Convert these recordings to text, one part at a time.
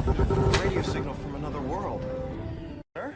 A radio signal from another world. Sir?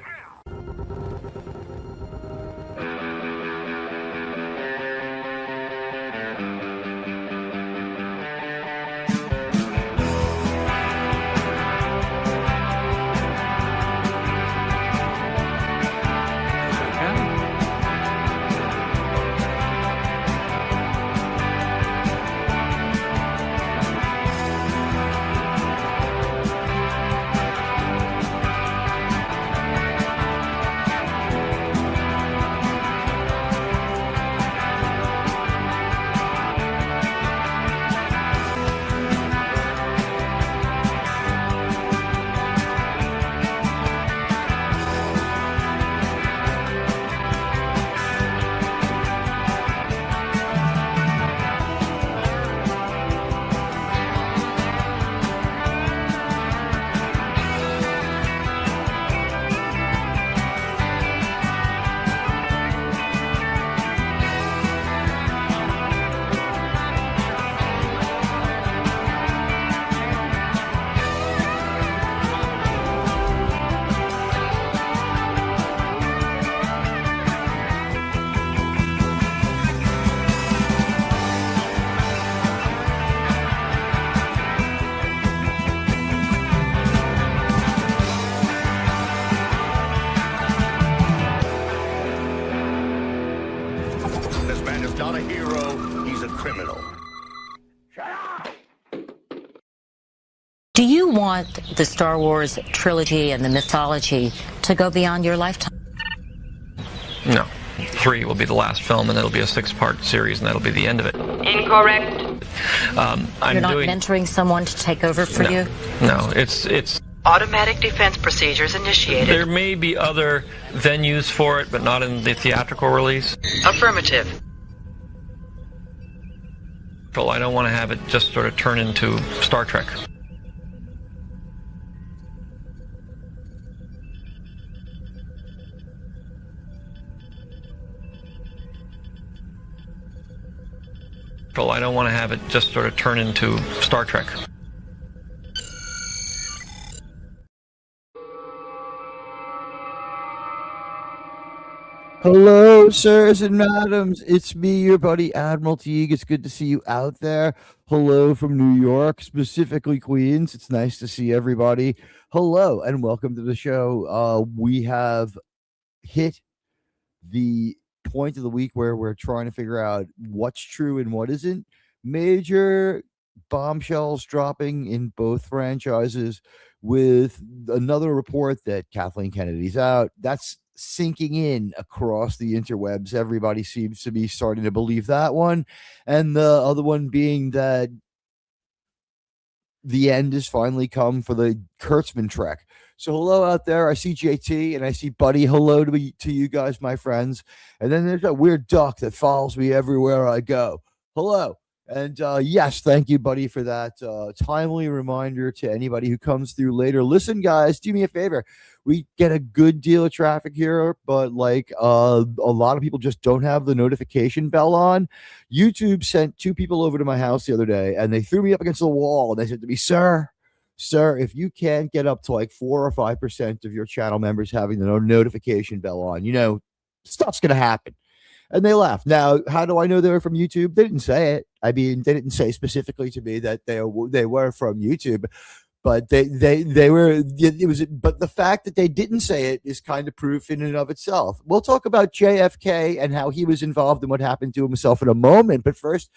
This man is not a hero, he's a criminal. Do you want the Star Wars trilogy and the mythology to go beyond your lifetime? No. 3 will be the last film, and it'll be a 6-part series, and that'll be the end of it. Incorrect. You're not mentoring someone to take over for you? No, it's Automatic defense procedures initiated. there may be other venues for it, but not in the theatrical release. Affirmative. But I don't want to have it just sort of turn into Star Trek. But I don't want to have it just sort of turn into Star Trek. Hello, sirs and madams. It's me, your buddy Admiral Teag. It's good to see you out there. Hello from New York, specifically Queens. It's nice to see everybody. Hello, and welcome to the show. We have hit the point of the week where we're trying to figure out what's true and what isn't. Major bombshells dropping in both franchises, with another report that Kathleen Kennedy's out. That's sinking in across the interwebs. Everybody seems to be starting to believe that one. And the other one being that the end has finally come for the Kurtzman Trek. So hello out there. I see JT and I see Buddy. Hello to you guys, my friends. And then there's that weird duck that follows me everywhere I go. Hello. And yes, thank you, Buddy, for that timely reminder to anybody who comes through later. Listen, guys, do me a favor. We get a good deal of traffic here, but like a lot of people just don't have the notification bell on. YouTube sent 2 people over to my house the other day, and they threw me up against the wall, and they said to me, Sir, if you can't get up to like 4 or 5% of your channel members having the notification bell on, you know, stuff's going to happen. And they laughed. Now, how do I know they were from YouTube? They didn't say it. I mean, they didn't say specifically to me that they were from YouTube, but they were. It was. But the fact that they didn't say it is kind of proof in and of itself. We'll talk about JFK and how he was involved in what happened to himself in a moment. But first,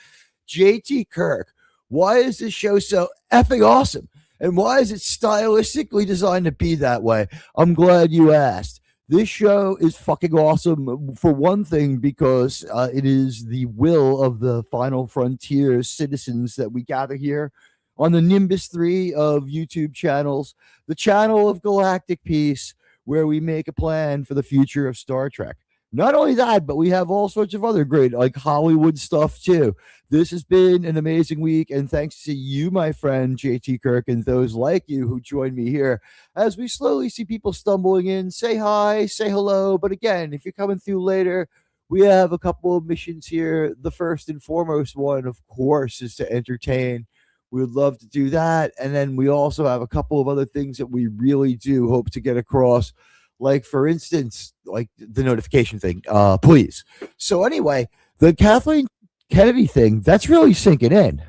JT Kirk. Why is this show so effing awesome? And why is it stylistically designed to be that way? I'm glad you asked. This show is fucking awesome, for one thing, because it is the will of the Final Frontier citizens that we gather here on the Nimbus 3 of YouTube channels, the channel of galactic peace, where we make a plan for the future of Star Trek. Not only that, but we have all sorts of other great, like Hollywood stuff too. This has been an amazing week, and thanks to you, my friend JT Kirk, and those like you who join me here as we slowly see people stumbling in. Say hi, say hello. But again, if you're coming through later, we have a couple of missions here. The first and foremost one, of course, is to entertain We would love to do that. And then we also have a couple of other things that we really do hope to get across. Like, for instance, like the notification thing, please. So anyway, the Kathleen Kennedy thing, that's really sinking in.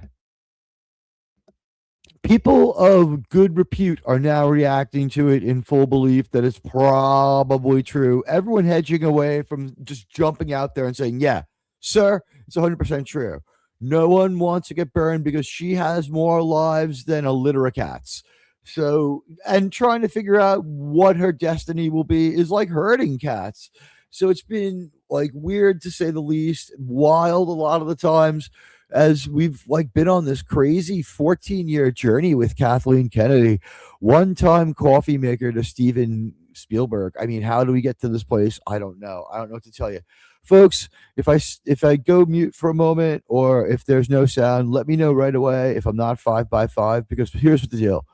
People of good repute are now reacting to it in full belief that it's probably true. Everyone hedging away from just jumping out there and saying, yeah, sir, it's 100% true. No one wants to get burned because she has more lives than a litter of cats. So, and trying to figure out what her destiny will be is like herding cats. So it's been like weird to say the least, wild a lot of the times, as we've like been on this crazy 14-year journey with Kathleen Kennedy, one-time coffee maker to Steven Spielberg. I mean, how do we get to this place? I don't know. I don't know what to tell you. Folks, if I go mute for a moment, or if there's no sound, let me know right away if I'm not 5x5, because here's what the deal.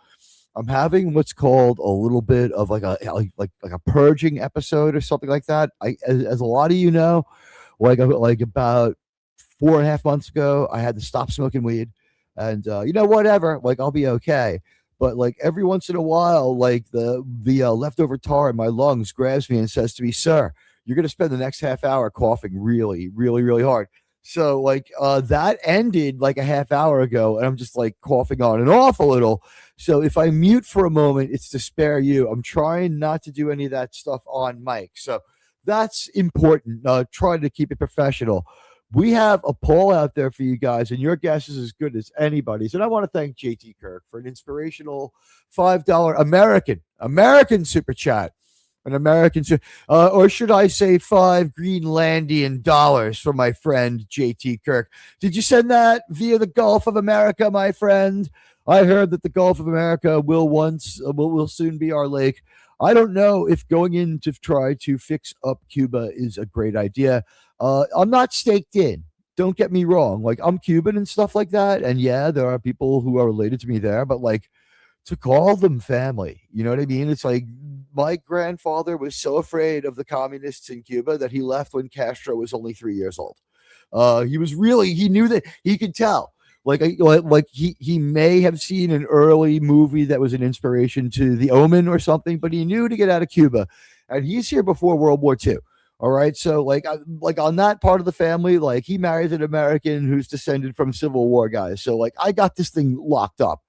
I'm having what's called a little bit of like a purging episode or something like that. As a lot of you know, like about 4.5 months ago, I had to stop smoking weed, and whatever, like I'll be okay. But like every once in a while, like the leftover tar in my lungs grabs me and says to me, "Sir, you're going to spend the next half hour coughing really, really, really hard." So like that ended like a half hour ago, and I'm just like coughing on and off a little. So if I mute for a moment, it's to spare you. I'm trying not to do any of that stuff on mic. So that's important. Trying to keep it professional. We have a poll out there for you guys, and your guess is as good as anybody's. And I want to thank JT Kirk for an inspirational $5 American super chat. An American, or should I say 5 Greenlandian dollars for my friend JT Kirk. Did you send that via the Gulf of America, my friend? I heard that the Gulf of America will soon be our lake. I don't know if going in to try to fix up Cuba is a great idea. I'm not staked in. Don't get me wrong. Like, I'm Cuban and stuff like that. And yeah, there are people who are related to me there, but like, to call them family, you know what I mean? It's like my grandfather was so afraid of the communists in Cuba that he left when Castro was only 3 years old. He knew that, he could tell. Like he may have seen an early movie that was an inspiration to The Omen or something, but he knew to get out of Cuba, and he's here before World War II. All right, so like on that part of the family, like he married an American who's descended from Civil War guys. So like I got this thing locked up.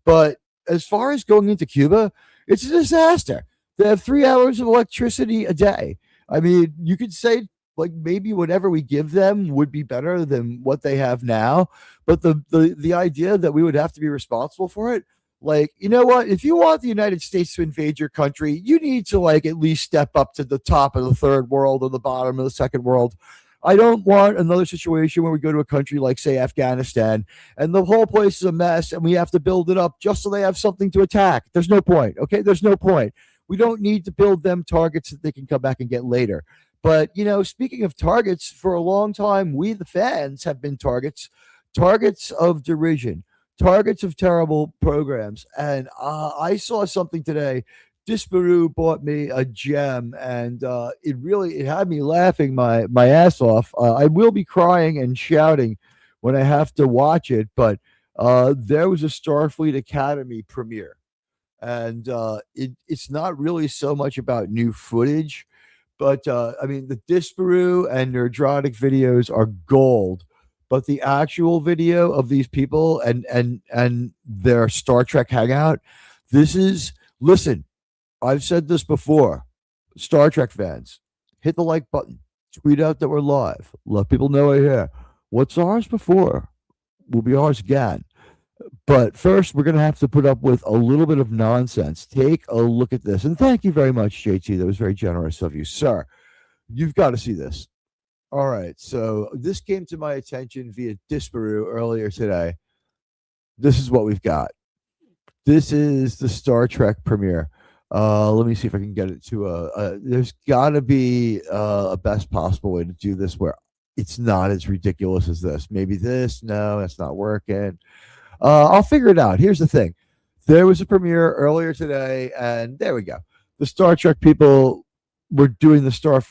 But as far as going into Cuba, it's a disaster. They have 3 hours of electricity a day. I mean, you could say like maybe whatever we give them would be better than what they have now. But the idea that we would have to be responsible for it, like, you know what? If you want the United States to invade your country, you need to like at least step up to the top of the third world or the bottom of the second world. I don't want another situation where we go to a country like, say, Afghanistan, and the whole place is a mess, and we have to build it up just so they have something to attack. There's no point, okay? There's no point. We don't need to build them targets that they can come back and get later. But, speaking of targets, for a long time, we, the fans, have been targets of derision, targets of terrible programs. And I saw something today. Disparu bought me a gem, and it had me laughing my ass off. I will be crying and shouting when I have to watch it, but there was a Starfleet Academy premiere, and it's not really so much about new footage, but I mean, the Disparu and Nerdrotic videos are gold, but the actual video of these people and their Star Trek hangout, listen. I've said this before. Star Trek fans, hit the like button. Tweet out that we're live. Let people know we're here. What's ours before will be ours again. But first, we're going to have to put up with a little bit of nonsense. Take a look at this. And thank you very much, JT. That was very generous of you, sir. You've got to see this. All right. So this came to my attention via Disparu earlier today. This is what we've got. This is the Star Trek premiere. Let me see if I can get it to there's got to be a best possible way to do this where it's not as ridiculous as this. Maybe this. No, that's not working. I'll figure it out. Here's the thing. There was a premiere earlier today, and there we go. The Star Trek people were doing the Star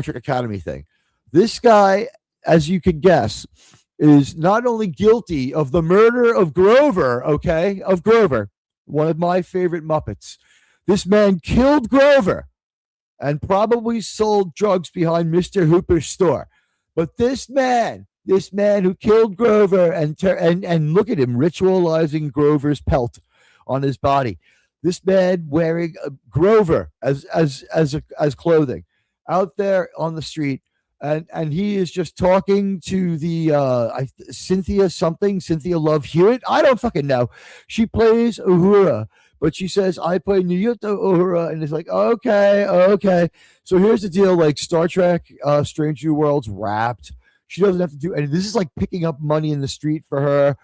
Trek Academy thing. This guy, as you can guess, is not only guilty of the murder of Grover, one of my favorite Muppets. This man killed Grover and probably sold drugs behind Mr. Hooper's store. But this man who killed Grover and look at him ritualizing Grover's pelt on his body. This man wearing Grover as clothing out there on the street, and he is just talking to the Cynthia Love Hewitt. I don't fucking know. She plays Uhura, but she says, I play Nyuto Uhura, and it's like, okay. So here's the deal, like Star Trek, Strange New Worlds wrapped. She doesn't have to do anything. This is like picking up money in the street for her.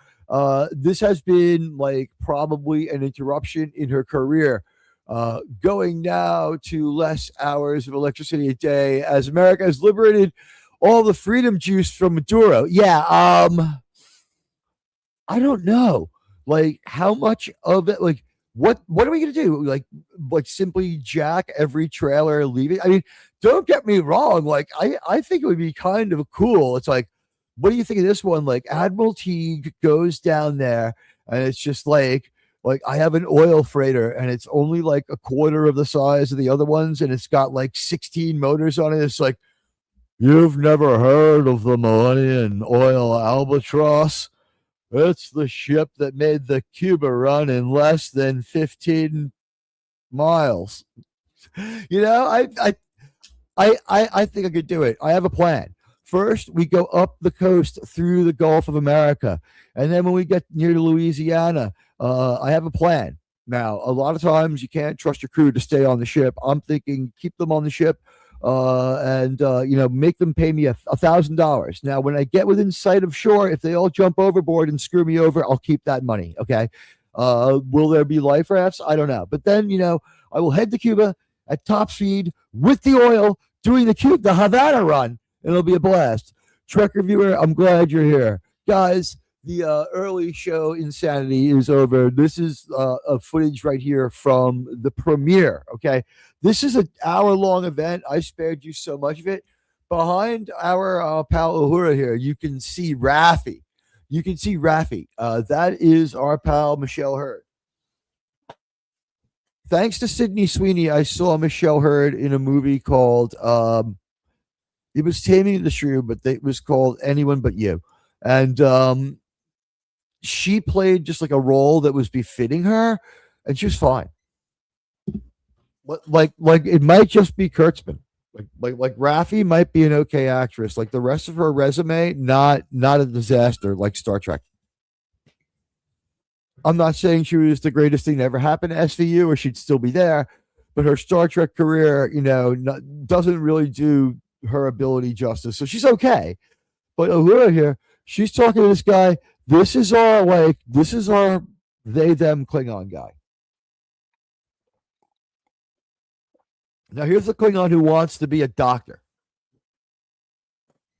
This has been like probably an interruption in her career, going now to less hours of electricity a day as America has liberated all the freedom juice from Maduro. Yeah, I don't know, like how much of it, like what are we gonna do? Like simply jack every trailer, leave it? I mean, don't get me wrong. Like I think it would be kind of cool. It's like, what do you think of this one? Like Admiral Teague goes down there, and it's just like I have an oil freighter, and it's only like a quarter of the size of the other ones, and it's got like 16 motors on it. It's like, you've never heard of the Millennium Oil Albatross? It's the ship that made the Cuba run in less than 15 miles. You know, I think I could do it. I have a plan. First, we go up the coast through the Gulf of America. And then when we get near to Louisiana, I have a plan. Now, a lot of times you can't trust your crew to stay on the ship. I'm thinking keep them on the ship and make them pay me $1,000. Now, when I get within sight of shore, if they all jump overboard and screw me over, I'll keep that money. Okay. Will there be life rafts? I don't know. But then, I will head to Cuba at top speed with the oil, doing the Havana run, and it'll be a blast. Trek reviewer, I'm glad you're here. Guys, the early show insanity is over. This is a footage right here from the premiere, okay? This is an hour-long event. I spared you so much of it. Behind our pal Uhura here, you can see Raffi. That is our pal Michelle Hurd. Thanks to Sydney Sweeney, I saw Michelle Hurd in a movie called, it was Taming the Shrew, but it was called Anyone But You. And she played just like a role that was befitting her, and she was fine. Like it might just be Kurtzman. Like Raffi might be an okay actress. Like the rest of her resume, not a disaster like Star Trek. I'm not saying she was the greatest thing that ever happened to SVU, or she'd still be there, but her Star Trek career, doesn't really do her ability justice. So she's okay. But Uhura here, she's talking to this guy. This is our they, them Klingon guy. Now here's the Klingon who wants to be a doctor.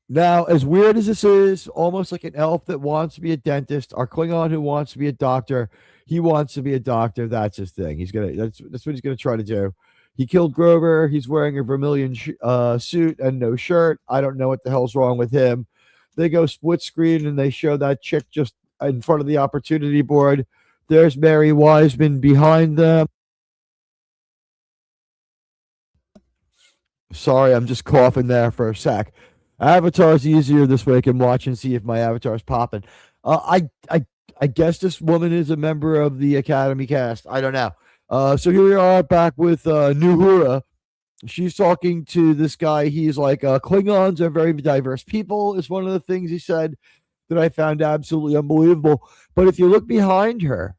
Now, as weird as this is, almost like an elf that wants to be a dentist, our Klingon who wants to be a doctor, he wants to be a doctor. That's his thing. That's what he's gonna try to do. He killed Grover. He's wearing a vermilion suit and no shirt. I don't know what the hell's wrong with him. They go split screen and they show that chick just in front of the opportunity board. There's Mary Wiseman behind them. Sorry, I'm just coughing there for a sec. Avatar's easier this way. I can watch and see if my avatar's popping. I guess this woman is a member of the Academy cast. I don't know. So here we are back with Uhura. She's talking to this guy. He's like, Klingons are very diverse people, is one of the things he said that I found absolutely unbelievable. But if you look behind her,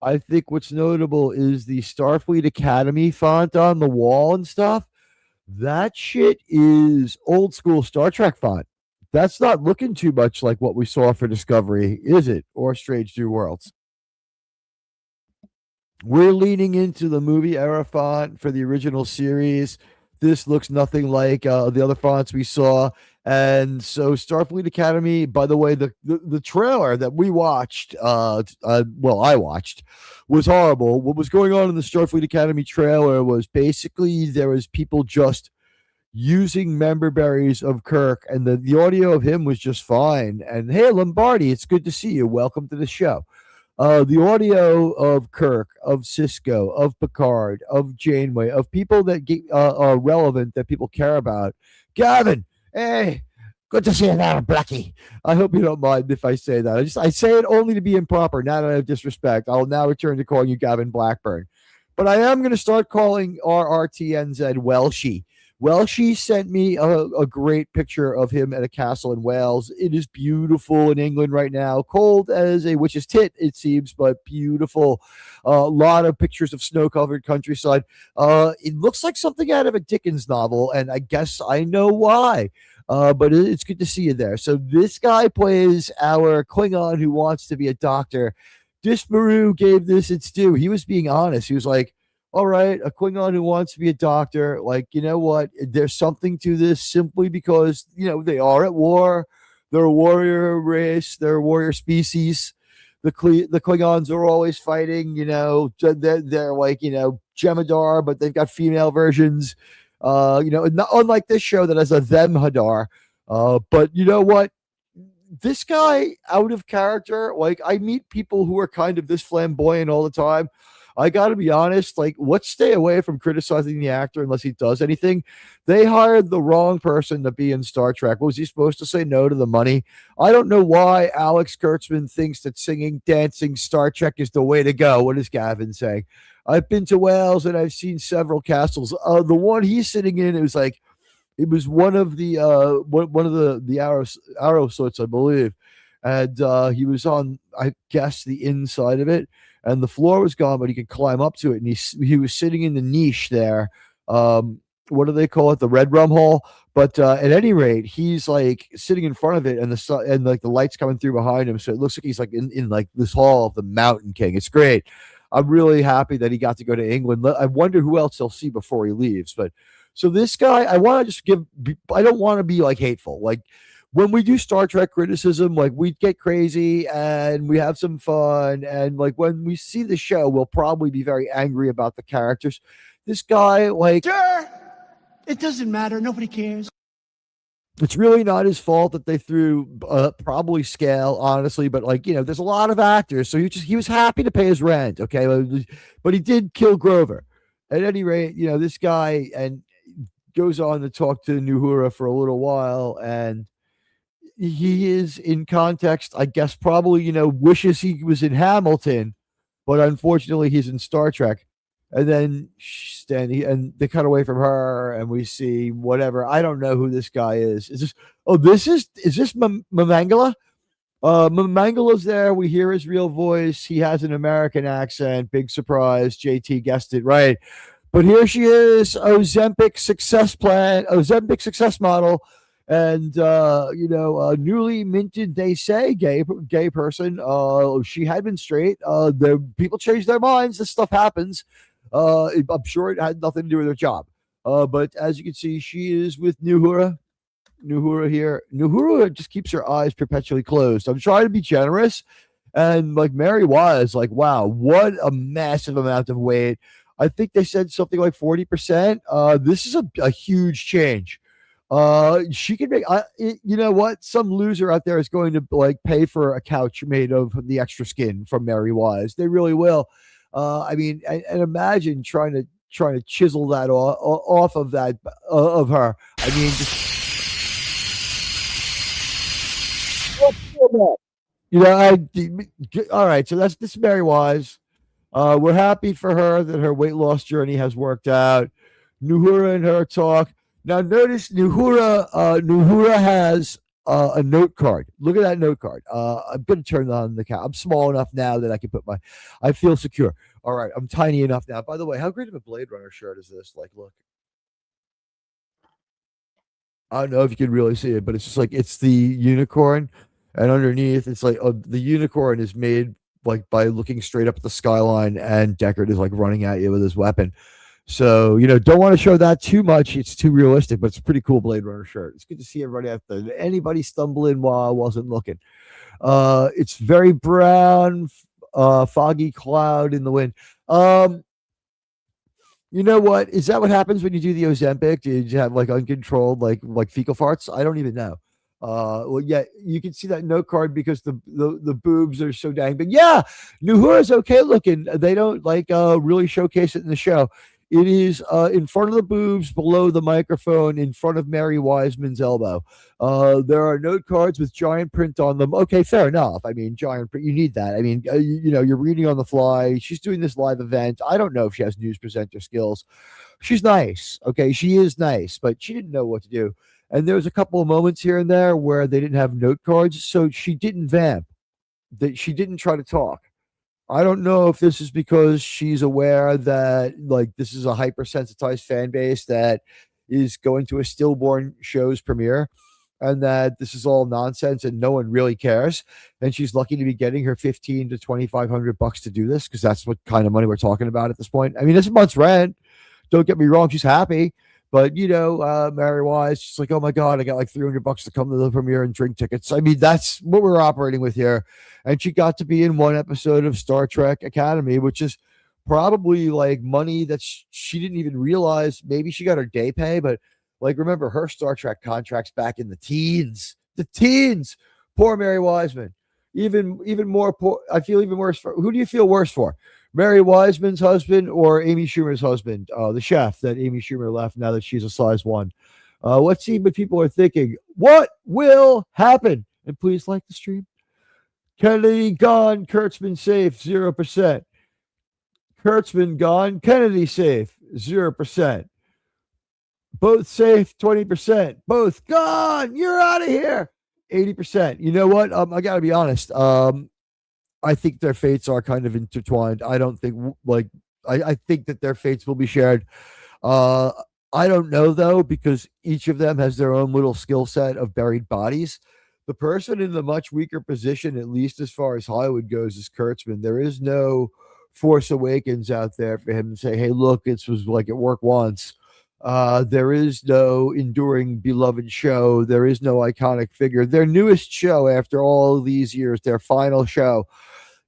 I think what's notable is the Starfleet Academy font on the wall and stuff. That shit is old school Star Trek font. That's not looking too much like what we saw for Discovery, is it? Or Strange New Worlds. We're leaning into the movie era font for the original series. This looks nothing like the other fonts we saw. And so Starfleet Academy, by the way, the trailer that we watched, I watched, was horrible. What was going on in the Starfleet Academy trailer was basically there was people just using member berries of Kirk, and the audio of him was just fine. And hey, Lombardi, it's good to see you. Welcome to the show. The audio of Kirk, of Cisco, of Picard, of Janeway, of people that are relevant, that people care about. Gavin, hey, good to see you now, Blackie. I hope you don't mind if I say that. I say it only to be improper. Now that I have disrespect, I'll now return to calling you Gavin Blackburn. But I am going to start calling RRTNZ Welshie. Welshie sent me a great picture of him at a castle in Wales. It is beautiful in England right now. Cold as a witch's tit, it seems, but beautiful. A lot of pictures of snow-covered countryside. It looks like something out of a Dickens novel, and I guess I know why. But it's good to see you there. So this guy plays our Klingon who wants to be a doctor. Dismaru gave this its due. He was being honest. He was like, all right, a Klingon who wants to be a doctor, like, you know what? There's something to this simply because, they are at war. They're a warrior race. They're a warrior species. The Klingons are always fighting, they're like, Jemadar, but they've got female versions. Unlike this show that has a them Hadar. But you know what? This guy out of character, like I meet people who are kind of this flamboyant all the time. I got to be honest, like, let's stay away from criticizing the actor unless he does anything. They hired the wrong person to be in Star Trek. Was he supposed to say no to the money? I don't know why Alex Kurtzman thinks that singing, dancing, Star Trek is the way to go. What is Gavin saying? I've been to Wales and I've seen several castles. The one he's sitting in, it was one of the arrow sorts, I believe. And he was on, I guess, the inside of it. And the floor was gone, but he could climb up to it. And he was sitting in the niche there. What do they call it? The Red Rum Hall. But at any rate, he's like sitting in front of it, and the sun, and like the lights coming through behind him. So it looks like he's like in like this hall of the Mountain King. It's great. I'm really happy that he got to go to England. I wonder who else he'll see before he leaves. But so this guy, I want to just I don't want to be like hateful. Like, when we do Star Trek criticism, like we get crazy and we have some fun. And like when we see the show, we'll probably be very angry about the characters. This guy, like, sure, it doesn't matter. Nobody cares. It's really not his fault that they threw probably scale, honestly. But like, there's a lot of actors. So he was happy to pay his rent. Okay. But he did kill Grover. At any rate, this guy and goes on to talk to Nuhura for a little while, and he is in context, I guess, probably, wishes he was in Hamilton, but unfortunately he's in Star Trek. And then and they cut away from her and we see whatever. I don't know who this guy is. Is this Mamangala? Mamangala's there. We hear his real voice. He has an American accent. Big surprise. JT guessed it right. But here she is, Ozempic success model. And newly minted, they say, gay person. She had been straight. The people change their minds. This stuff happens. I'm sure it had nothing to do with her job. But as you can see, she is with Nuhura. Nuhura here. Nuhura just keeps her eyes perpetually closed. I'm trying to be generous, and like Mary was like, wow, what a massive amount of weight. I think they said something like 40%. This is a huge change. She can make, you know what? Some loser out there is going to like pay for a couch made of the extra skin from Mary Wise. They really will. I mean, and imagine trying to chisel that off of that, of her. I mean, all right. So this is Mary Wise. We're happy for her that her weight loss journey has worked out. Nuhura and her talk. Now notice Nuhura has a note card. Look at that note card. I'm going to turn on the camera. I'm small enough now that I can I feel secure. All right. I'm tiny enough now. By the way, how great of a Blade Runner shirt is this? Like, look. I don't know if you can really see it, but it's just like, it's the unicorn. And underneath, it's like the unicorn is made like by looking straight up at the skyline, and Deckard is like running at you with his weapon. So, don't want to show that too much. It's too realistic, but it's a pretty cool Blade Runner shirt. It's good to see everybody out there. Did anybody stumble in while I wasn't looking? It's very brown, foggy cloud in the wind. You know what? Is that what happens when you do the Ozempic? Did you have like uncontrolled like fecal farts? I don't even know. Well, yeah, you can see that note card because the boobs are so dang big. Yeah, Nuhura's okay looking. They don't like really showcase it in the show. It is in front of the boobs, below the microphone, in front of Mary Wiseman's elbow. There are note cards with giant print on them. Okay, fair enough. I mean, giant print, you need that. I mean, you're reading on the fly. She's doing this live event. I don't know if she has news presenter skills. She's nice. Okay, she is nice, but she didn't know what to do. And there was a couple of moments here and there where they didn't have note cards, so she didn't vamp. That she didn't try to talk. I don't know if this is because she's aware that like this is a hypersensitized fan base that is going to a stillborn show's premiere and that this is all nonsense and no one really cares. And she's lucky to be getting her $1,500 to $2,500 to do this because that's what kind of money we're talking about at this point. I mean, it's a month's rent. Don't get me wrong, she's happy. But Mary Wise, she's like, oh my God, I got like $300 to come to the premiere and drink tickets. I mean, that's what we're operating with here. And she got to be in one episode of Star Trek Academy, which is probably like money that she didn't even realize. Maybe she got her day pay, but like remember her Star Trek contracts back in the teens. The teens. Poor Mary Wiseman. Even more poor. I feel even worse for. Who do you feel worse for? Mary Wiseman's husband or Amy Schumer's husband, the chef that Amy Schumer left now that she's a size 1. Let's see what people are thinking. What will happen? And please like the stream. Kennedy gone, Kurtzman safe, 0%. Kurtzman gone, Kennedy safe, 0%. Both safe, 20%. Both gone. You're out of here. 80%. You know what? I got to be honest. I think their fates are kind of intertwined. I don't think I think that their fates will be shared. I don't know though, because each of them has their own little skill set of buried bodies. The person in the much weaker position, at least as far as Hollywood goes, is Kurtzman. There is no Force Awakens out there for him to say, hey, look, it was like it worked once. There is no enduring beloved show. There is no iconic figure. Their newest show after all these years, their final show,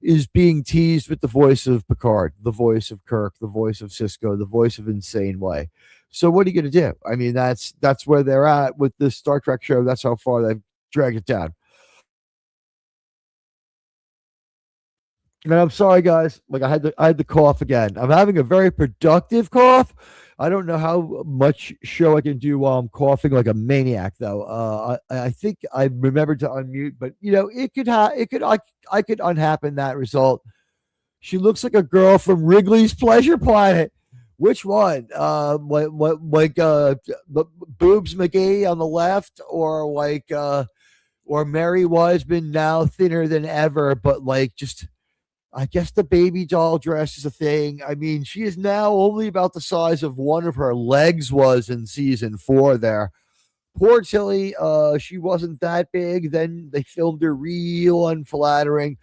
is being teased with the voice of Picard, the voice of Kirk, the voice of Cisco, the voice of Insane Way. So what are you going to do? I mean, that's where they're at with this Star Trek show. That's how far they've dragged it down. And I'm sorry, guys. Like I had the cough again. I'm having a very productive cough. I don't know how much show I can do while I'm coughing like a maniac, though. I think I remembered to unmute, but I could unhappen that result. She looks like a girl from Wrigley's Pleasure Planet. Which one? Boobs McGee on the left, or or Mary Wiseman now thinner than ever, but like just. I guess the baby doll dress is a thing. I mean, she is now only about the size of one of her legs was in season 4 there. Poor Tilly, she wasn't that big. Then they filmed her real unflattering,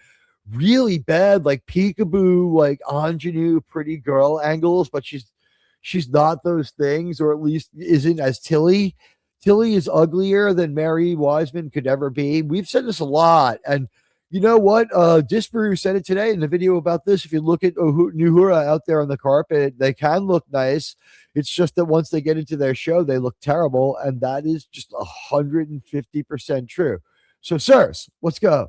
really bad, like peekaboo, like ingenue, pretty girl angles, but she's not those things, or at least isn't as Tilly. Tilly is uglier than Mary Wiseman could ever be. We've said this a lot, and you know what? Disparu said it today in the video about this. If you look at Nuhura out there on the carpet, they can look nice. It's just that once they get into their show, they look terrible. And that is just 150% true. So, sirs, let's go.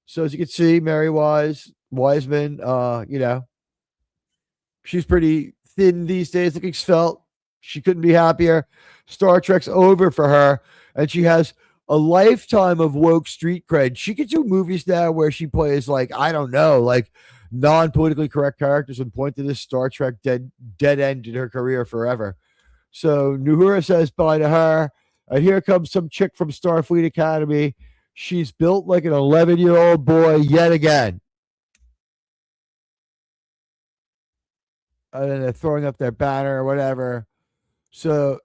So, as you can see, Mary Wiseman, she's pretty thin these days, looking svelte. She couldn't be happier. Star Trek's over for her. And she has a lifetime of woke street cred. She could do movies now where she plays like, I don't know, like non-politically correct characters and point to this Star Trek dead end in her career forever. So Nuhura says bye to her. And here comes some chick from Starfleet Academy. She's built like an 11-year-old boy yet again. And then they're throwing up their banner or whatever. So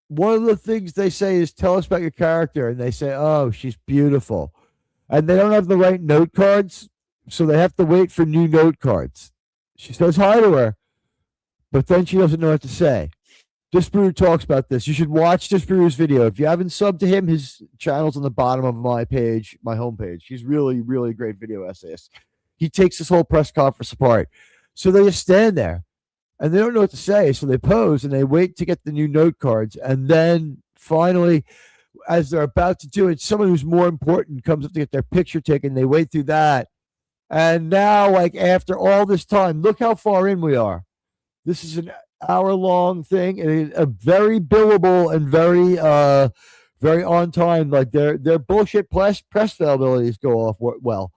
one of the things they say is, tell us about your character. And they say, oh, she's beautiful. And they don't have the right note cards, so they have to wait for new note cards. She says hi to her, but then she doesn't know what to say. Disparu talks about this. You should watch Disparu's video. If you haven't subbed to him, his channel's on the bottom of my page, my homepage. He's really, really great video essayist. He takes this whole press conference apart. So they just stand there. and they don't know what to say. So they pose and they wait to get the new note cards. And then finally, as they're about to do it, someone who's more important comes up to get their picture taken. They wait through that. And now, like, after all this time, look how far in we are. This is an hour-long thing, and a very billable and very on time. Like, their bullshit press availabilities go off well.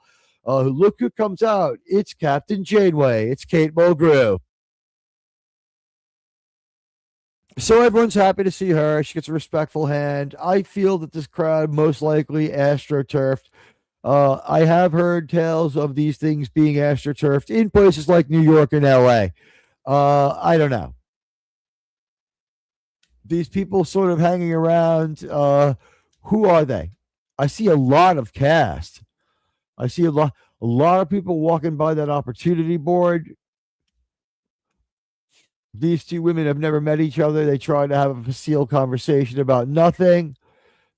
Look who comes out. It's Captain Janeway. It's Kate Mulgrew. So everyone's happy to see her. She gets a respectful hand. I feel that this crowd most likely astroturfed. I have heard tales of these things being astroturfed in places like New York and LA. I don't know. These people sort of hanging around. Who are they? I see a lot of cast. I see a lot of people walking by that opportunity board. These two women have never met each other. They try to have a facile conversation about nothing.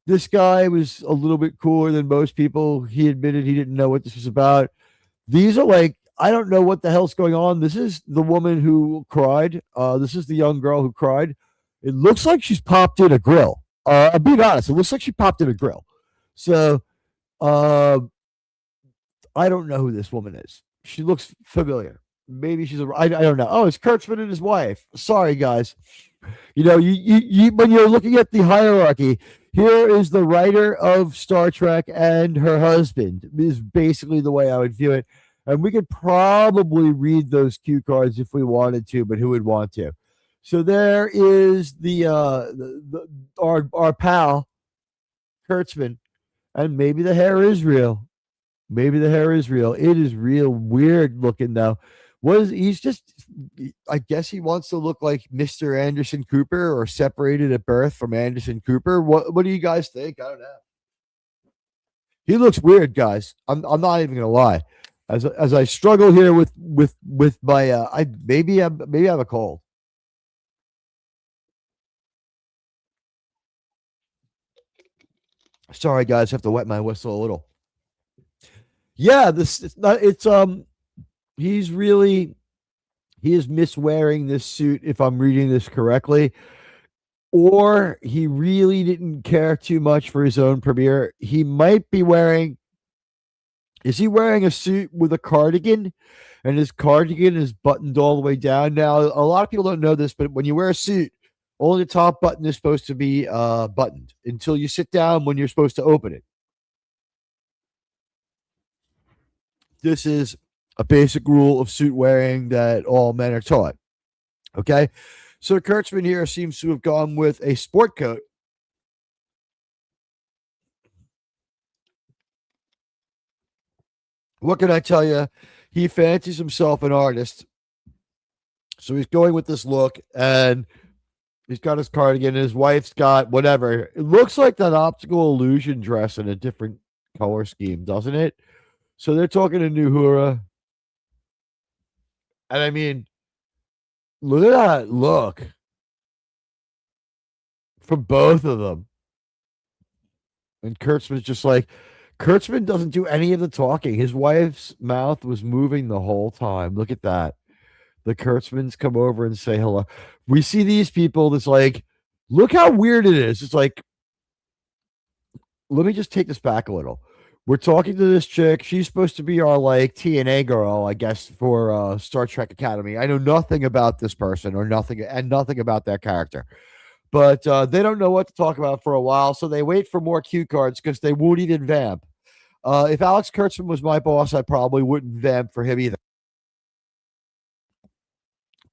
This guy was a little bit cooler than most people. He admitted he didn't know what this was about. These are like, I don't know what the hell's going on. This is the woman who cried. This is the young girl who cried. It looks like she's popped in a grill. I'll be honest. It looks like she popped in a grill. So I don't know who this woman is. She looks familiar. Maybe she's I don't know. Oh, it's Kurtzman and his wife. Sorry, guys. You know, you when you're looking at the hierarchy, here is the writer of Star Trek and her husband, is basically the way I would view it. And we could probably read those cue cards if we wanted to, but who would want to? So there is our pal Kurtzman, and maybe the hair is real. Maybe the hair is real. It is real weird looking though. He's just, I guess he wants to look like Mr. Anderson Cooper or separated at birth from Anderson Cooper. What do you guys think? I don't know. He looks weird, guys. I'm not even gonna lie. As I struggle here with my maybe I have a cold. Sorry, guys, have to wet my whistle a little. Yeah, he is miswearing this suit, if I'm reading this correctly, or he really didn't care too much for his own premiere. He might be is he wearing a suit with a cardigan, and his cardigan is buttoned all the way down? Now, a lot of people don't know this, but when you wear a suit, only the top button is supposed to be buttoned until you sit down when you're supposed to open it. This is a basic rule of suit wearing that all men are taught. Okay. So Kurtzman here seems to have gone with a sport coat. What can I tell you? He fancies himself an artist. So he's going with this look, and he's got his cardigan, and his wife's got whatever. It looks like an optical illusion dress in a different color scheme, doesn't it? So they're talking to Nuhura. And I mean, look at that look from both of them. And Kurtzman's just like, Kurtzman doesn't do any of the talking. His wife's mouth was moving the whole time. Look at that. The Kurtzmans come over and say hello. We see these people that's like, look how weird it is. It's like, let me just take this back a little. We're talking to this chick. She's supposed to be our like TNA girl, I guess, for Star Trek Academy. I know nothing about this person or nothing about their character. But they don't know what to talk about for a while, so they wait for more cue cards because they won't even vamp. If Alex Kurtzman was my boss, I probably wouldn't vamp for him either.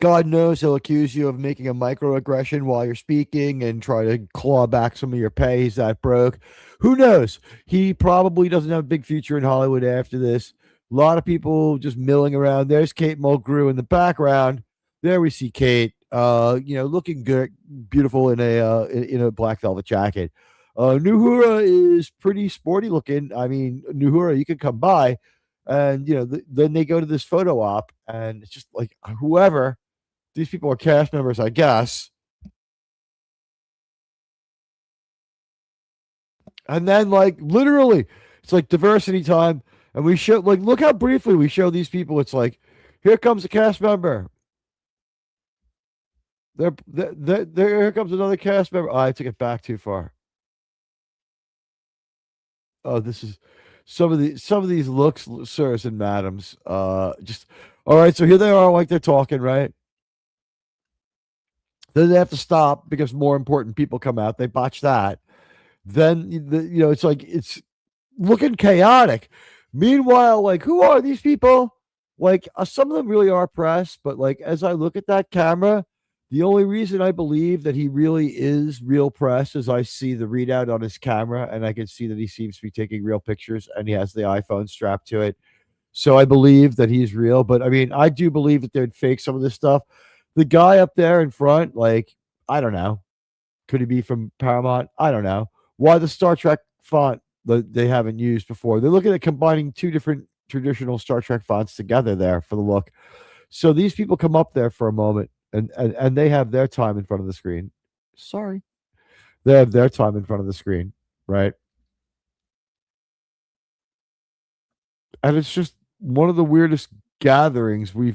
God knows he'll accuse you of making a microaggression while you're speaking and try to claw back some of your pay. He's that broke. Who knows? He probably doesn't have a big future in Hollywood after this. A lot of people just milling around. There's Kate Mulgrew in the background. There we see Kate, looking good, beautiful in a black velvet jacket. Nuhura is pretty sporty looking. I mean, Nuhura, you can come by, and then they go to this photo op, and it's just like whoever. These people are cast members, I guess. And then, like, literally, it's like diversity time. And we show, like, look how briefly we show these people. It's like, here comes a cast member. Here comes another cast member. Oh, I took it back too far. Oh, this is some of these looks, sirs and madams. Just all right. So here they are, like they're talking, right? Then they have to stop because more important people come out. They botch that. Then it's like it's looking chaotic. Meanwhile, like, who are these people? Like, some of them really are press, but like as I look at that camera, the only reason I believe that he really is real press is I see the readout on his camera and I can see that he seems to be taking real pictures and he has the iPhone strapped to it. So I believe that he's real. But I mean, I do believe that they'd fake some of this stuff. The guy up there in front, like, I don't know. Could he be from Paramount? I don't know. Why the Star Trek font that they haven't used before? They're looking at combining two different traditional Star Trek fonts together there for the look. So these people come up there for a moment and they have their time in front of the screen. Sorry. They have their time in front of the screen, right? And it's just one of the weirdest gatherings we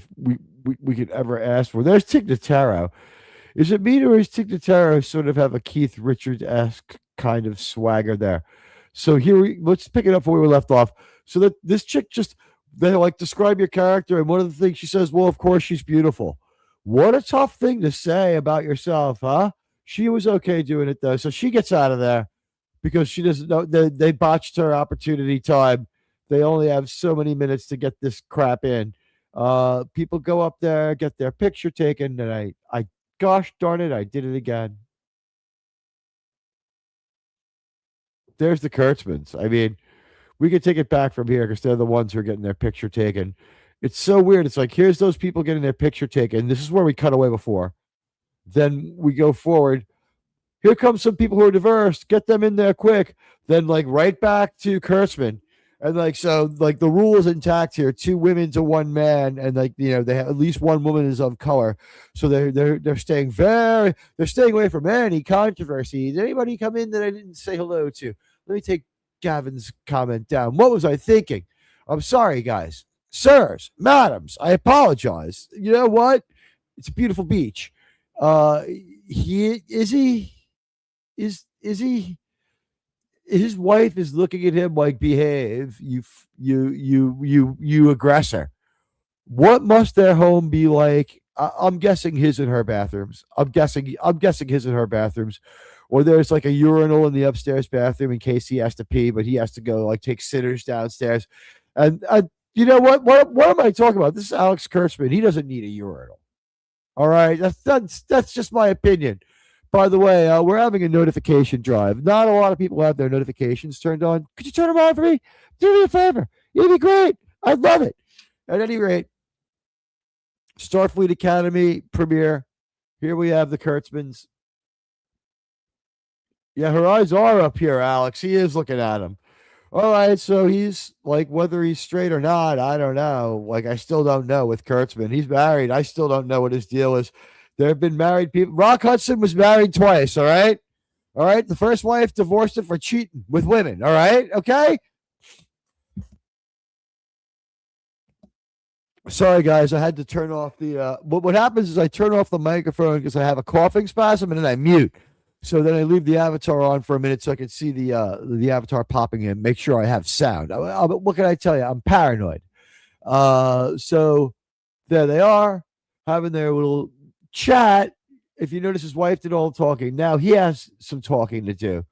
could ever ask for. There's Tig Notaro. Is it me or is Tig Notaro sort of have a Keith Richards-esque kind of swagger there? So let's pick it up where we were left off. So that this chick they like describe your character, and one of the things she says, well, of course she's beautiful. What a tough thing to say about yourself, huh? She was okay doing it though, so she gets out of there because she doesn't know they botched her opportunity time. They only have so many minutes to get this crap in. People go up there, get their picture taken, and I gosh darn it, I did it again. There's the Kurtzmans. I mean, we could take it back from here because they're the ones who are getting their picture taken. It's so weird. It's like, here's those people getting their picture taken. This is where we cut away before. Then we go forward. Here comes some people who are diverse. Get them in there quick. Then, like, right back to Kurtzman. And, like, so, like, the rule is intact here. 2 women to 1 man. And, like, they have, at least 1 woman is of color. So they're staying away from any controversy. Did anybody come in that I didn't say hello to? Let me take Gavin's comment down. What was I thinking? I'm sorry, guys. Sirs, madams, I apologize. You know what? It's a beautiful beach. His wife is looking at him like, behave, you aggressor. What must their home be like? I'm guessing his and her bathrooms. I'm guessing his and her bathrooms. Or there's like a urinal in the upstairs bathroom in case he has to pee, but he has to go like take sitters downstairs. And you know what? What am I talking about? This is Alex Kurtzman. He doesn't need a urinal. All right, that's just my opinion. By the way, we're having a notification drive. Not a lot of people have their notifications turned on. Could you turn them on for me? Do me a favor. It'd be great. I'd love it. At any rate, Starfleet Academy premiere. Here we have the Kurtzmans. Yeah, her eyes are up here, Alex. He is looking at him. All right, so he's like, whether he's straight or not, I don't know. Like, I still don't know with Kurtzman. He's married. I still don't know what his deal is. There have been married people. Rock Hudson was married twice, all right? All right, the first wife divorced him for cheating with women, all right? Okay? Sorry, guys, I had to turn off the... what happens is I turn off the microphone because I have a coughing spasm, and then I mute. So then I leave the avatar on for a minute so I can see the avatar popping in, make sure I have sound. What can I tell you? I'm paranoid. So there they are, having their little chat. If you notice, his wife did all the talking. Now he has some talking to do.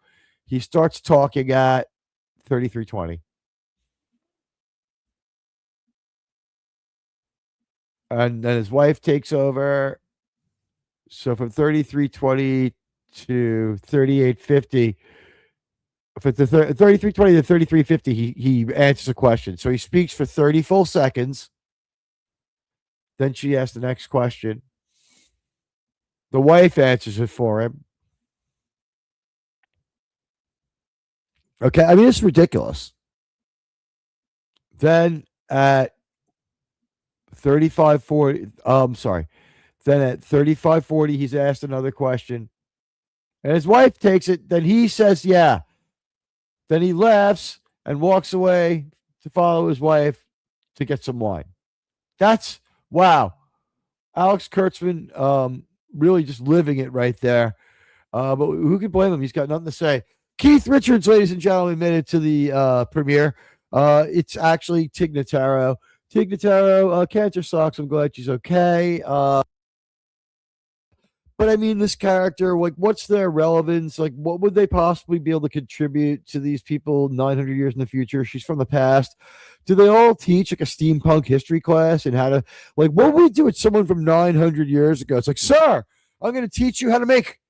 He starts talking at 33:20. And then his wife takes over. So from 33:20 to 38:50, for the 33:20 to 33:50, he answers a question. So he speaks for 30 full seconds. Then she asks the next question. The wife answers it for him. Okay, I mean, it's ridiculous. Then at 35:40, I'm sorry. Then at 35:40, he's asked another question. And his wife takes it. Then he says, yeah. Then he laughs and walks away to follow his wife to get some wine. That's, wow. Alex Kurtzman, really just living it right there. But who can blame him? He's got nothing to say. Keith Richards, ladies and gentlemen, made it to the premiere. It's actually Tig Notaro. Tig Notaro, cancer sucks. I'm glad she's okay. But I mean, this character, like, what's their relevance? Like, what would they possibly be able to contribute to these people 900 years in the future? She's from the past. Do they all teach like a steampunk history class and how to, like, what would we do with someone from 900 years ago? It's like, sir, I'm going to teach you how to make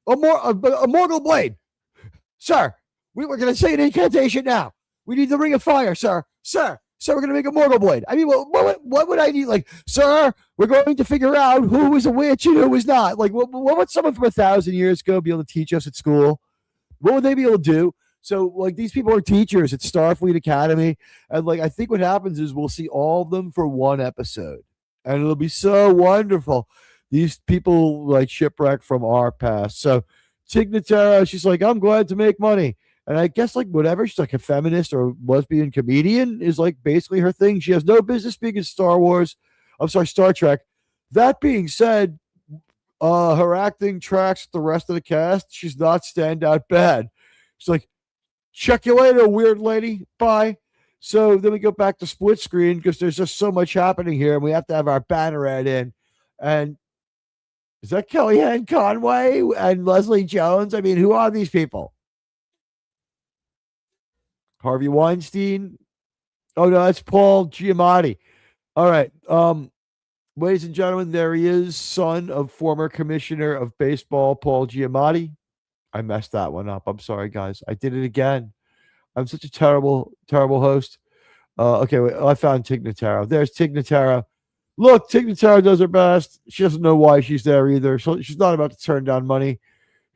a mortal blade. Sir, we're going to say an incantation now. We need the ring of fire, sir. Sir, we're going to make a mortal blade. I mean, what would I need? Like, sir, we're going to figure out who was a witch and who was not. Like, what would someone from 1,000 years ago be able to teach us at school? What would they be able to do? So, like, these people are teachers at Starfleet Academy. And, like, I think what happens is we'll see all of them for one episode. And it'll be so wonderful. These people, like, shipwreck from our past. So, Tig Notaro, she's like, I'm glad to make money. And I guess, like, whatever, she's like a feminist or lesbian comedian is, like, basically her thing. She has no business being in Star Trek. That being said, her acting tracks the rest of the cast. She's not standout bad. She's like, check you later, weird lady. Bye. So then we go back to split screen because there's just so much happening here, and we have to have our banner ad in. And is that Kellyanne Conway and Leslie Jones? I mean, who are these people? Harvey Weinstein. Oh, no, that's Paul Giamatti. All right. Ladies and gentlemen, there he is, son of former commissioner of baseball, Paul Giamatti. I messed that one up. I'm sorry, guys. I did it again. I'm such a terrible, terrible host. Okay, wait, I found Tig Notaro. There's Tig Notaro. Look, Tig Notaro does her best. She doesn't know why she's there either. So she's not about to turn down money.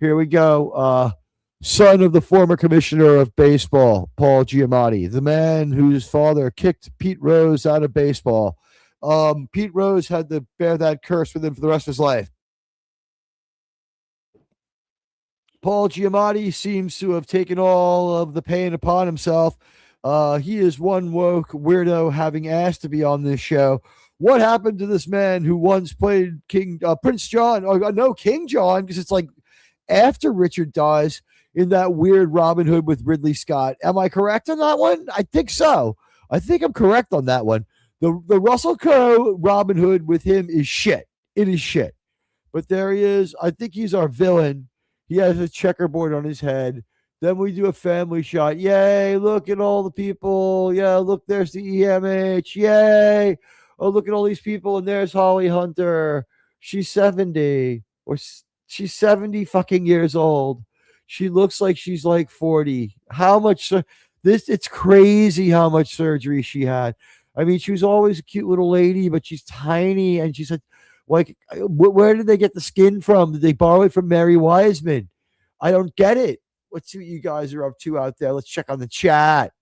Here we go. Son of the former commissioner of baseball, Paul Giamatti, the man whose father kicked Pete Rose out of baseball. Pete Rose had to bear that curse with him for the rest of his life. Paul Giamatti seems to have taken all of the pain upon himself. He is one woke weirdo having asked to be on this show. What happened to this man who once played Prince John? Oh, no, King John, because it's like after Richard dies in that weird Robin Hood with Ridley Scott. Am I correct on that one? I think so. I think I'm correct on that one. The Russell Crowe Robin Hood with him is shit. It is shit. But there he is. I think he's our villain. He has a checkerboard on his head. Then we do a family shot. Yay, look at all the people. Yeah, look, there's the EMH. Yay. Oh, look at all these people. And there's Holly Hunter. She's 70. Or she's 70 fucking years old. She looks like she's like 40. How much it's crazy how much surgery she had. I mean, she was always a cute little lady, but she's tiny, and she's like, where did they get the skin from? Did they borrow it from Mary Wiseman? I don't get it. Let's see what you guys are up to out there. Let's check on the chat.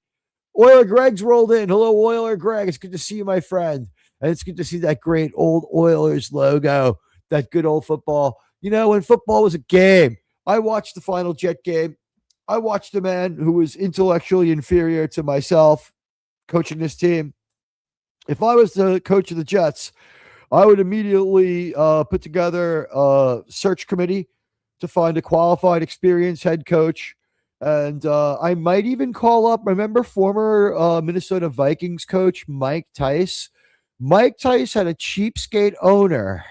Oiler Greg's rolled in. Hello, Oiler Greg. It's good to see you, my friend. And it's good to see that great old Oilers logo, that good old football. You know, when football was a game, I watched the final Jet game. I watched a man who was intellectually inferior to myself coaching this team. If I was the coach of the Jets, I would immediately put together a search committee to find a qualified, experienced head coach. And I might even call up, remember former Minnesota Vikings coach Mike Tice? Mike Tice had a cheapskate owner.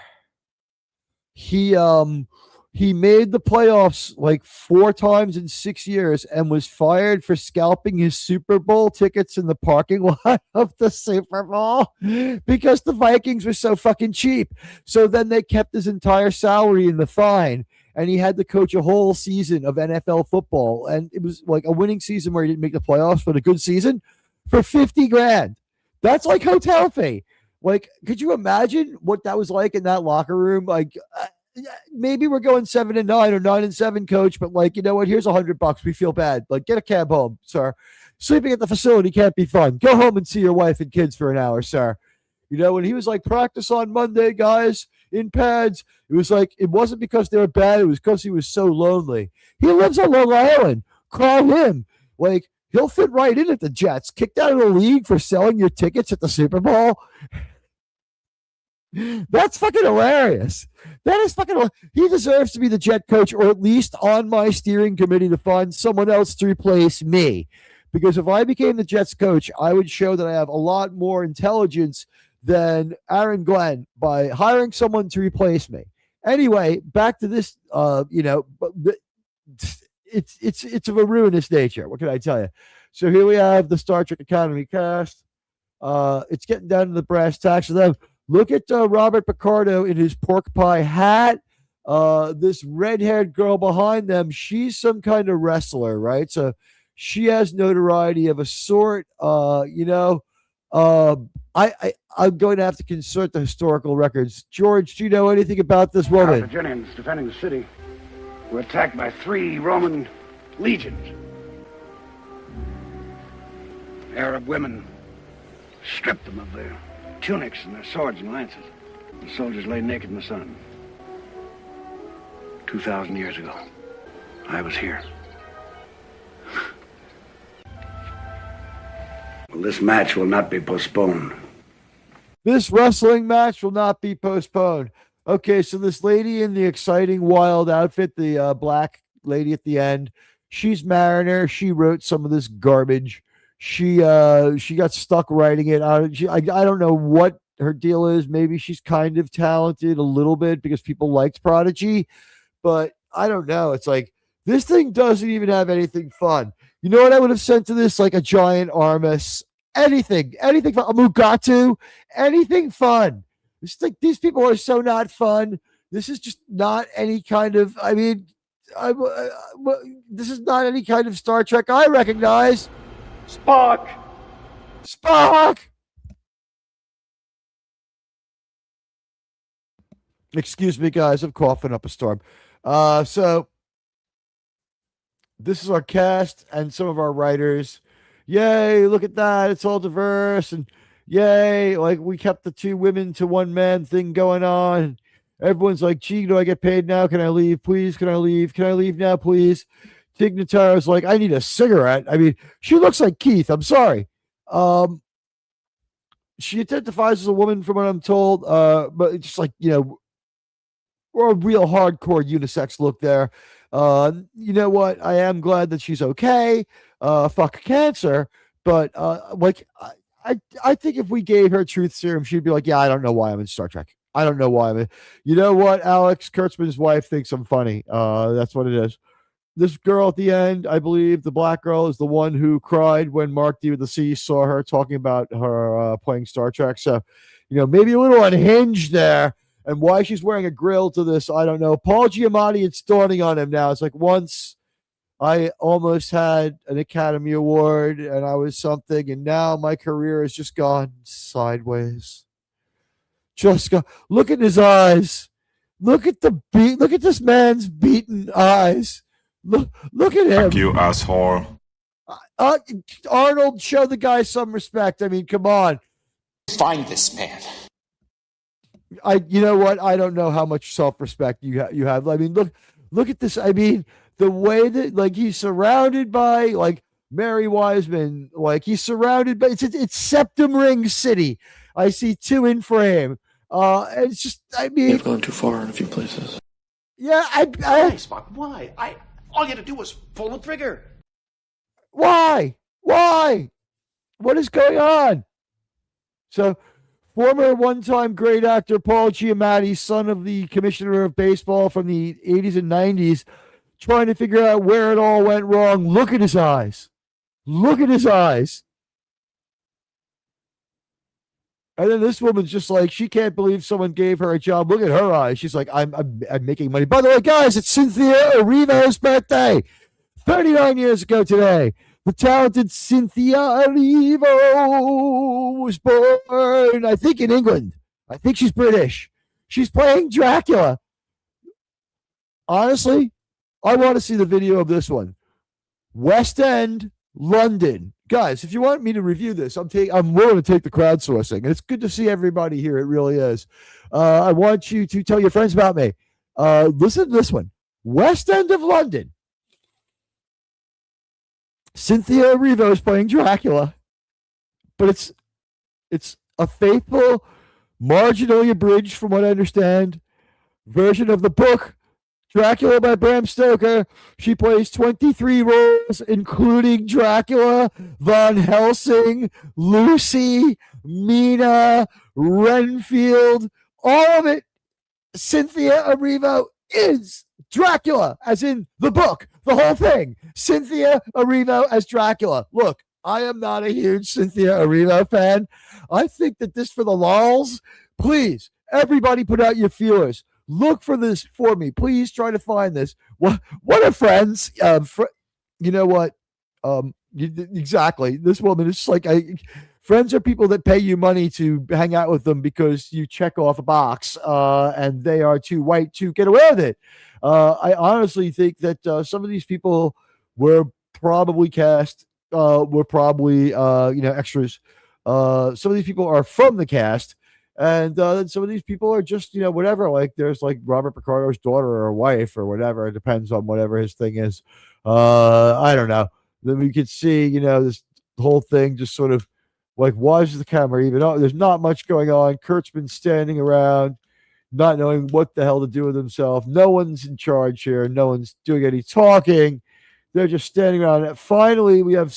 He made the playoffs like 4 times in 6 years and was fired for scalping his Super Bowl tickets in the parking lot of the Super Bowl because the Vikings were so fucking cheap. So then they kept his entire salary in the fine, and he had to coach a whole season of NFL football. And it was like a winning season where he didn't make the playoffs, but a good season for $50,000. That's like hotel fee. Like, could you imagine what that was like in that locker room? Like, maybe we're going 7-9 or 9-7, coach, but like, you know what? Here's $100. We feel bad. Like, get a cab home, sir. Sleeping at the facility can't be fun. Go home and see your wife and kids for an hour, sir. You know, when he was like, practice on Monday, guys, in pads, it was like, it wasn't because they were bad. It was because he was so lonely. He lives on Long Island. Call him. Like, he'll fit right in at the Jets. Kicked out of the league for selling your tickets at the Super Bowl. That's fucking hilarious. That is fucking. He deserves to be the jet coach, or at least on my steering committee to find someone else to replace me. Because if I became the Jets coach, I would show that I have a lot more intelligence than Aaron Glenn by hiring someone to replace me. Anyway, back to this. It's of a ruinous nature. What can I tell you? So here we have the Star Trek Academy cast. It's getting down to the brass tacks of them. Look at Robert Picardo in his pork pie hat. This red-haired girl behind them, she's some kind of wrestler, right? So she has notoriety of a sort. I'm going to have to consult the historical records. George, do you know anything about this woman? Carthaginians defending the city were attacked by 3 Roman legions. Arab women stripped them of their tunics and their swords and lances. The soldiers lay naked in the sun. 2,000 years ago, I was here. Well, this match will not be postponed. This wrestling match will not be postponed. Okay, so this lady in the exciting wild outfit, the black lady at the end, she's Mariner. She wrote some of this garbage. She got stuck writing it. I don't know what her deal is. Maybe she's kind of talented a little bit because people liked Prodigy, but I don't know. It's like this thing doesn't even have anything fun. You know what I would have sent to this? Like a giant Armus, anything fun, a Mugatu, anything fun. It's like these people are so not fun. This is just not any kind of. I mean, this is not any kind of Star Trek I recognize. Spock! Excuse me, guys. I'm coughing up a storm. So this is our cast and some of our writers. Yay, look at that. It's all diverse. And yay, like we kept the 2 women to 1 man thing going on. Everyone's like, gee, do I get paid now? Can I leave, please? Can I leave? Can I leave now, please? Tig Notaro's like, I need a cigarette. I mean, she looks like Keith. I'm sorry. She identifies as a woman from what I'm told, but it's just like, or a real hardcore unisex look there. You know what? I am glad that she's okay. Fuck cancer. But I think if we gave her truth serum, she'd be like, yeah, I don't know why I'm in Star Trek. I don't know why I'm in. You know what? Alex Kurtzman's wife thinks I'm funny. That's what it is. This girl at the end, I believe the black girl is the one who cried when Mark D with the C saw her talking about her playing Star Trek. So, maybe a little unhinged there. And why she's wearing a grill to this, I don't know. Paul Giamatti, it's dawning on him now. It's like once I almost had an Academy Award and I was something, and now my career has just gone sideways. Look at his eyes. Look at this man's beaten eyes. Look at him. Fuck you, asshole. Arnold, show the guy some respect. I mean, come on. Find this man. You know what? I don't know how much self-respect you have. I mean, look at this. I mean, the way that like he's surrounded by like Mary Wiseman, like he's surrounded by it's Septum Ring City. I see 2 in frame. It's just, I mean, you've gone too far in a few places. Yeah, Why, Spock? Why? All you had to do was pull the trigger. Why? What is going on? So, former one-time great actor Paul Giamatti, son of the commissioner of baseball from the 80s and 90s, trying to figure out where it all went wrong. Look at his eyes. And then this woman's just like, she can't believe someone gave her a job. Look at her eyes. She's like, I'm making money. By the way, guys, it's Cynthia Arrivo's birthday. 39 years ago today. The talented Cynthia Arrivo was born, I think, in England. I think she's British. She's playing Dracula. Honestly, I want to see the video of this one. West End, London. Guys, if you want me to review this, I'm willing to take the crowdsourcing. And it's good to see everybody here. It really is. I want you to tell your friends about me. Listen to this one. West End of London. Cynthia Arrivo is playing Dracula. But it's a faithful, marginally abridged, from what I understand, version of the book Dracula by Bram Stoker. She plays 23 roles, including Dracula, Von Helsing, Lucy, Mina, Renfield, all of it. Cynthia Arrivo is Dracula, as in the book, the whole thing. Cynthia Arrivo as Dracula. Look, I am not a huge Cynthia Arrivo fan. I think that this for the lols, please, everybody put out your feelers. Look for this for me. Please try to find this. What are friends? You know what? Exactly. This woman is like, friends are people that pay you money to hang out with them because you check off a box, and they are too white to get away with it. I honestly think that some of these people were probably cast, were probably extras. Some of these people are from the cast. And some of these people are just, whatever. Like there's like Robert Picardo's daughter or wife or whatever. It depends on whatever his thing is. I don't know. Then we could see, this whole thing just sort of like, why is the camera even on? There's not much going on. Kurtzman's standing around, not knowing what the hell to do with himself. No one's in charge here. No one's doing any talking. They're just standing around. And finally, we have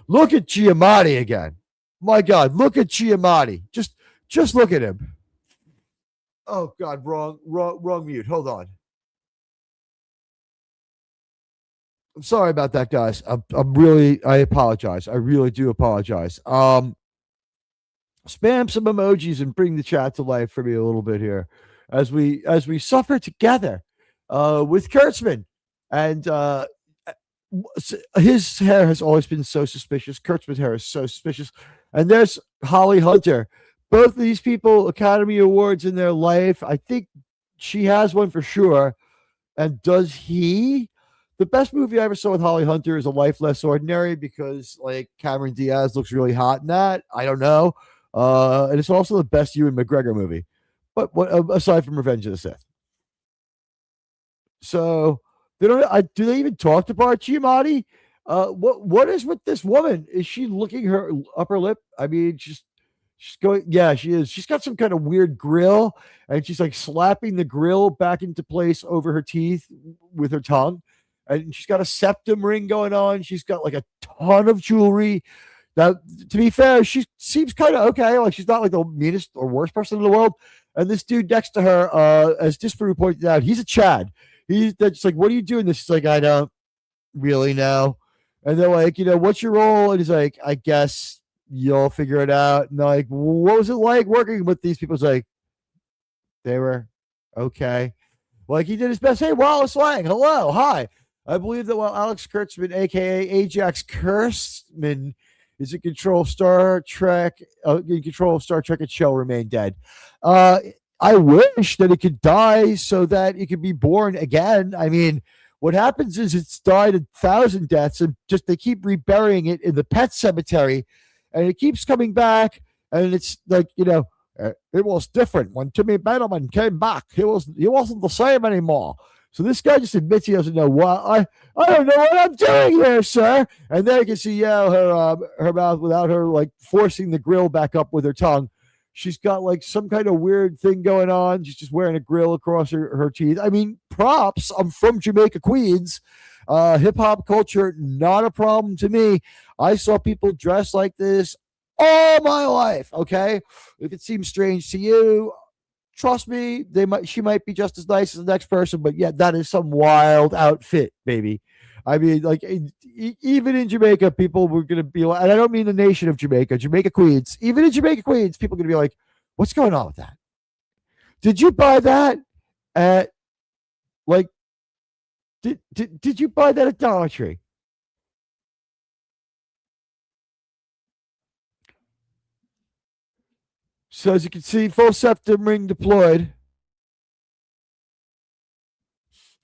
look at Giamatti again. My God, look at Giamatti. Just look at him. Oh God, wrong mute. Hold on. I'm sorry about that, guys. I apologize. I really do apologize. Spam some emojis and bring the chat to life for me a little bit here as we suffer together with Kurtzman. And his hair has always been so suspicious. Kurtzman's hair is so suspicious. And there's Holly Hunter. Both of these people, Academy Awards in their life. I think she has one for sure. And does he? The best movie I ever saw with Holly Hunter is A Life Less Ordinary, because like Cameron Diaz looks really hot in that. I don't know. And it's also the best Ewan McGregor movie. But aside from Revenge of the Sith. So they don't. Do they even talk to Bart Giamatti? What is with this woman? Is she licking her upper lip? I mean, she's going. Yeah, she is. She's got some kind of weird grill, and she's like slapping the grill back into place over her teeth with her tongue. And she's got a septum ring going on. She's got like a ton of jewelry. Now, to be fair, she seems kind of okay. Like she's not like the meanest or worst person in the world. And this dude next to her, as Disparu pointed out, he's a Chad. He's just like, what are you doing this? She's like, I don't really know. And they're like, what's your role? And he's like, I guess you'll figure it out. And they're like, what was it like working with these people? It's like, they were okay. Like he did his best. Hey, Wallace Lang. Hello. Hi. I believe that while Alex Kurtzman, a.k.a. Ajax Kurtzman, is in control of Star Trek, it shall remain dead. I wish that it could die so that it could be born again. I mean, what happens is it's died 1,000 deaths, and just they keep reburying it in the pet cemetery, and it keeps coming back, and it's like, it was different when Timmy Bettelman came back. He wasn't the same anymore. So this guy just admits he doesn't know what. I don't know what I'm doing here, sir. And then you can see, her mouth without her like forcing the grill back up with her tongue. She's got like some kind of weird thing going on. She's just wearing a grill across her teeth. I mean, props. I'm from Jamaica, Queens. Hip hop culture, not a problem to me. I saw people dress like this all my life. Okay. If it seems strange to you, trust me, she might be just as nice as the next person, but yeah, that is some wild outfit, baby. I mean, like, even in Jamaica, people were going to be like, and I don't mean the nation of Jamaica, Jamaica Queens. Even in Jamaica Queens, people are going to be like, what's going on with that? Did you buy that at, like, did you buy that at Dollar Tree? So as you can see, full septum ring deployed.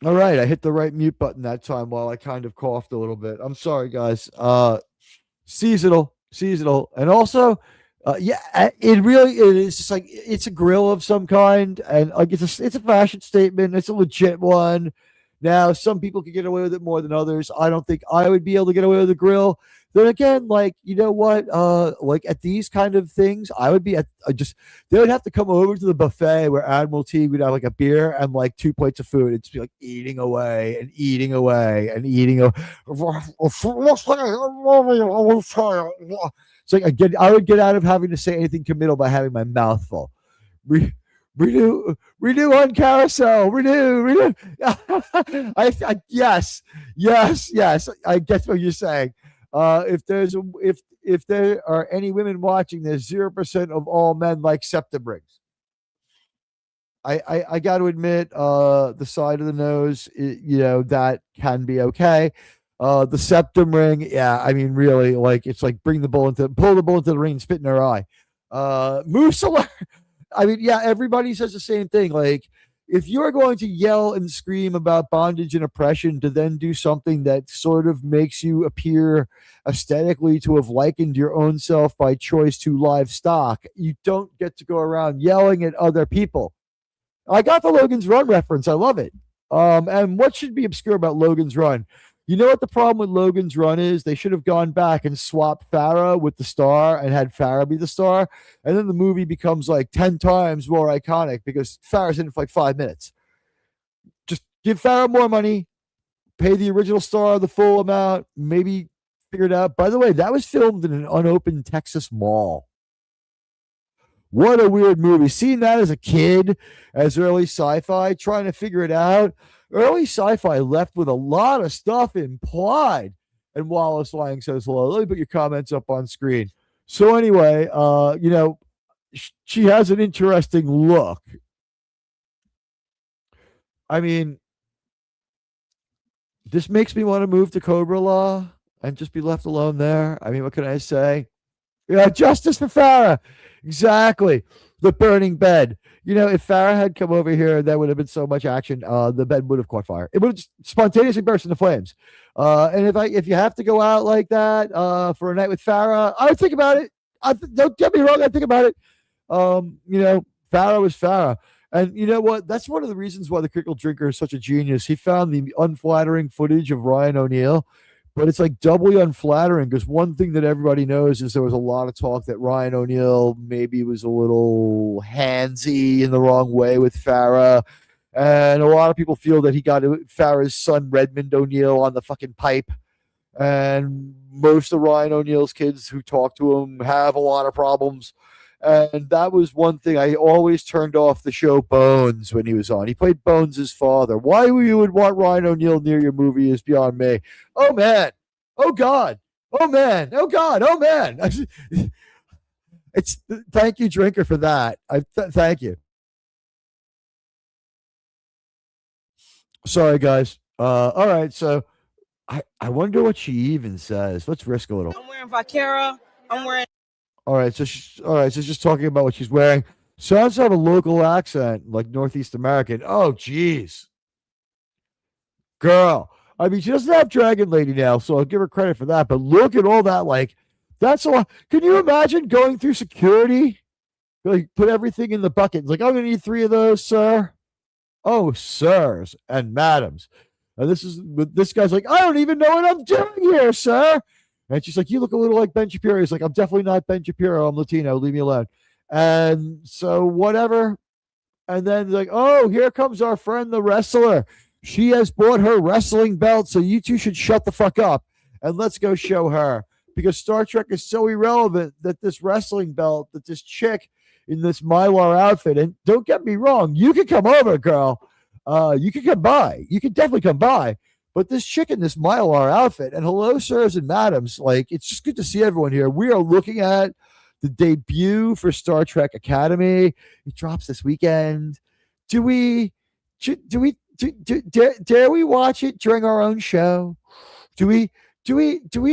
All right, I hit the right mute button that time while I kind of coughed a little bit. I'm sorry, guys. Seasonal, and also, it is just like it's a grill of some kind, and like it's a fashion statement. It's a legit one. Now, some people could get away with it more than others. I don't think I would be able to get away with a grill. Then again, like, you know what? Like at these kind of things, I would be at they would have to come over to the buffet where Admiral Teague would have like a beer and like 2 plates of food. It'd be like eating away and eating away and eating away. It's like I would get out of having to say anything committal by having my mouth full. Renew on carousel. Renew. Yes. I get what you're saying. If there are any women watching, there's 0% of all men like septum rings. I got to admit, the side of the nose, that can be okay. The septum ring, yeah, I mean, really, like it's like pull the bull into the ring and spit in their eye. Moose alert. I mean, yeah, everybody says the same thing. Like, if you're going to yell and scream about bondage and oppression to then do something that sort of makes you appear aesthetically to have likened your own self by choice to livestock, you don't get to go around yelling at other people. I got the Logan's Run reference. I love it. And what should be obscure about Logan's Run? You know what the problem with Logan's Run is? They should have gone back and swapped Farrah with the star and had Farrah be the star. And then the movie becomes like 10 times more iconic because Farrah's in it for like 5 minutes. Just give Farrah more money, pay the original star the full amount, maybe figure it out. By the way, that was filmed in an unopened Texas mall. What a weird movie. Seeing that as a kid, as early sci-fi, trying to figure it out. Early sci-fi left with a lot of stuff implied. And Wallace Lang says hello. Let me put your comments up on screen. So anyway, she has an interesting look. I mean, this makes me want to move to Cobra Law and just be left alone there. I mean, what can I say? Yeah, justice for Farrah. Exactly. The burning bed. If Farrah had come over here, there would have been so much action. The bed would have caught fire. It would have spontaneously burst into flames. And if you have to go out like that for a night with Farrah, I would think about it. Don't get me wrong, I think about it. Farrah was Farrah. And you know what? That's one of the reasons why the Critical Drinker is such a genius. He found the unflattering footage of Ryan O'Neal, but it's like doubly unflattering because one thing that everybody knows is there was a lot of talk that Ryan O'Neal maybe was a little handsy in the wrong way with Farrah. And a lot of people feel that he got Farrah's son, Redmond O'Neal, on the fucking pipe. And most of Ryan O'Neal's kids who talk to him have a lot of problems. And that was one thing I always turned off the show Bones when he was on. He played Bones' father. Why you would want Ryan O'Neal near your movie is beyond me. Oh, man. Oh, God. Oh, man. Oh, God. Oh, man. Thank you, Drinker, for that. Thank you. Sorry, guys. All right, so I wonder what she even says. Let's risk a little. I'm wearing Vaquera. I'm wearing... All right, so she's just talking about what she's wearing. Sounds to have a local accent, like Northeast American. Oh, geez. Girl. I mean, she doesn't have Dragon Lady now, so I'll give her credit for that. But look at all that, like, that's a lot. Can you imagine going through security? Like, put everything in the bucket. It's like, I'm going to need 3 of those, sir. Oh, sirs and madams. And this guy's like, I don't even know what I'm doing here, sir. And she's like, you look a little like Ben Shapiro. He's like, I'm definitely not Ben Shapiro. I'm Latino. Leave me alone. And so whatever. And then like, oh, here comes our friend, the wrestler. She has bought her wrestling belt. So you two should shut the fuck up and let's go show her. Because Star Trek is so irrelevant that this wrestling belt, that this chick in this Mylar outfit, and don't get me wrong, you can come over, girl. You can come by. You can definitely come by. But this chick in this Mylar outfit, and hello, sirs and madams, like, it's just good to see everyone here. We are looking at the debut for Star Trek Academy. It drops this weekend. Dare we watch it during our own show? Do we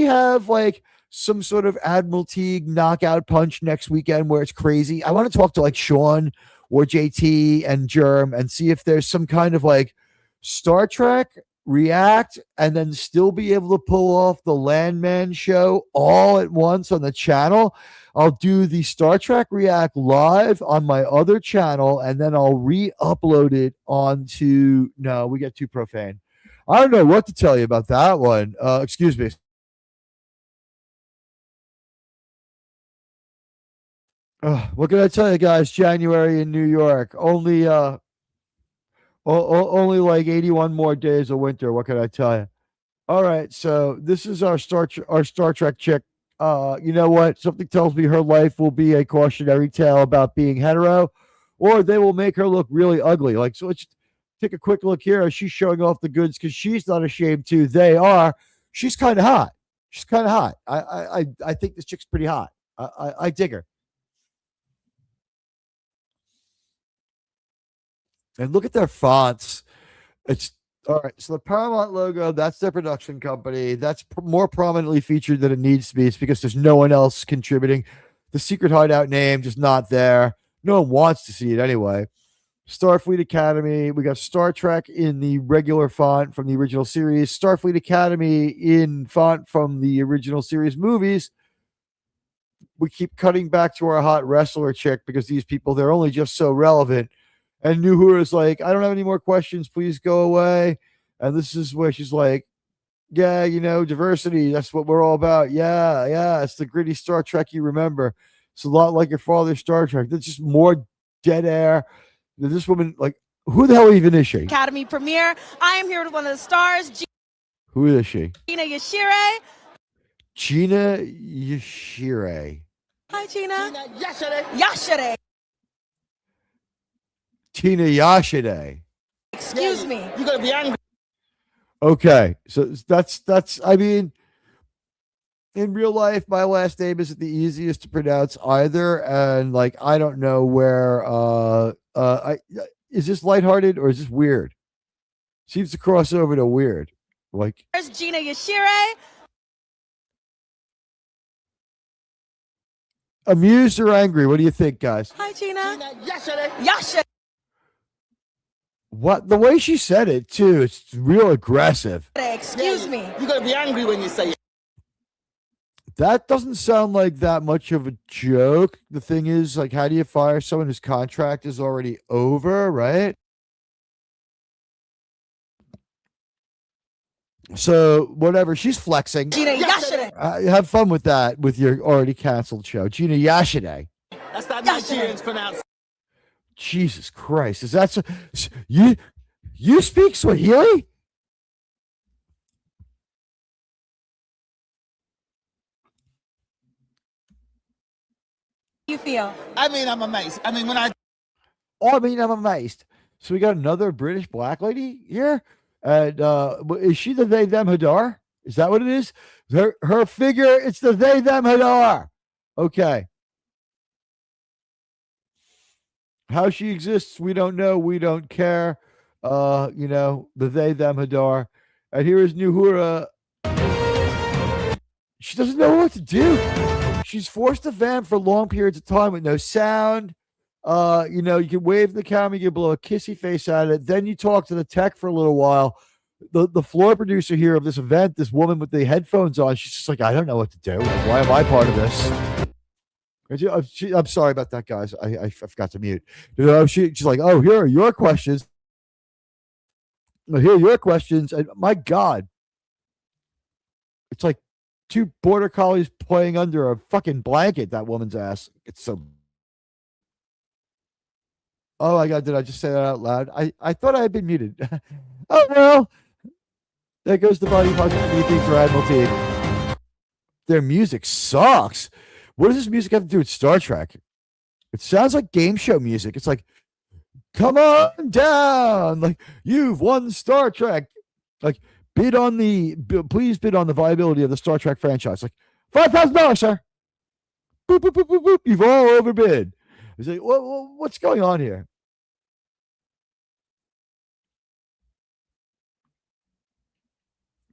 have like some sort of Admiral Teague knockout punch next weekend where it's crazy? I want to talk to like Sean or JT and Germ and see if there's some kind of like Star Trek react and then still be able to pull off the Landman show all at once on the channel. I'll do the Star Trek React live on my other channel and then I'll re-upload it onto, no, we get too profane. I don't know what to tell you about that one. Excuse me. What can I tell you guys? January in New York. Only like 81 more days of winter. What can I tell you? All right, so this is our Star Trek chick. You know what? Something tells me her life will be a cautionary tale about being hetero, or they will make her look really ugly. Like, so let's take a quick look here. She's showing off the goods because she's not ashamed to. They are. She's kind of hot. She's kind of hot. I think this chick's pretty hot. I dig her. And look at their fonts. It's all right. So the Paramount logo, that's their production company. That's more prominently featured than it needs to be. It's because there's no one else contributing. The Secret Hideout name just not there. No one wants to see it anyway. Starfleet Academy. We got Star Trek in the regular font from the original series. Starfleet Academy in font from the original series movies. We keep cutting back to our hot wrestler chick because these people, they're only just so relevant. And Nuhura is like, I don't have any more questions. Please go away. And this is where she's like, yeah, you know, diversity. That's what we're all about. Yeah. It's the gritty Star Trek you remember. It's a lot like your father's Star Trek. There's just more dead air. This woman, like, who the hell even is she? Academy premiere. I am here with one of the stars, Who is she? Gina Yashire. Gina Yashire. Hi, Gina. Yashire. Tina Yashide. Excuse me. You're gonna be angry. Okay, so that's. I mean, in real life, my last name isn't the easiest to pronounce either, and like I don't know where. Is this lighthearted or is this weird? Seems to cross over to weird. Like, There's Gina Yashire. Amused or angry? What do you think, guys? Hi, Gina. Yesterday. Yashire. What, the way she said it too, it's real aggressive. Excuse me. You're gonna be angry when you say it. That doesn't sound like that much of a joke. The thing is, like, how do you fire someone whose contract is already over, right? So whatever, she's flexing. Gina Yashire. Have fun with that with your already canceled show, Gina Yashide. That's that Nigerian's pronounced. Jesus Christ, is that so? You speak Swahili? You feel? I mean, I'm amazed. I mean, I'm amazed. So we got another British black lady here. And is she the they them Hadar? Is that what it is? Her figure, it's the they them Hadar. Okay. How she exists, we don't know. We don't care. You know, the they them Hadar. And here is Nuhura. She doesn't know what to do. She's forced to vamp for long periods of time with no sound. You know, you can wave the camera, you can blow a kissy face at it. Then you talk to the tech for a little while. The floor producer here of this event, this woman with the headphones on, she's just like, I don't know what to do. Why am I part of this? I'm sorry about that, guys. I forgot to mute. You know, she's like, oh, here are your questions. Here are your questions. And my God, it's like two border collies playing under a fucking blanket. That woman's ass. It's so. Oh my God, did I just say that out loud? I thought I had been muted. Oh well. There goes the body positive anything for Admiralty. Their music sucks. What does this music have to do with Star Trek? It sounds like game show music. It's like, come on down. Like, you've won Star Trek. Like, please bid on the viability of the Star Trek franchise. Like, $5,000, sir. Boop, boop, boop, boop, boop. You've all overbid. It's like, what's going on here?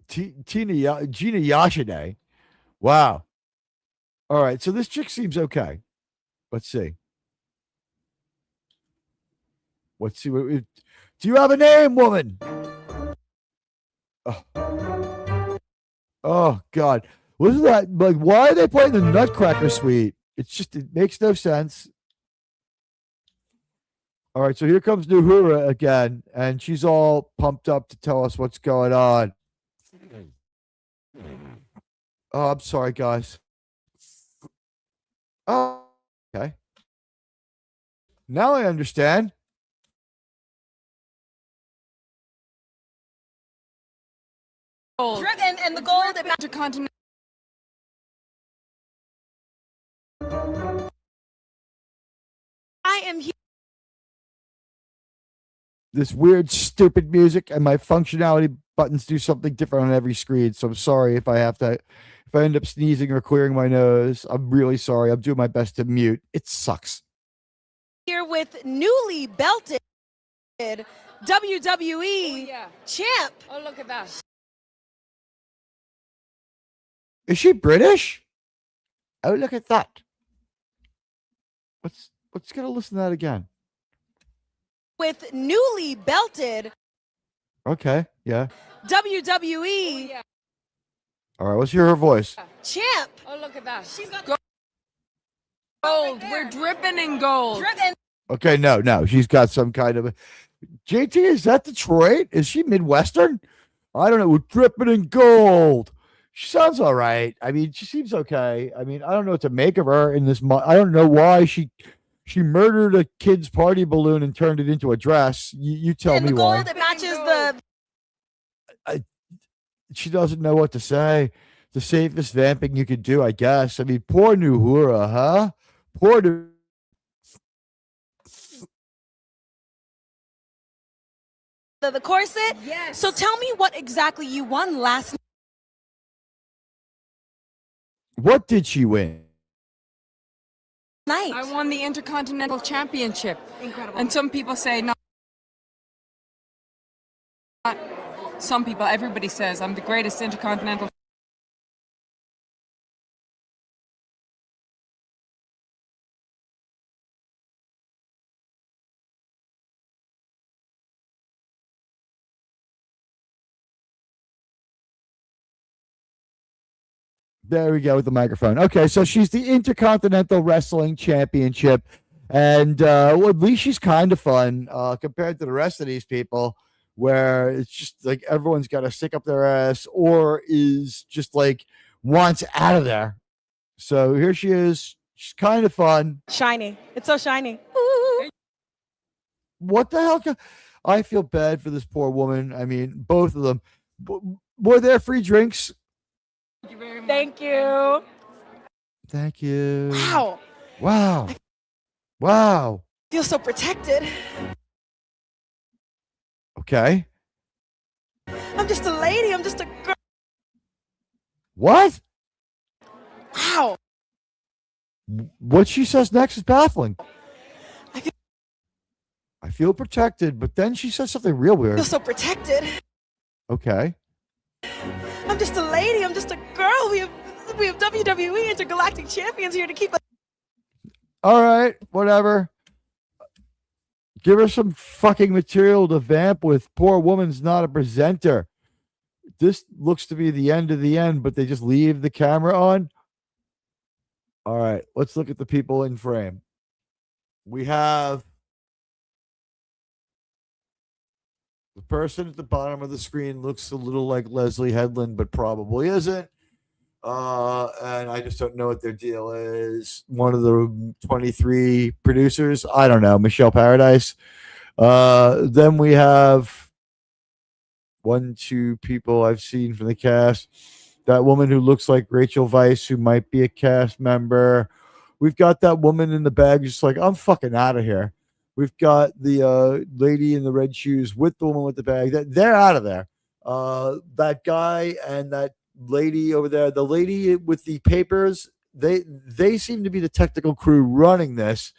Gina Yashide. Wow. All right, so this chick seems okay. Let's see. Do you have a name, woman? Oh God. What is that? Like, why are they playing the Nutcracker Suite? It makes no sense. All right, so here comes Nuhura again, and she's all pumped up to tell us what's going on. Oh, I'm sorry, guys. Oh, okay. Now I understand. Gold. And the gold intercontinental. I am here. This weird, stupid music, and my functionality buttons do something different on every screen. So I'm sorry if I end up sneezing or clearing my nose. I'm really sorry. I'm doing my best to mute. It sucks. Here with newly belted WWE champ. Oh, look at that. Is she British? Oh, look at that. Let's get a listen to that again. With newly belted Okay, yeah. WWE All right, let's hear her voice. champ. Oh, look at that. She's got gold. We're dripping in gold. Okay, no, she's got some kind of JT, is that Detroit? Is she Midwestern? I don't know. We're dripping in gold. She sounds all right. I mean, she seems okay. I mean, I don't know what to make of her in this. I don't know why she murdered a kid's party balloon and turned it into a dress. You tell me why. And the gold, it matches the... She doesn't know what to say. The safest vamping you could do, I guess. I mean, poor Nuhura, huh? Poor the corset. Yes. So tell me what exactly you won last What did she win? night. I won the Intercontinental Championship. Incredible. And some people say not. Some people, everybody says I'm the greatest Intercontinental. There we go with the microphone. Okay, so she's the Intercontinental Wrestling Championship. And well, at least she's kind of fun compared to the rest of these people, where it's just like everyone's got to stick up their ass or is just like wants out of there. So here she is. She's kind of fun. Shiny. It's so shiny. Ooh. What the hell? I feel bad for this poor woman. I mean, both of them. Were there free drinks? Thank you very much. Thank you. Thank you. Wow. Wow. Wow. I feel so protected. Okay. I'm just a lady. I'm just a girl. What? Wow. What she says next is baffling. I feel protected, but then she says something real I weird. feel so protected. Okay. I'm just a lady. I'm just a girl. We have WWE Intergalactic Champions here to keep us. All right, whatever. Give her some fucking material to vamp with. Poor woman's not a presenter. This looks to be the end of the end, but they just leave the camera on. All right, let's look at the people in frame. We have the person at the bottom of the screen looks a little like Leslie Headland, but probably isn't. And I just don't know what their deal is. One of the 23 producers, I don't know, Michelle Paradise. Then we have 2 people I've seen from the cast. That woman who looks like Rachel Weisz, who might be a cast member. We've got that woman in the bag, just like, I'm fucking out of here. We've got the lady in the red shoes with the woman with the bag. They're out of there. That guy and that lady over there, the lady with the papers, they seem to be the technical crew running this.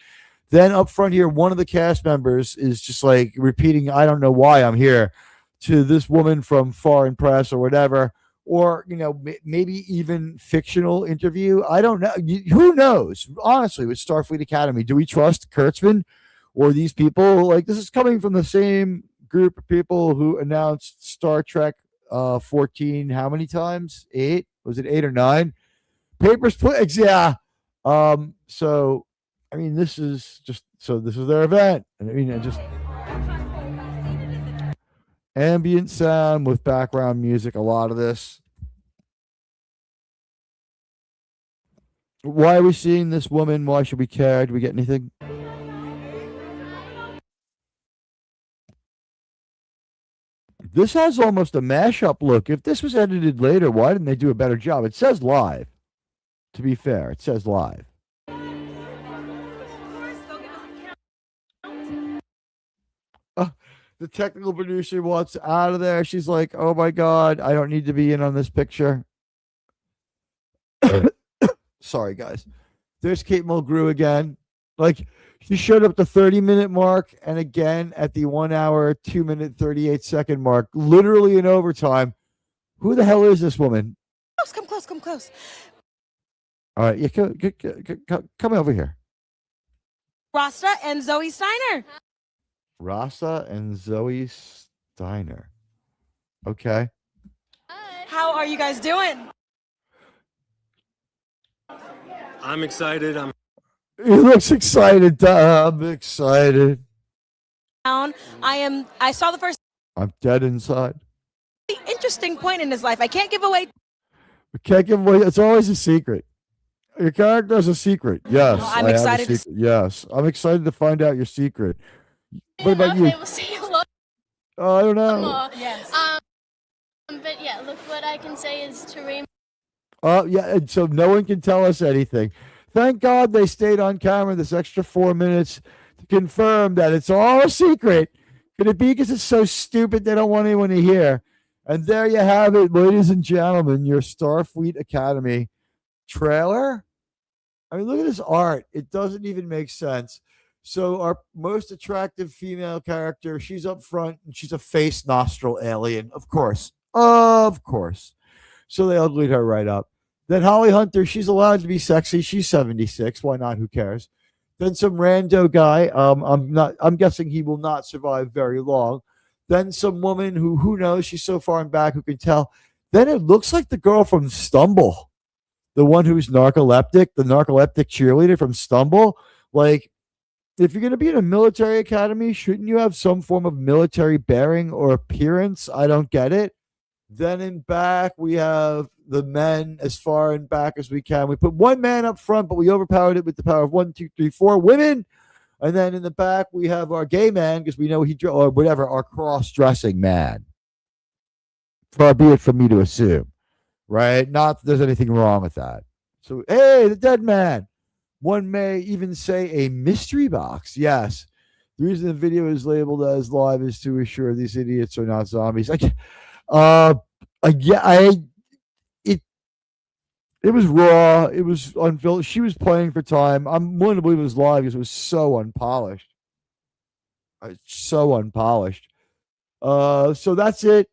Then up front here, one of the cast members is just like repeating, I don't know why I'm here, to this woman from Foreign Press or whatever, or, you know, maybe even fictional interview. I don't know. Who knows? Honestly, with Starfleet Academy, do we trust Kurtzman or these people? Like, this is coming from the same group of people who announced Star Trek 14 how many times? 8? Was it 8 or 9? Papers, Please. Yeah. So I mean, this is just So this was their event. And I mean, just ambient sound with background music, a lot of this. Why are we seeing this woman? Why should we care? Do we get anything? This has almost a mashup look. If this was edited later, why didn't they do a better job? It says live. To be fair, it says live. The technical producer wants out of there. She's like, oh my God, I don't need to be in on this picture. Sorry, guys. There's Kate Mulgrew again. Like, she showed up the 30-minute mark and again at the 1 hour, 2-minute, 38-second mark, literally in overtime. Who the hell is this woman? Come close. All right, yeah, come over here. Rasta and Zoe Steiner. Rasa and Zoe Steiner. Okay. How are you guys doing? I'm excited. He looks excited. I'm excited. I saw the first I'm dead inside. interesting point in his life. I can't give away. We can't give away. It's always a secret. Your character is a secret. Yes. Well, I'm excited. Yes. I'm excited to find out your secret. What about you? Okay, we'll say hello. I don't know. Yes. But yeah, look, what I can say is to Raymond. Oh, yeah. And so no one can tell us anything. Thank God they stayed on camera this extra 4 minutes to confirm that it's all a secret. Could it be because it's so stupid they don't want anyone to hear? And there you have it, ladies and gentlemen, your Starfleet Academy trailer. I mean, look at this art. It doesn't even make sense. So our most attractive female character, she's up front and she's a face nostril alien. Of course. So they uglied her right up. Then Holly Hunter, she's allowed to be sexy. She's 76. Why not? Who cares? Then some rando guy. I'm guessing he will not survive very long. Then some woman who knows, she's so far in back, who can tell. Then it looks like the girl from Stumble. The one who's narcoleptic, the narcoleptic cheerleader from Stumble. Like, if you're going to be in a military academy, shouldn't you have some form of military bearing or appearance? I don't get it. Then in back, we have the men as far in back as we can. We put one man up front, but we overpowered it with the power of 1, 2, 3, 4 women. And then in the back, we have our gay man, because we know or whatever, our cross-dressing man. Far be it from me to assume, right? Not that there's anything wrong with that. So, hey, the dead man. One may even say a mystery box. Yes. The reason the video is labeled as live is to assure these idiots are not zombies. It was raw. It was unfiltered. She was playing for time. I'm willing to believe it was live because it was so unpolished. So that's it.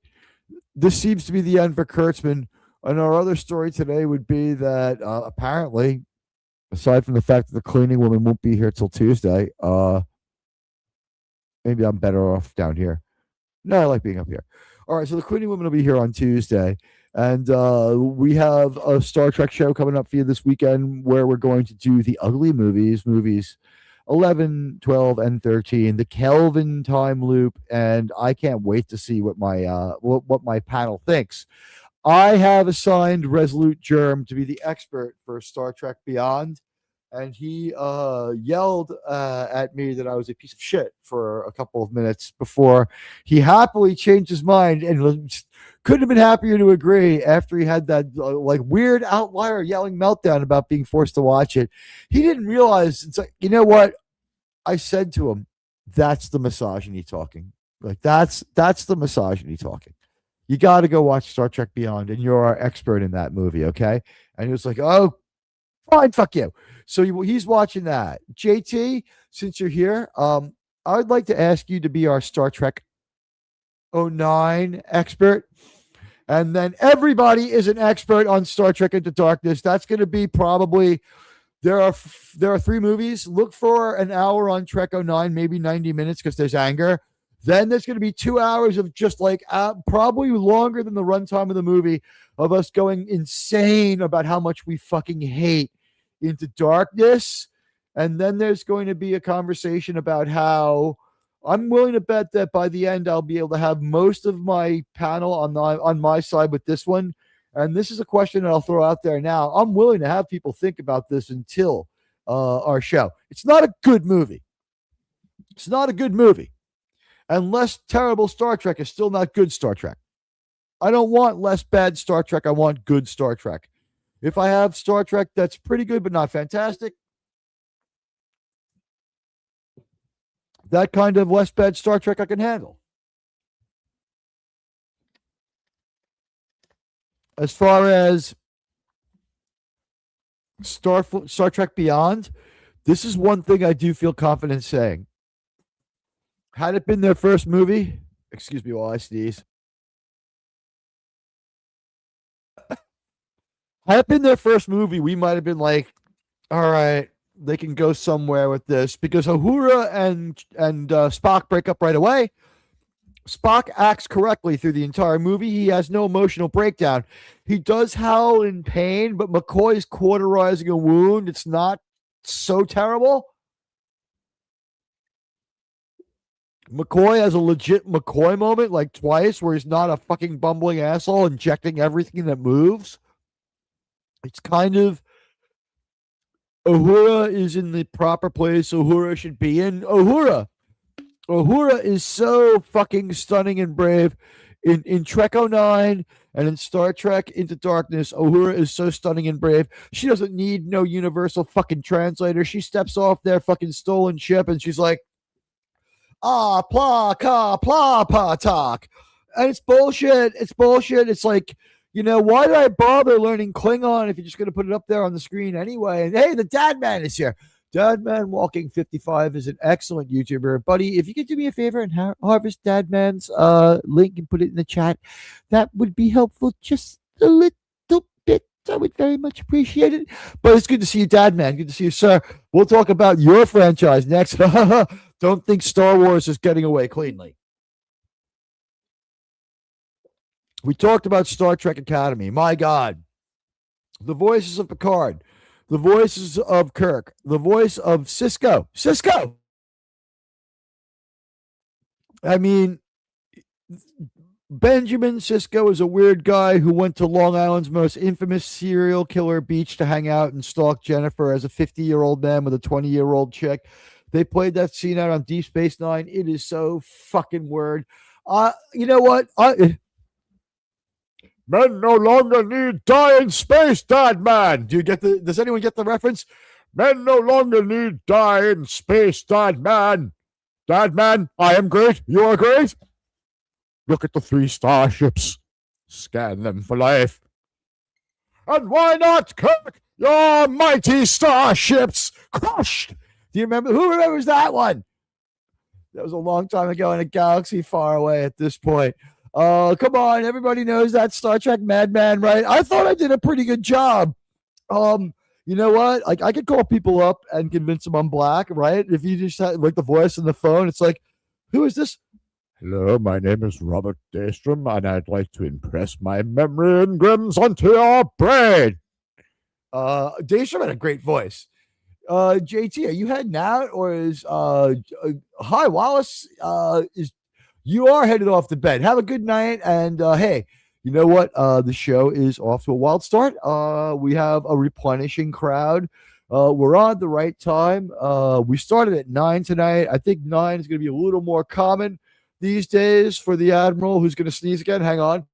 This seems to be the end for Kurtzman. And our other story today would be that apparently, aside from the fact that the cleaning woman won't be here till Tuesday, maybe I'm better off down here. No, I like being up here. All right, so the cleaning woman will be here on Tuesday. And we have a Star Trek show coming up for you this weekend where we're going to do the ugly movies 11, 12, and 13, the Kelvin time loop. And I can't wait to see what my panel thinks. I have assigned Resolute Germ to be the expert for Star Trek Beyond. And he yelled at me that I was a piece of shit for a couple of minutes before he happily changed his mind and couldn't have been happier to agree after he had that weird outlier yelling meltdown about being forced to watch it. He didn't realize, it's like, you know what? I said to him, that's the misogyny talking. Like, that's the misogyny talking. You got to go watch Star Trek Beyond, and you're our expert in that movie, okay? And he was like, oh, fine, fuck you. So he's watching that. JT, since you're here, I would like to ask you to be our Star Trek 09 expert. And then everybody is an expert on Star Trek Into Darkness. That's going to be probably, there are 3 movies. Look for an hour on Trek 09, maybe 90 minutes because there's anger. Then there's going to be 2 hours of just probably longer than the runtime of the movie of us going insane about how much we fucking hate Into Darkness. And then there's going to be a conversation about how I'm willing to bet that by the end I'll be able to have most of my panel on my side with this one. And this is a question that I'll throw out there now. I'm willing to have people think about this until our show. It's not a good movie. It's not a good movie. And less terrible Star Trek is still not good Star Trek. I don't want less bad Star Trek. I want good Star Trek. If I have Star Trek that's pretty good but not fantastic, that kind of less bad Star Trek I can handle. As far as Star Trek Beyond, this is one thing I do feel confident saying. Had it been their first movie, excuse me while I sneeze. Had it been their first movie, we might have been like, all right, they can go somewhere with this, because Uhura and Spock break up right away. Spock acts correctly through the entire movie. He has no emotional breakdown. He does howl in pain, but McCoy's cauterizing a wound. It's not so terrible. McCoy has a legit McCoy moment like twice where he's not a fucking bumbling asshole injecting everything that moves. It's kind of Uhura is in the proper place Uhura should be in. Uhura is so fucking stunning and brave. In Trek 09 and in Star Trek Into Darkness, Uhura is so stunning and brave. She doesn't need no universal fucking translator. She steps off their fucking stolen ship and she's like, ah, pla, ka, pla, pa, talk. And it's bullshit. It's bullshit. It's like, you know, why did I bother learning Klingon if you're just going to put it up there on the screen anyway? And hey, the Dad Man is here. Dadman Walking 55 is an excellent YouTuber. Buddy, if you could do me a favor and harvest Dadman's link and put it in the chat, that would be helpful just a little bit. I would very much appreciate it. But it's good to see you, Dadman. Good to see you, sir. We'll talk about your franchise next. Don't think Star Wars is getting away cleanly. We talked about Star Trek Academy. My God. The voices of Picard. The voices of Kirk. The voice of Cisco. Cisco! I mean, Benjamin Sisko is a weird guy who went to Long Island's most infamous serial killer beach to hang out and stalk Jennifer as a 50-year-old man with a 20-year-old chick. They played that scene out on Deep Space Nine. It is so fucking weird. You know what? Men no longer need die in space, Dad Man. Does anyone get the reference? Men no longer need die in space, Dad Man. Dad Man, I am great. You are great. Look at the 3 starships. Scan them for life. And why not, Kirk? Your mighty starships crushed. Do you remember? Who remembers that one? That was a long time ago in a galaxy far away at this point. Come on. Everybody knows that Star Trek Madman, right? I thought I did a pretty good job. You know what? Like, I could call people up and convince them I'm black, right? If you just had like the voice on the phone, it's like, who is this? Hello, my name is Robert Daystrom, and I'd like to impress my memory engrams onto your brain. Daystrom had a great voice. JT, are you heading out, or is hi Wallace? You are headed off to bed. Have a good night, and hey, you know what? The show is off to a wild start. We have a replenishing crowd. We're on the right time. We started at 9 tonight. I think 9 is going to be a little more common these days for the Admiral, who's going to sneeze again. Hang on.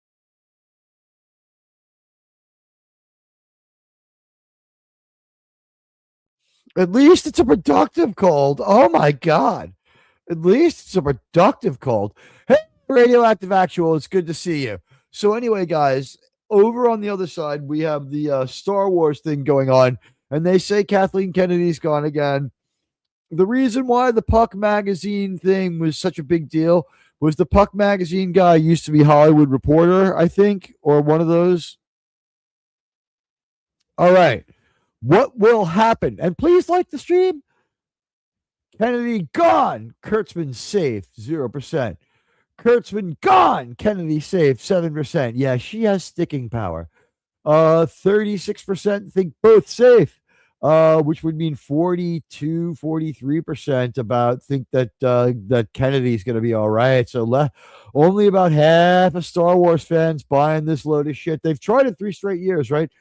At least it's a productive cold. Oh, my God. At least it's a productive cold. Hey, Radioactive Actual, it's good to see you. So anyway, guys, over on the other side, we have the Star Wars thing going on, and they say Kathleen Kennedy's gone again. The reason why the Puck magazine thing was such a big deal was the Puck magazine guy used to be Hollywood Reporter, I think, or one of those. All right. What will happen? And please like the stream. Kennedy gone. Kurtzman safe, 0%. Kurtzman gone. Kennedy safe, 7%. Yeah, she has sticking power. 36% think both safe. which would mean 42, 43% about think that that Kennedy's going to be all right. So only about half of Star Wars fans buying this load of shit. They've tried it 3 straight years, right?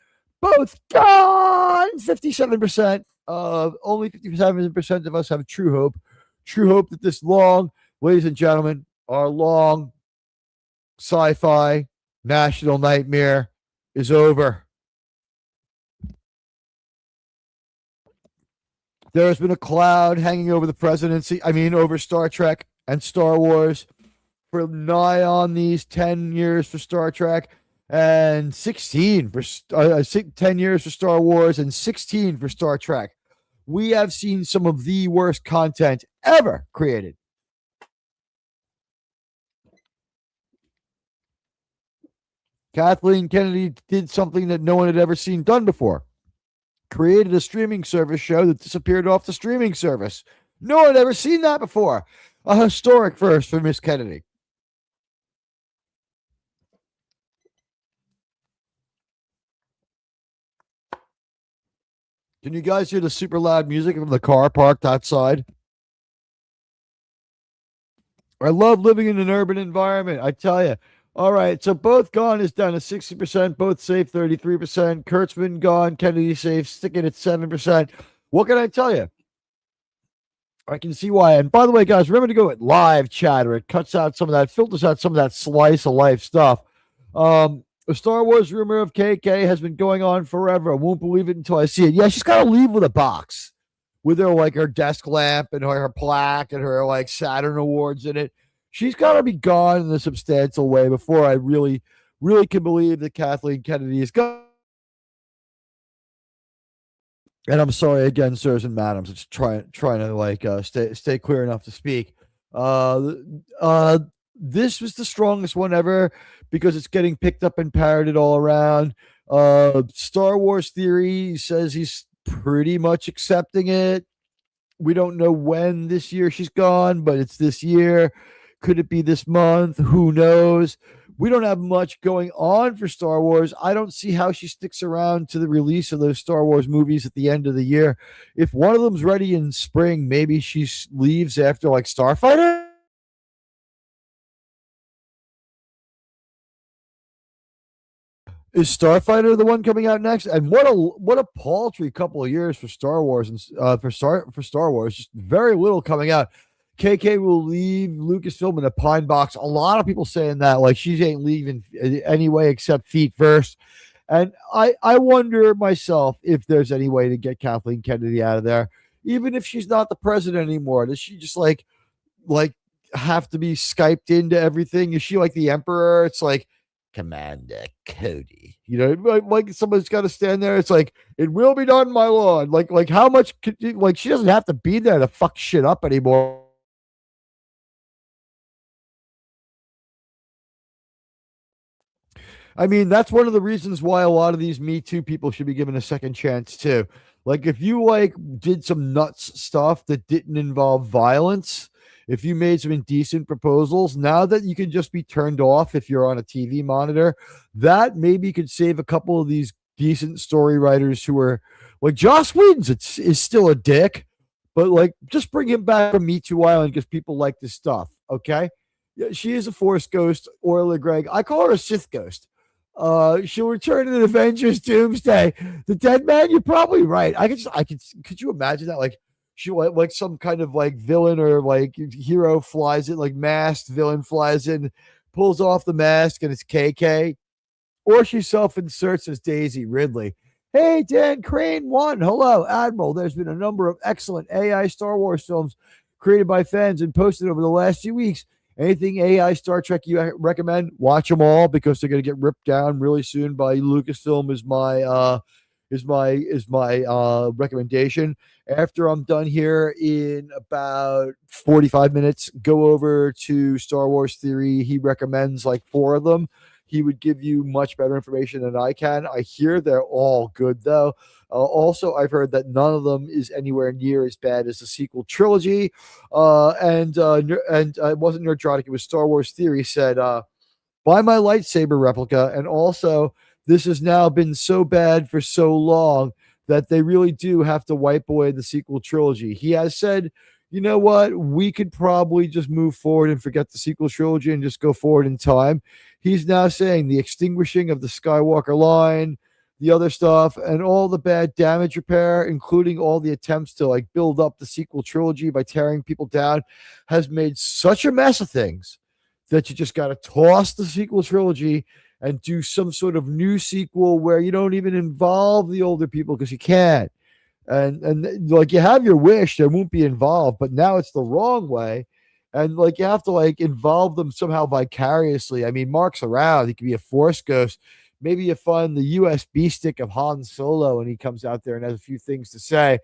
Both gone. 57%. Only 57% of us have true hope. True hope that this long, ladies and gentlemen, our long sci-fi national nightmare is over. There has been a cloud hanging over the presidency, over Star Trek and Star Wars for nigh on these 10 years for Star Trek and 16 for 10 years for Star Wars and 16 for Star Trek. We have seen some of the worst content ever created. Kathleen Kennedy did something that no one had ever seen done before. Created a streaming service show that disappeared off the streaming service. No one had ever seen that before. A historic first for Miss Kennedy. Can you guys hear the super loud music from the car parked outside? I love living in an urban environment, I tell you. All right, so both gone is down to 60%, both safe 33%. Kurtzman gone, Kennedy safe, sticking at 7%. What can I tell you? I can see why. And by the way, guys, remember to go at live chat, or it cuts out some of that, filters out some of that slice of life stuff. The Star Wars rumor of KK has been going on forever. I won't believe it until I see it. Yeah, she's got to leave with a box with her desk lamp and her plaque and her Saturn awards in it. She's got to be gone in a substantial way before I really, really can believe that Kathleen Kennedy is gone. And I'm sorry again, sirs and madams. It's trying to stay clear enough to speak. This was the strongest one ever because it's getting picked up and parroted all around. Star Wars Theory says he's pretty much accepting it. We don't know when this year she's gone, but it's this year. Could it be this month? Who knows? We don't have much going on for Star Wars. I don't see how she sticks around to the release of those Star Wars movies at the end of the year. If one of them's ready in spring, maybe she leaves after Starfighter. Is Starfighter the one coming out next? And what a paltry couple of years for Star Wars and for Star Wars. Just very little coming out. KK will leave Lucasfilm in a pine box. A lot of people saying that she ain't leaving anyway except feet first. And I wonder myself if there's any way to get Kathleen Kennedy out of there, even if she's not the president anymore. Does she just have to be Skyped into everything? Is she like the emperor? It's like Commander Cody, somebody's got to stand there. It's like, it will be done, my lord. How much could she doesn't have to be there to fuck shit up anymore. That's one of the reasons why a lot of these Me Too people should be given a second chance too. If you did some nuts stuff that didn't involve violence, if you made some indecent proposals, now that you can just be turned off if you're on a TV monitor, that maybe could save a couple of these decent story writers who are Joss Whedon is still a dick, but just bring him back from Me Too Island because people like this stuff. Okay. Yeah, she is a Force ghost, Orla Gregg. I call her a Sith ghost. She'll return in Avengers Doomsday. The Dead Man, you're probably right. Could you imagine that? She some kind of villain or hero flies in, masked villain flies in, pulls off the mask, and it's KK. Or she self-inserts as Daisy Ridley. Hey, Dan Crane 1. Hello, Admiral. There's been a number of excellent AI Star Wars films created by fans and posted over the last few weeks. Anything AI Star Trek you recommend? Watch them all because they're going to get ripped down really soon by Lucasfilm. Is my recommendation. After I'm done here in about 45 minutes, go over to Star Wars Theory. He recommends 4 of them. He would give you much better information than I can. I hear they're all good though. Also, I've heard that none of them is anywhere near as bad as the sequel trilogy. And it wasn't Nerdrotic, it was Star Wars Theory said, buy my lightsaber replica. And also, this has now been so bad for so long that they really do have to wipe away the sequel trilogy. He has said, you know what, we could probably just move forward and forget the sequel trilogy and just go forward in time. He's now saying the extinguishing of the Skywalker line, the other stuff, and all the bad damage repair, including all the attempts to like build up the sequel trilogy by tearing people down, has made such a mess of things that you just got to toss the sequel trilogy and do some sort of new sequel where you don't even involve the older people because you can't. And like you have your wish, they won't be involved, but now it's the wrong way. And like you have to like involve them somehow vicariously. I mean, Mark's around, he could be a Force ghost. Maybe you find the USB stick of Han Solo and he comes out there and has a few things to say.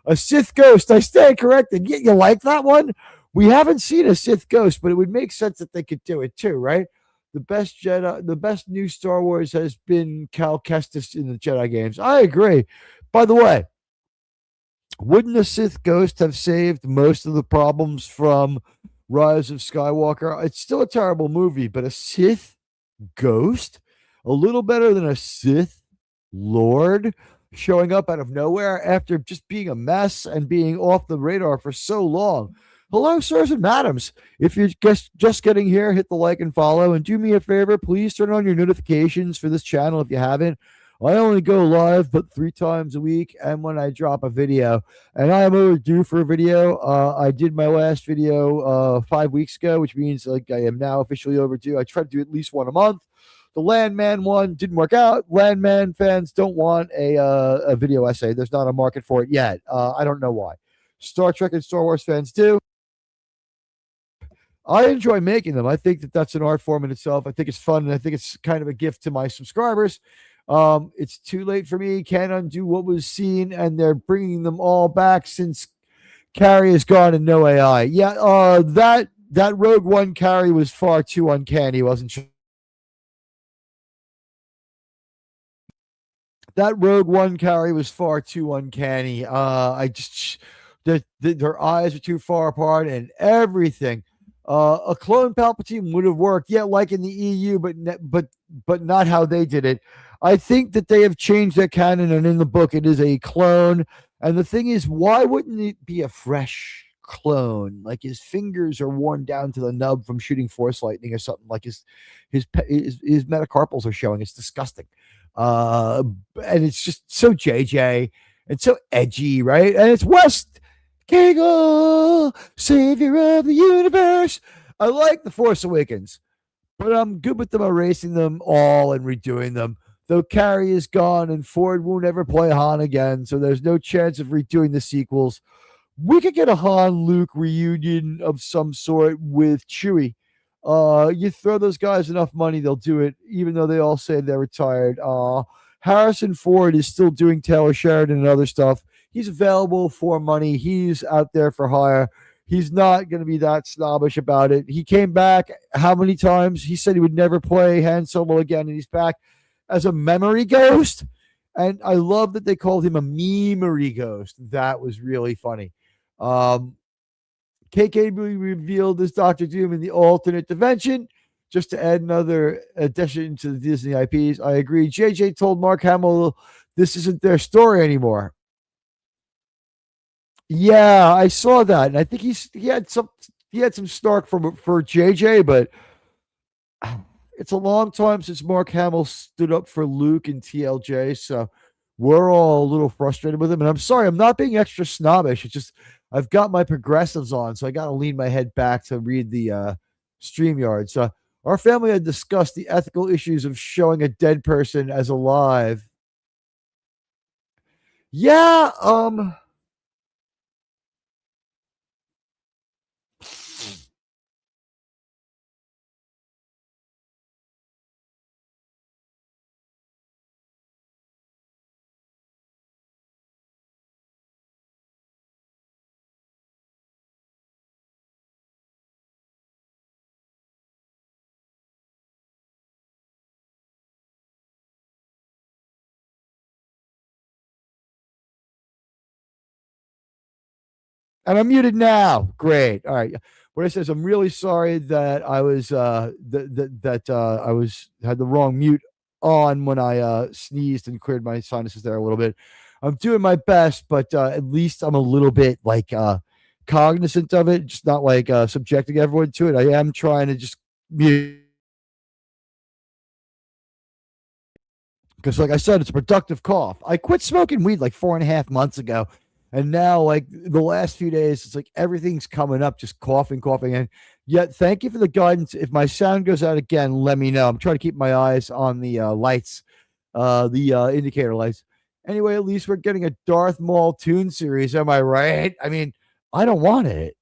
A Sith ghost, I stand corrected. You like that one? We haven't seen a Sith ghost, but it would make sense that they could do it too, right? The best Jedi, the best new Star Wars has been Cal Kestis in the Jedi games. I agree. By the way, wouldn't a Sith ghost have saved most of the problems from Rise of Skywalker? It's still a terrible movie, but a Sith ghost? A little better than a Sith Lord showing up out of nowhere after just being a mess and being off the radar for so long. Hello, sirs and madams. If you're just getting here, hit the like and follow. And do me a favor, please turn on your notifications for this channel if you haven't. I only go live but 3 times a week and when I drop a video. And I am overdue for a video. I did my last video 5 weeks ago, which means like I am now officially overdue. I try to do at least one a month. The Landman one didn't work out. Landman fans don't want a video essay. There's not a market for it yet. I don't know why. Star Trek and Star Wars fans do. I enjoy making them. I think that that's an art form in itself. I think it's fun, and I think it's kind of a gift to my subscribers. It's too late for me. Can't undo what was seen, and they're bringing them all back since Carrie is gone and no AI. Yeah, that Rogue One Carrie was far too uncanny, wasn't she? That Rogue One Carrie was far too uncanny. Their eyes are too far apart and everything. A clone Palpatine would have worked, yeah, like in the EU, but not how they did it. I think that they have changed their canon, and in the book, it is a clone. And the thing is, why wouldn't it be a fresh clone? Like his fingers are worn down to the nub from shooting force lightning or something. Like his metacarpals are showing. It's disgusting. And it's just so JJ and so edgy, right? And it's West Kegel, savior of the universe. I like The Force Awakens, but I'm good with them erasing them all and redoing them. Though Carrie is gone and Ford won't ever play Han again, so there's no chance of redoing the sequels. We could get a Han Luke reunion of some sort with Chewie. You throw those guys enough money, they'll do it, even though they all say they're retired. Harrison Ford is still doing Taylor Sheridan and other stuff. He's available for money. He's out there for hire. He's not going to be that snobbish about it. He came back how many times? He said he would never play Han Solo again, and he's back as a memory ghost. And I love that they called him a memory ghost. That was really funny. KK revealed as Dr. Doom in the alternate dimension, just to add another addition to the Disney IPs. I agree. JJ told Mark Hamill this isn't their story anymore. Yeah, I saw that, and I think he had some snark for JJ, but it's a long time since Mark Hamill stood up for Luke and TLJ, so we're all a little frustrated with him. And I'm sorry, I'm not being extra snobbish. It's just I've got my progressives on, so I got to lean my head back to read the StreamYard. So our family had discussed the ethical issues of showing a dead person as alive. Yeah, and I'm muted now. Great. All right. What I says, I'm really sorry that I was I had the wrong mute on when I sneezed and cleared my sinuses there a little bit. I'm doing my best, but at least I'm a little bit like cognizant of it, just not like subjecting everyone to it. I am trying to just mute. Because, like I said, it's a productive cough. I quit smoking weed like 4.5 months ago. And now, like the last few days, it's like everything's coming up, just coughing. And yet, thank you for the guidance. If my sound goes out again, let me know. I'm trying to keep my eyes on the lights, the indicator lights. Anyway, at least we're getting a Darth Maul toon series. Am I right? I mean, I don't want it.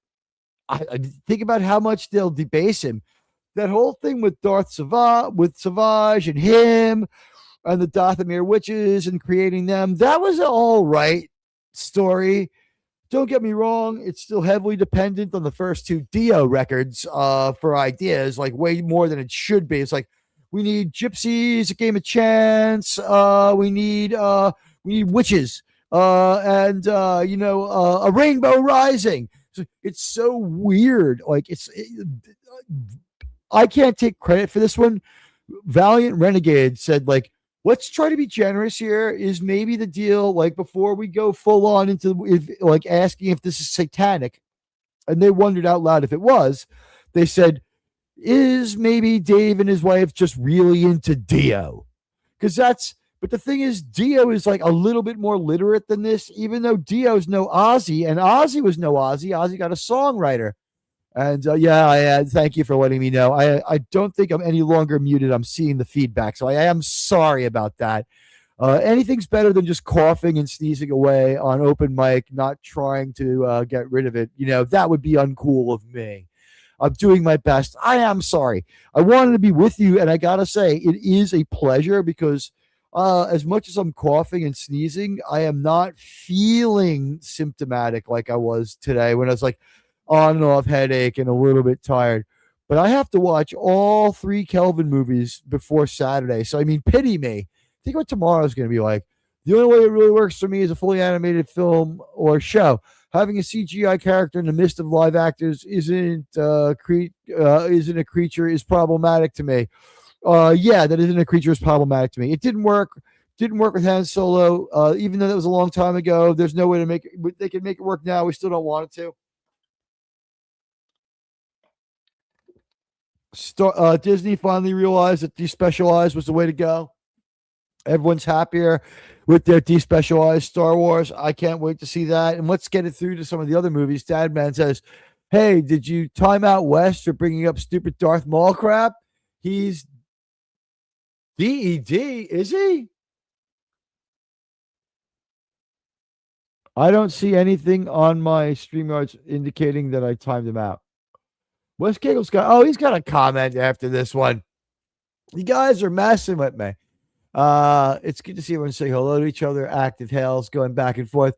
I think about how much they'll debase him. That whole thing with Savage and him, and the Dathomir witches and creating them, that was an all right story. Don't get me wrong, it's still heavily dependent on the first 2 Dio records for ideas, like way more than it should be. It's like, we need gypsies, a game of chance, we need witches, and a rainbow rising. So it's so weird. Like I can't take credit for this one. Valiant Renegade said, like, let's try to be generous here. Is maybe the deal, like, before we go full on into like asking if this is satanic, and they wondered out loud if it was. They said, is maybe Dave and his wife just really into Dio? Because but the thing is, Dio is like a little bit more literate than this, even though Dio's no Ozzy, and Ozzy was no Ozzy. Ozzy got a songwriter. And thank you for letting me know. I don't think I'm any longer muted. I'm seeing the feedback, so I am sorry about that. Anything's better than just coughing and sneezing away on open mic, not trying to get rid of it. That would be uncool of me. I'm doing my best. I am sorry. I wanted to be with you, and I gotta say, it is a pleasure because as much as I'm coughing and sneezing, I am not feeling symptomatic like I was today when I was like on and off headache and a little bit tired. But I have to watch all 3 Kelvin movies before Saturday. So, I mean, pity me. Think what tomorrow's going to be like. The only way it really works for me is a fully animated film or show. Having a CGI character in the midst of live actors isn't a creature is problematic to me. That isn't a creature is problematic to me. It didn't work. Didn't work with Han Solo, even though that was a long time ago. There's no way to make it. They can make it work now. We still don't want it to. Disney finally realized that despecialized was the way to go. Everyone's happier with their despecialized Star Wars. I can't wait to see that. And let's get it through to some of the other movies. Dadman says, hey, did you time out West for bringing up stupid Darth Maul crap? He's DED, is he? I don't see anything on my StreamYards indicating that I timed him out. Wes Giggle's he's got a comment after this one. You guys are messing with me. It's good to see everyone say hello to each other. Active hails going back and forth.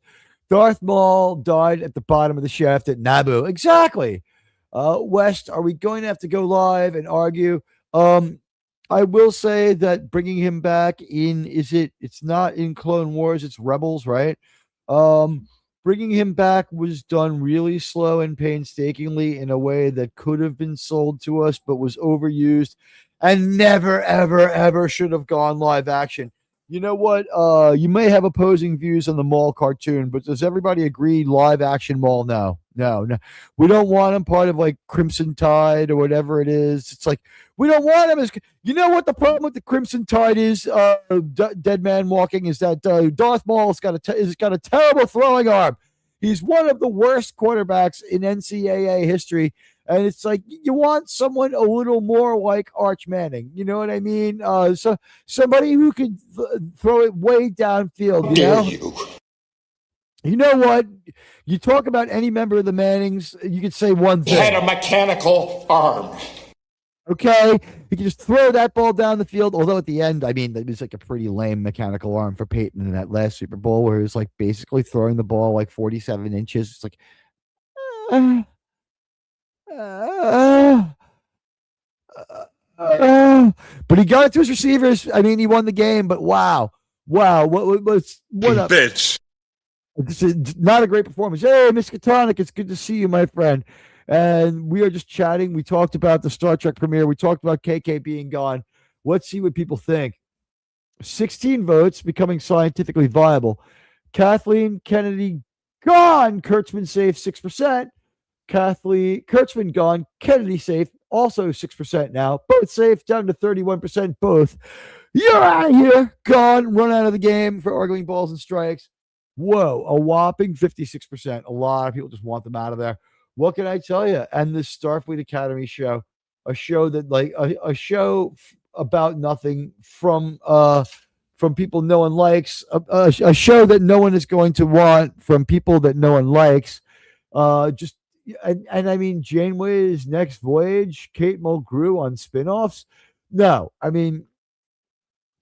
Darth Maul died at the bottom of the shaft at Naboo. Exactly. West, are we going to have to go live and argue? I will say that bringing him back in, it's not in Clone Wars, it's Rebels, right? Bringing him back was done really slow and painstakingly in a way that could have been sold to us, but was overused and never, ever, ever should have gone live action. You know what? You may have opposing views on the Maul cartoon, but does everybody agree live action Maul? No. We don't want him part of like Crimson Tide or whatever it is. It's like, we don't want him as, you know what the problem with the Crimson Tide is, Dead Man Walking, is that Darth Maul has got a terrible throwing arm. He's one of the worst quarterbacks in NCAA history. And it's like, you want someone a little more like Arch Manning. You know what I mean? So somebody who can throw it way downfield. You know what? You talk about any member of the Mannings, you could say one thing. He had a mechanical arm. Okay, he can just throw that ball down the field. Although at the end, I mean, it was like a pretty lame mechanical arm for Peyton in that last Super Bowl, where he was like basically throwing the ball like 47 inches. It's like, but he got it to his receivers. I mean, he won the game. But wow, what up, bitch? It's not a great performance. Hey, Miskatonic, it's good to see you, my friend. And we are just chatting. We talked about the Star Trek premiere. We talked about KK being gone. Let's see what people think. 16 votes, becoming scientifically viable. Kathleen Kennedy gone. Kurtzman safe 6%. Kurtzman gone. Kennedy safe also 6% now. Both safe down to 31%. Both. You're out of here. Gone. Run out of the game for arguing balls and strikes. Whoa, a whopping 56%. A lot of people just want them out of there. What can I tell you? And this Starfleet Academy show, a show that a show about nothing from people no one likes, a show that no one is going to want from people that no one likes. And I mean, Janeway's next voyage, Kate Mulgrew on spinoffs. No, I mean,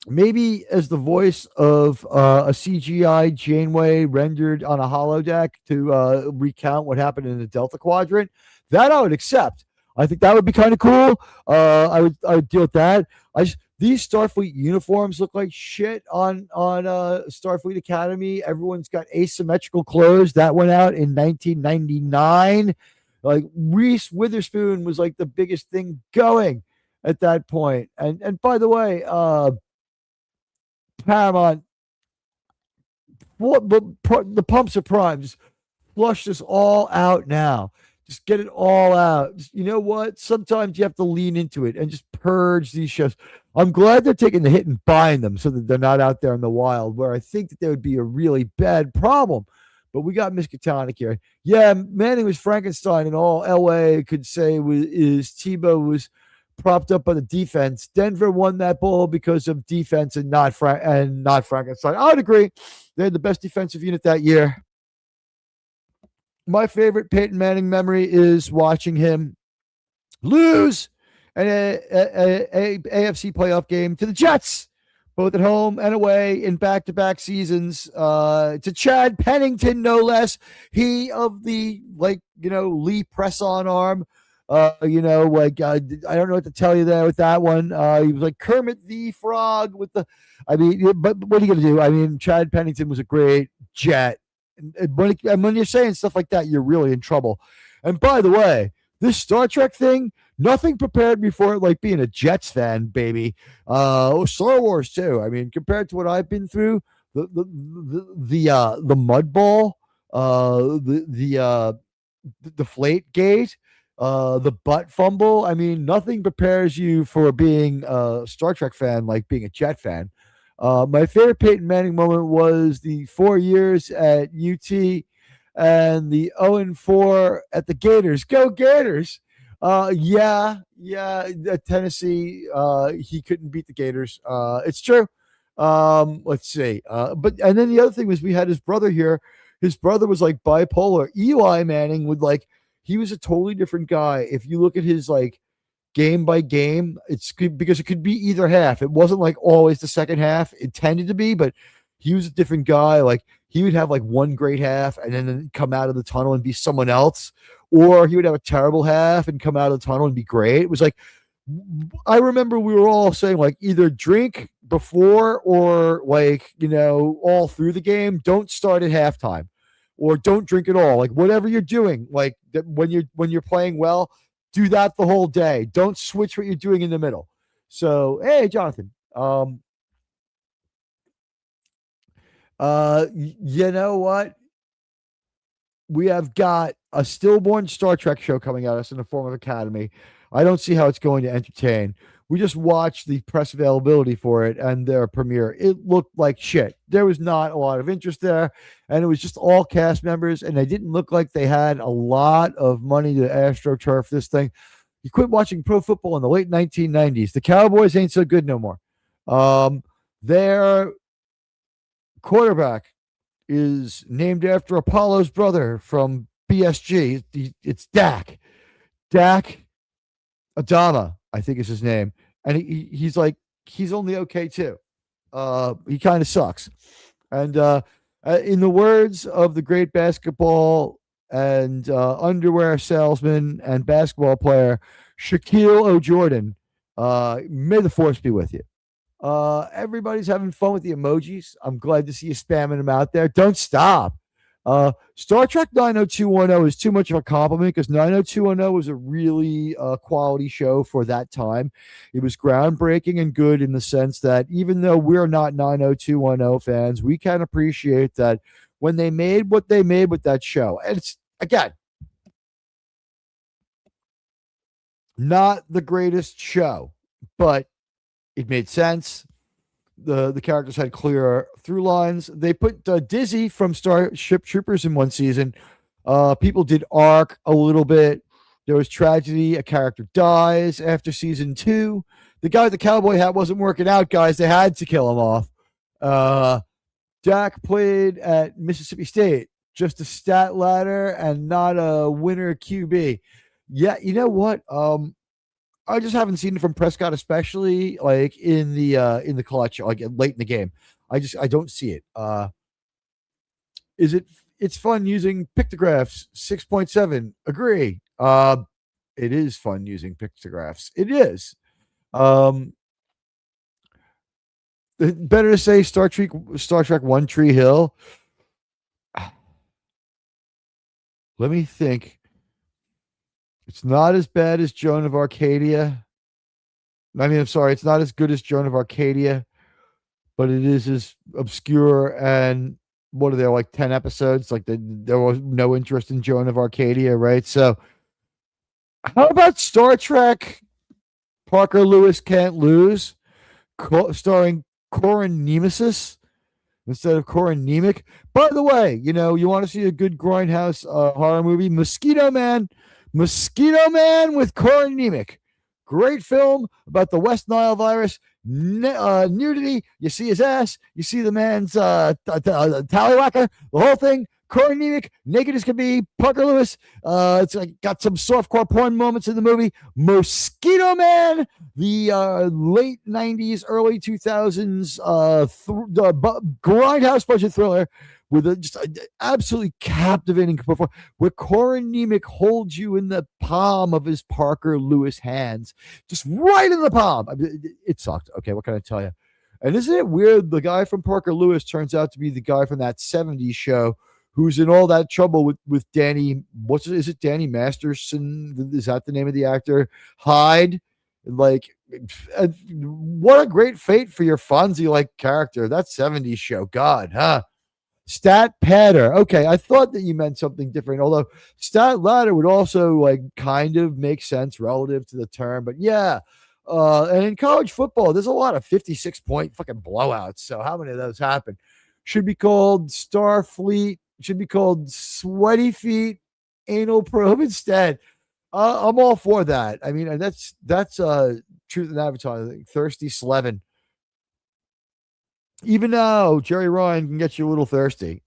maybe as the voice of a CGI Janeway rendered on a holodeck to recount what happened in the Delta Quadrant, that I would accept. I think that would be kind of cool. I would deal with that. These Starfleet uniforms look like shit on Starfleet Academy. Everyone's got asymmetrical clothes. That went out in 1999. Like Reese Witherspoon was like the biggest thing going at that point. And by the way, Paramount, the pumps are primed. Just flush this all out now. Just get it all out. You know what? Sometimes you have to lean into it and just purge these shows. I'm glad they're taking the hit and buying them so that they're not out there in the wild, where I think that there would be a really bad problem. But we got Miskatonic here. Yeah, Manning was Frankenstein, and all LA could say is Tebow was propped up by the defense. Denver won that ball because of defense and not Frankenstein. I would agree. They had the best defensive unit that year. My favorite Peyton Manning memory is watching him lose an AFC playoff game to the Jets, both at home and away in back-to-back seasons, to Chad Pennington, no less. He of the, Lee press-on arm. I don't know what to tell you there with that one. He was like Kermit the Frog with but what are you going to do? I mean, Chad Pennington was a great Jet. And when you're saying stuff like that, you're really in trouble. And by the way, this Star Trek thing, nothing prepared me for it like being a Jets fan, baby. Star Wars too. I mean, compared to what I've been through, the mud ball, the deflate gate, the butt fumble. I mean, nothing prepares you for being a Star Trek fan like being a Jet fan. My favorite Peyton Manning moment was the 4 years at UT and the 0-4 at the Gators. Go Gators! At Tennessee, he couldn't beat the Gators. It's true. Let's see. And then the other thing was we had his brother here. His brother was like bipolar. Eli Manning he was a totally different guy. If you look at his game by game, it's good because it could be either half. It wasn't like always the second half. It tended to be, but he was a different guy. Like he would have one great half and then come out of the tunnel and be someone else, or he would have a terrible half and come out of the tunnel and be great. It was like, I remember we were all saying either drink before or all through the game. Don't start at halftime or don't drink at all. Whatever you're doing, when you're playing well, do that the whole day. Don't switch what you're doing in the middle. So, hey, Jonathan. You know what? We have got a stillborn Star Trek show coming at us in the form of Academy. I don't see how it's going to entertain. We just watched the press availability for it and their premiere. It looked like shit. There was not a lot of interest there, and it was just all cast members, and they didn't look like they had a lot of money to AstroTurf this thing. You quit watching pro football in the late 1990s. The Cowboys ain't so good no more. Their quarterback is named after Apollo's brother from BSG. It's Dak. Dak Adama, I think is his name. And he's only okay too. He kind of sucks. And in the words of the great basketball and underwear salesman and basketball player Shaquille O'Jordan, may the force be with you. Everybody's having fun with the emojis. I'm glad to see you spamming them out there. Don't stop. Star Trek 90210 is too much of a compliment because 90210 was a really quality show for that time. It was groundbreaking and good in the sense that even though we're not 90210 fans, we can appreciate that when they made what they made with that show. And it's, again, not the greatest show, but it made sense. The characters had clear through lines. They put Dizzy from Starship Troopers in one season. People did arc a little bit. There was tragedy. A character dies after season 2. The guy with the cowboy hat wasn't working out, guys. They had to kill him off. Jack played at Mississippi State, just a stat ladder and not a winner QB. Yeah, you know what? I just haven't seen it from Prescott, especially like in the collection, like late in the game. I don't see it. It's fun using pictographs. 6.7. Agree. It is fun using pictographs. It is. Better to say Star Trek One Tree Hill. Let me think. It's not as bad as Joan of Arcadia. I'm sorry, it's not as good as Joan of Arcadia, but it is as obscure. And what are there, like 10 episodes? Like there was no interest in Joan of Arcadia, right? So how about Star Trek Parker Lewis Can't Lose, starring Corin Nemesis instead of Corin Nemec? By the way, you want to see a good grindhouse horror movie? Mosquito Man with Corin Nemec. Great film about the West Nile virus. Nudity. You see his ass. You see the man's tallywhacker. The whole thing. Corin Nemec, naked as can be. Parker Lewis. It's like got some softcore porn moments in the movie. Mosquito Man, the late 90s, early 2000s grindhouse budget thriller with just absolutely captivating performance, where Corin Nemec holds you in the palm of his Parker Lewis hands, just right in the palm. I mean, it sucked. Okay, what can I tell you? And isn't it weird? The guy from Parker Lewis turns out to be the guy from that 70s show who's in all that trouble with Danny. Is it Danny Masterson? Is that the name of the actor? Hyde. Like, what a great fate for your Fonzie-like character. That 70s show. God, huh? Stat Patter. Okay, I thought that you meant something different, although Stat Ladder would also like kind of make sense relative to the term. But yeah, and in college football, there's a lot of 56-point fucking blowouts. So how many of those happen? Should be called Starfleet. Should be called Sweaty Feet Anal Probe instead. I'm all for that. I mean, that's Truth in Advertising. Thirsty Slevin. Even now, Jerry Ryan can get you a little thirsty.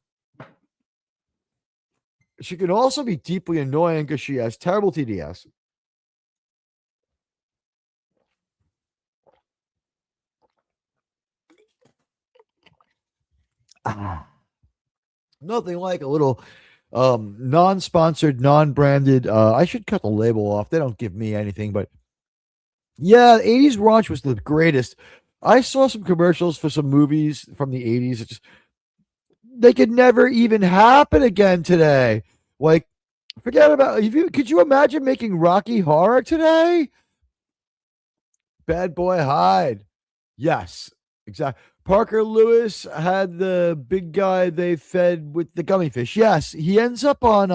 She can also be deeply annoying because she has terrible TDS. Nothing like a little non-sponsored, non-branded. I should cut the label off. They don't give me anything, but yeah, 80s Raunch was the greatest. I saw some commercials for some movies from the 80s. They could never even happen again today. Like, forget about could you imagine making Rocky Horror today? Bad Boy Hyde. Yes, exactly. Parker Lewis had the big guy they fed with the gummy fish. Yes, he ends up on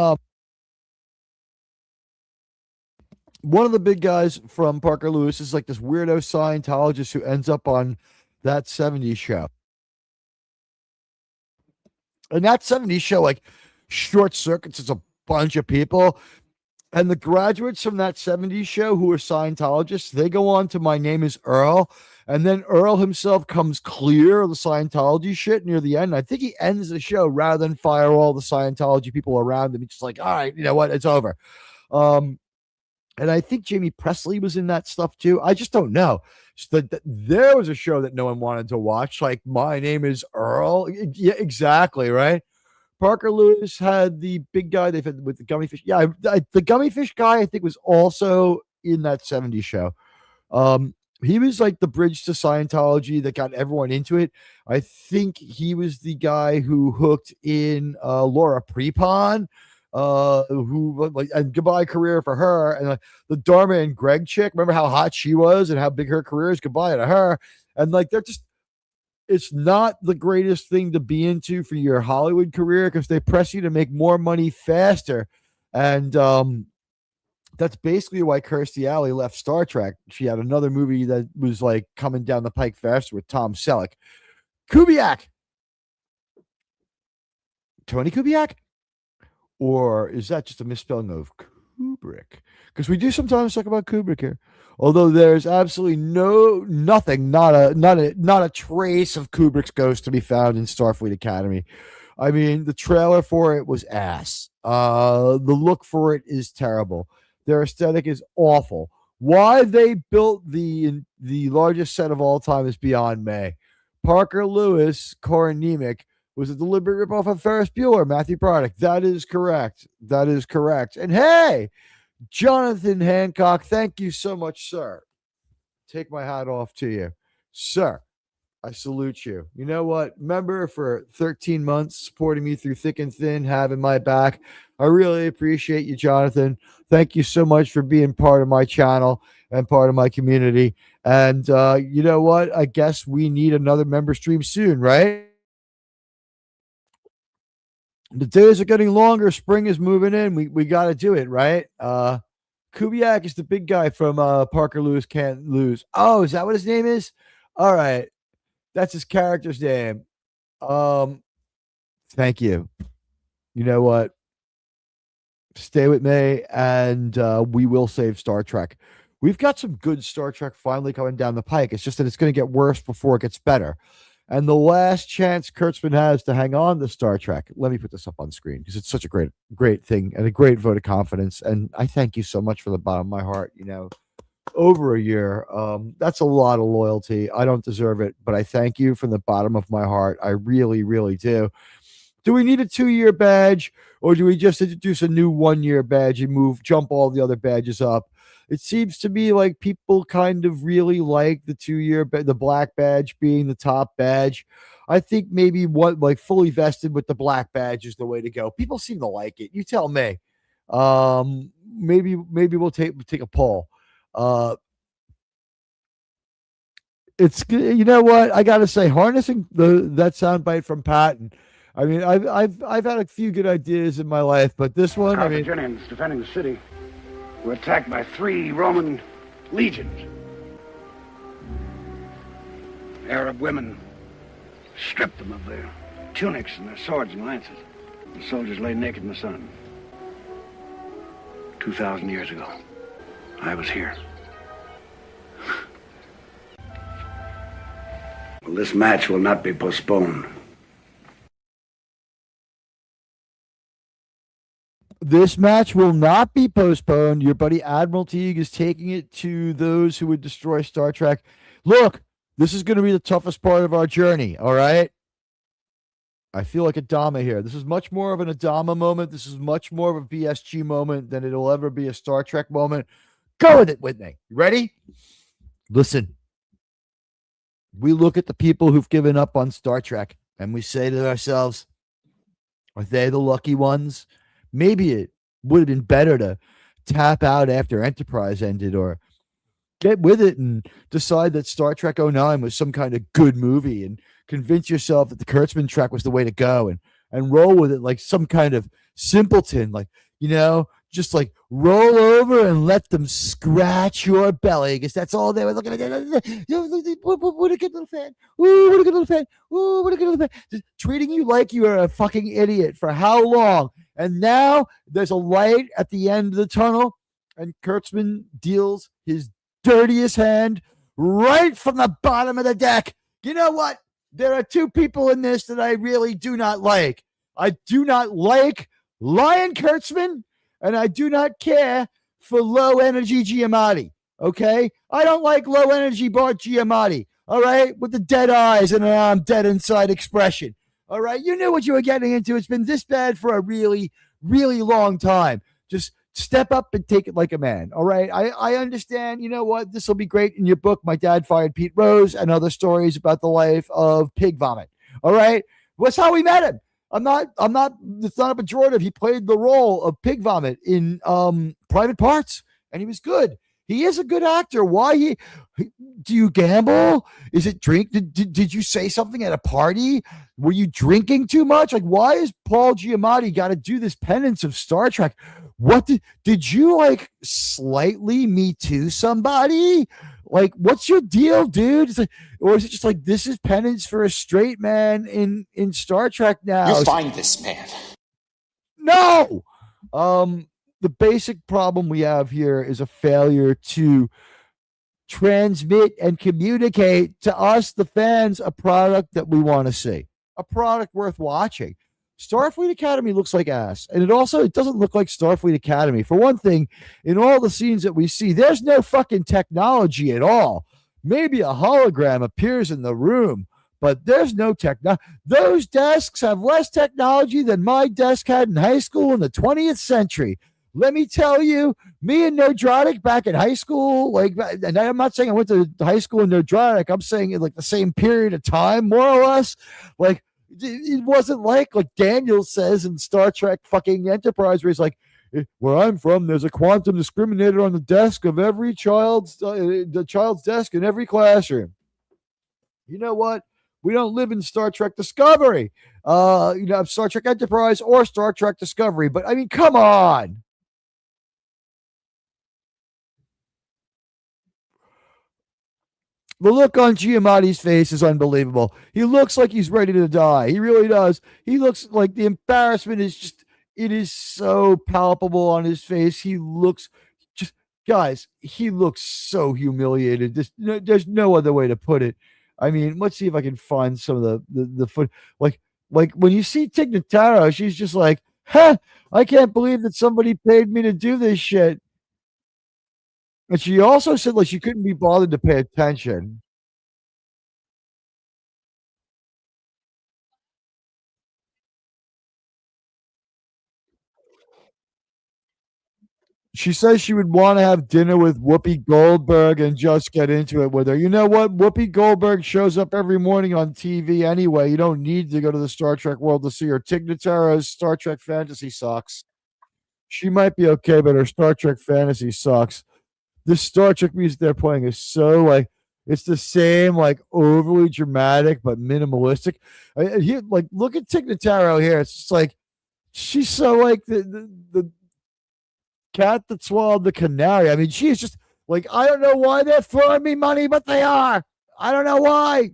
one of the big guys from Parker Lewis is like this weirdo Scientologist who ends up on that 70s show. And that 70s show, like, short circuits, it's a bunch of people. And the graduates from that 70s show who are Scientologists, they go on to My Name is Earl. And then Earl himself comes clear of the Scientology shit near the end. I think he ends the show rather than fire all the Scientology people around him. He's just like, all right, you know what? It's over. And I think Jamie Presley was in that stuff too. I just don't know. There was a show that no one wanted to watch, like My Name is Earl. Yeah, exactly, right? Parker Lewis had the big guy they fed with the gummy fish. Yeah, the gummy fish guy, I think, was also in that 70s show. He was like the bridge to Scientology that got everyone into it. I think he was the guy who hooked in Laura Prepon, who like, and goodbye career for her. And the Dharma and Greg chick, remember how hot she was and how big her career is? Goodbye to her. And like, they're just, it's not the greatest thing to be into for your Hollywood career because they press you to make more money faster. And that's basically why Kirstie Alley left Star Trek. She had another movie that was like coming down the pike faster with Tom Selleck. Kubiak. Tony Kubiak? Or is that just a misspelling of Kubrick? Because we do sometimes talk about Kubrick here. Although there's absolutely nothing, not a trace of Kubrick's ghost to be found in Starfleet Academy. I mean, the trailer for it was ass. The look for it is terrible. Their aesthetic is awful. Why they built the largest set of all time is beyond me. Parker Lewis, Corin Nemec, was a deliberate ripoff of Ferris Bueller, Matthew Broderick. That is correct. That is correct. And hey, Jonathan Hancock, thank you so much, sir. Take my hat off to you. Sir, I salute you. You know what? Member for 13 months, supporting me through thick and thin, having my back. I really appreciate you, Jonathan. Thank you so much for being part of my channel and part of my community. And you know what? I guess we need another member stream soon, right? The days are getting longer. Spring is moving in. We got to do it, right? Kubiak is the big guy from Parker Lewis Can't Lose. Oh, is that what his name is? All right. That's his character's name. Thank you. You know what? Stay with me, and we will save Star Trek. We've got some good Star Trek finally coming down the pike. It's just that it's going to get worse before it gets better. And the last chance Kurtzman has to hang on to Star Trek. Let me put this up on screen because it's such a great thing and a great vote of confidence. And I thank you so much from the bottom of my heart. You know, over a year. That's a lot of loyalty. I don't deserve it, but I thank you from the bottom of my heart. I really, really do. Do we need a 2-year badge, or do we just introduce a new 1-year badge and jump all the other badges up? It seems to me like people kind of really like the 2-year, the black badge being the top badge. I think maybe fully vested with the black badge is the way to go. People seem to like it. You tell me. Maybe we'll take a poll. It's, you know what, I gotta say, harnessing that soundbite from Patton. I mean, I've had a few good ideas in my life, but this one, Carthaginians defending the city were attacked by 3 Roman legions. Arab women stripped them of their tunics and their swords and lances. The soldiers lay naked in the sun. 2,000 years ago, I was here. Well, this match will not be postponed. This match will not be postponed. Your buddy Admiral Teag is taking it to those who would destroy Star Trek. Look, this is going to be the toughest part of our journey, all right? I feel like Adama here. This is much more of an Adama moment. This is much more of a BSG moment than it'll ever be a Star Trek moment. Go with it, Whitney. You ready? Listen. We look at the people who've given up on Star Trek, and we say to ourselves, are they the lucky ones? Maybe it would have been better to tap out after Enterprise ended, or get with it and decide that Star Trek 09 was some kind of good movie and convince yourself that the Kurtzman track was the way to go, and roll with it like some kind of simpleton, like, you know, just like roll over and let them scratch your belly, because that's all they were looking at. What a good little fan. Ooh, what a good little fan. Ooh, what a good little fan. Just treating you like you are a fucking idiot for how long? And now there's a light at the end of the tunnel, and Kurtzman deals his dirtiest hand right from the bottom of the deck. You know what? There are 2 people in this that I really do not like. I do not like Lion Kurtzman, and I do not care for low energy Giamatti. Okay? I don't like low energy Bart Giamatti. All right? With the dead eyes and an I'm dead inside expression. All right? You knew what you were getting into. It's been this bad for a really, really long time. Just step up and take it like a man. All right. I understand. You know what? This will be great in your book. My dad fired Pete Rose and other stories about the life of pig vomit. All right. That's how we met him. It's not a pejorative. He played the role of pig vomit in Private Parts, and he was good. He is a good actor. Why do you gamble? Is it drink? Did you say something at a party? Were you drinking too much? Like, why is Paul Giamatti got to do this penance of Star Trek? What did you like slightly Me Too somebody? Like, what's your deal, dude? It's like, or is it just like this is penance for a straight man in Star Trek now? You find this man. No. The basic problem we have here is a failure to transmit and communicate to us, the fans, a product that we want to see, a product worth watching. Starfleet Academy looks like ass. And it doesn't look like Starfleet Academy. For one thing, in all the scenes that we see, there's no fucking technology at all. Maybe a hologram appears in the room, but there's no technology. Those desks have less technology than my desk had in high school in the 20th century. Let me tell you, me and Nodrotic back in high school, and I'm not saying I went to high school in Nodrotic. I'm saying in like the same period of time, more or less. Like, it wasn't like Daniel says in Star Trek fucking Enterprise, where he's like, where I'm from, there's a quantum discriminator on the desk of every the child's desk in every classroom. You know what? We don't live in Star Trek Discovery, Star Trek Enterprise or Star Trek Discovery. But I mean, come on. The look on Giamatti's face is unbelievable. He looks like he's ready to die. He really does. He looks like the embarrassment it is so palpable on his face. He looks he looks so humiliated. There's no other way to put it. I mean, let's see if I can find some of the foot. Like when you see Tig Notaro, she's just like, I can't believe that somebody paid me to do this shit. And she also said like she couldn't be bothered to pay attention. She says she would want to have dinner with Whoopi Goldberg and just get into it with her. You know what? Whoopi Goldberg shows up every morning on TV anyway. You don't need to go to the Star Trek world to see her. Tig Notaro's Star Trek fantasy sucks. She might be okay, but her Star Trek fantasy sucks. This Star Trek music they're playing is so like it's the same like overly dramatic but minimalistic. Look at Tig Notaro here. It's just like she's so like the cat that swallowed the canary. I mean, she is just like, I don't know why they're throwing me money, but they are. I don't know why.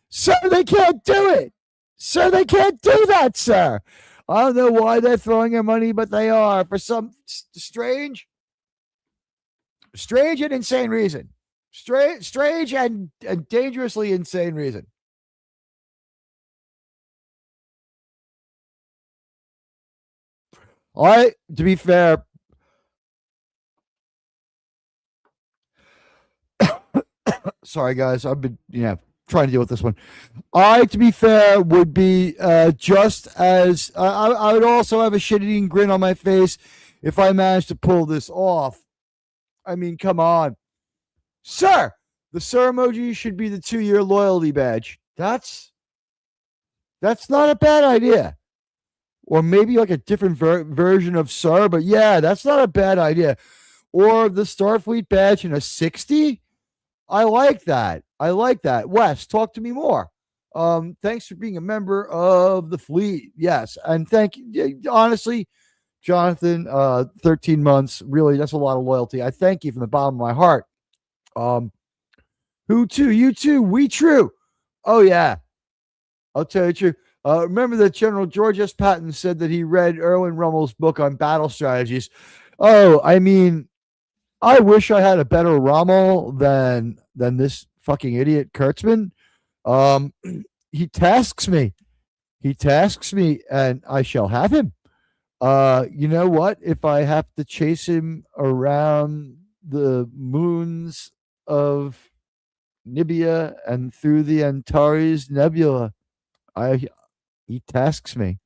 Sir, they can't do it. Sir, they can't do that, sir. I don't know why they're throwing her money, but they are for some strange and insane reason. Strange and dangerously insane reason. All right, to be fair, sorry guys, I've been trying to deal with this one. To be fair, would be just as I would also have a shit-eating grin on my face if I managed to pull this off. I mean, come on. Sir, the sir emoji should be the 2-year loyalty badge. That's not a bad idea. Or maybe like a different version of sir, but yeah, that's not a bad idea. Or the Starfleet badge in a 60. I like that. Wes, talk to me more. Thanks for being a member of the fleet. Yes. And thank you. Honestly, Jonathan, 13 months, really, that's a lot of loyalty. I thank you from the bottom of my heart. Who too? You too. We true. Oh, yeah. I'll tell you the truth. Remember that General George S. Patton said that he read Erwin Rummel's book on battle strategies. Oh, I mean, I wish I had a better Rommel than this fucking idiot Kurtzman. He tasks me, and I shall have him. You know what? If I have to chase him around the moons of Nibia and through the Antares Nebula, he tasks me.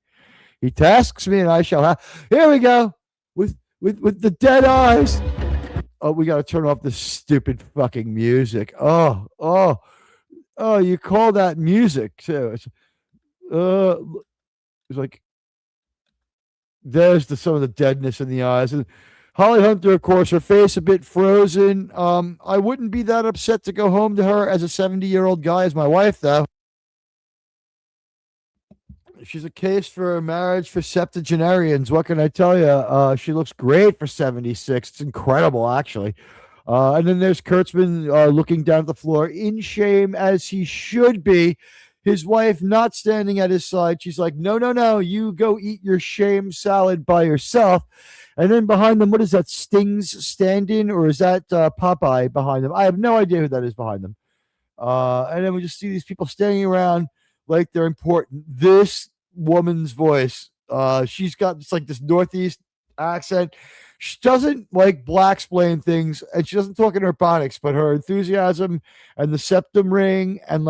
And I shall have. Here we go. with the dead eyes. Oh, we got to turn off this stupid fucking music. Oh, you call that music too? It's like there's some of the deadness in the eyes. And Holly Hunter, of course, her face a bit frozen. I wouldn't be that upset to go home to her as a 70-year-old guy as my wife, though. She's a case for marriage for septuagenarians. What can I tell you? She looks great for 76. It's incredible, actually. And then there's Kurtzman looking down at the floor in shame, as he should be. His wife not standing at his side. She's like, no, you go eat your shame salad by yourself. And then behind them, what is that, Sting's stand-in? Or is that Popeye behind them? I have no idea who that is behind them. And then we just see these people standing around like they're important. This woman's voice, she's got this Northeast accent. She doesn't like black explain things, and she doesn't talk in robotics, but her enthusiasm and the septum ring and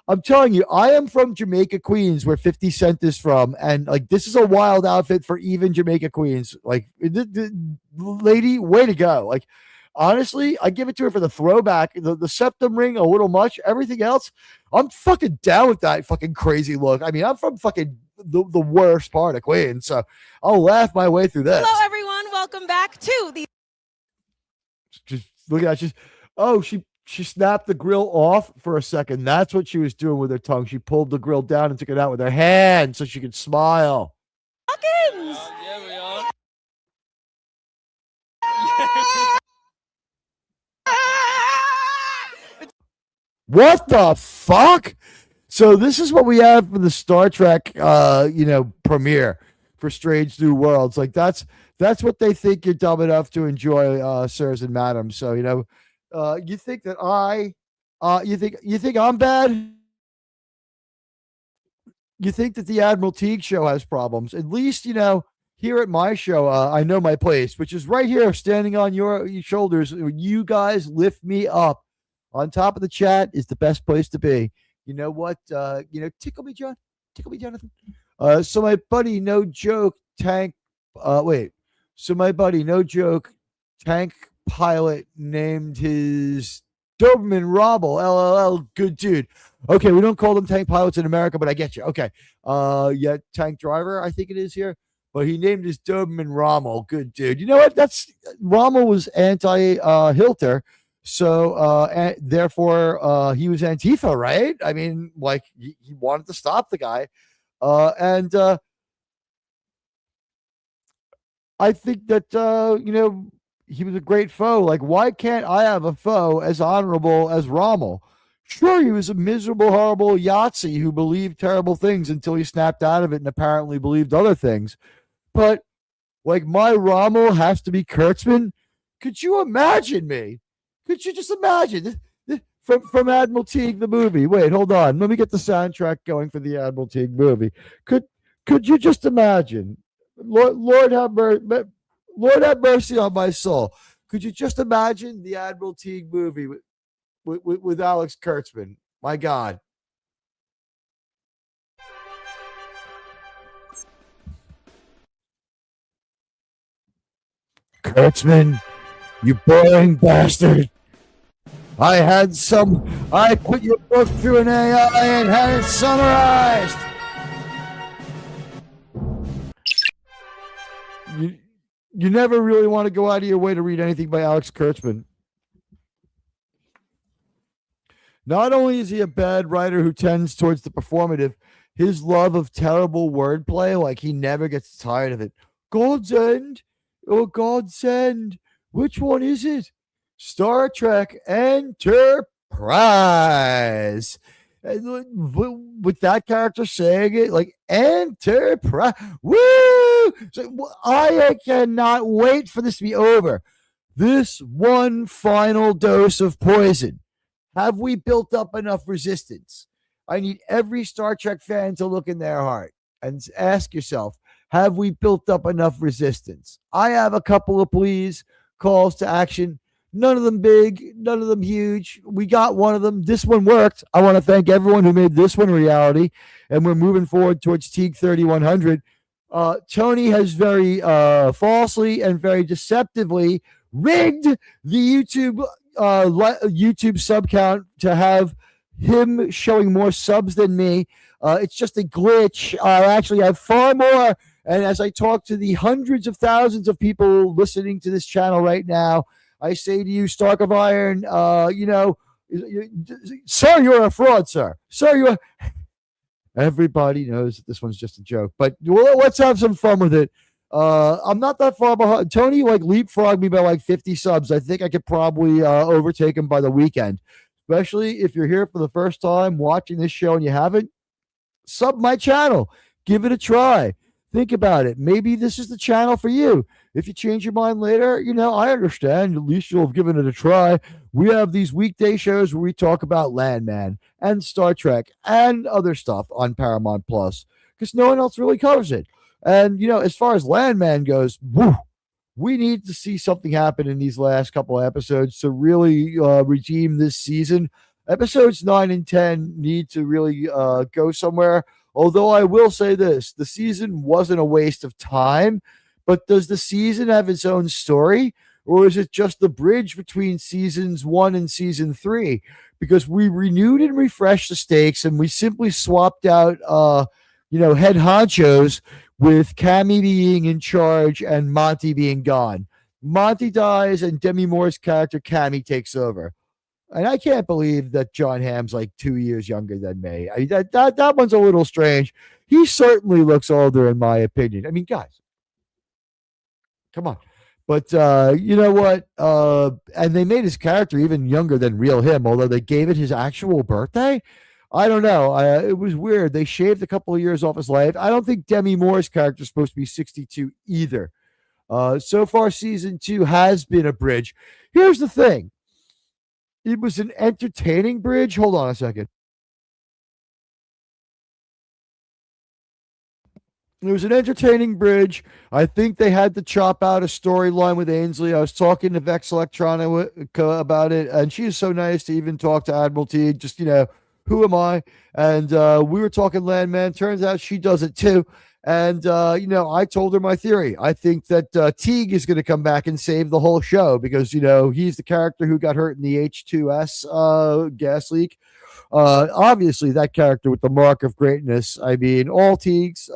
I'm telling you, I am from Jamaica, Queens, where 50 Cent is from, and this is a wild outfit for even Jamaica, Queens. The lady, way to go. Honestly, I give it to her for the throwback. The septum ring, a little much. Everything else, I'm fucking down with that fucking crazy look. I mean, I'm from fucking the worst part of Queens, so I'll laugh my way through this. Hello, everyone. Welcome back to the. Just look at that. She snapped the grill off for a second. That's what she was doing with her tongue. She pulled the grill down and took it out with her hand so she could smile. Hawkins. Yeah, we are. What the fuck? So this is what we have for the Star Trek, premiere for Strange New Worlds. That's what they think you're dumb enough to enjoy, sirs and madams. So you think that you think I'm bad? You think that the Admiral Teague show has problems? At least here at my show, I know my place, which is right here, standing on your shoulders. You guys lift me up. On top of the chat is the best place to be. You know what? Tickle me, John. Tickle me, Jonathan. So my buddy, no joke, tank. So my buddy, no joke, tank pilot named his Doberman Robble, LLL, good dude. Okay, we don't call them tank pilots in America, but I get you. Okay. Tank driver, I think it is here. But he named his Doberman Rommel, good dude. You know what? Rommel was anti-Hilter. So, therefore, he was Antifa, right? I mean, he wanted to stop the guy. And I think that, he was a great foe. Why can't I have a foe as honorable as Rommel? Sure, he was a miserable, horrible Yahtzee who believed terrible things until he snapped out of it and apparently believed other things. But, my Rommel has to be Kurtzman? Could you imagine me? Could you just imagine from Admiral Teague the movie? Wait, hold on. Let me get the soundtrack going for the Admiral Teague movie. Could you just imagine? Lord have mercy on my soul. Could you just imagine the Admiral Teague movie with Alex Kurtzman? My God. Kurtzman, you boring bastard. I put your book through an AI and had it summarized. You never really want to go out of your way to read anything by Alex Kurtzman. Not only is he a bad writer who tends towards the performative, his love of terrible wordplay, he never gets tired of it. God's End or God's End. Which one is it? Star Trek Enterprise. With that character saying it, Enterprise. Woo! So, I cannot wait for this to be over. This one final dose of poison. Have we built up enough resistance? I need every Star Trek fan to look in their heart and ask yourself, have we built up enough resistance? I have a couple of pleas, calls to action. None of them big, none of them huge. We got one of them. This one worked. I want to thank everyone who made this one reality. And we're moving forward towards Teague 3100. Tony has very falsely and very deceptively rigged the YouTube sub count to have him showing more subs than me. It's just a glitch. I actually have far more. And as I talk to the hundreds of thousands of people listening to this channel right now, I say to you, Stark of Iron, sir, you're a fraud, sir. Sir, you're. Everybody knows that this one's just a joke, but let's have some fun with it. I'm not that far behind. Tony leapfrogged me by 50 subs. I think I could probably overtake him by the weekend, especially if you're here for the first time watching this show and you haven't, sub my channel. Give it a try. Think about it. Maybe this is the channel for you. If you change your mind later, I understand. At least you'll have given it a try. We have these weekday shows where we talk about Landman and Star Trek and other stuff on Paramount Plus because no one else really covers it. And, as far as Landman goes, we need to see something happen in these last couple of episodes to really redeem this season. Episodes 9 and 10 need to really go somewhere. Although I will say this, the season wasn't a waste of time, but does the season have its own story? Or is it just the bridge between seasons 1 and season 3? Because we renewed and refreshed the stakes and we simply swapped out, head honchos with Cammy being in charge and Monty being gone. Monty dies and Demi Moore's character Cammy takes over. And I can't believe that John Hamm's 2 years younger than me. That one's a little strange. He certainly looks older, in my opinion. I mean, guys, come on. But you know what? And they made his character even younger than real him, although they gave it his actual birthday. I don't know. It was weird. They shaved a couple of years off his life. I don't think Demi Moore's character is supposed to be 62 either. So far, season 2 has been a bridge. Here's the thing. It was an entertaining bridge. Hold on a second. It was an entertaining bridge. I think they had to chop out a storyline with Ainsley. I was talking to Vex Electronica about it, and she is so nice to even talk to Admiral Teag. Just, who am I? And we were talking Landman. Turns out she does it too. And, I told her my theory. I think that Teag is going to come back and save the whole show because, he's the character who got hurt in the H2S gas leak. Obviously, that character with the mark of greatness. I mean, all Teags.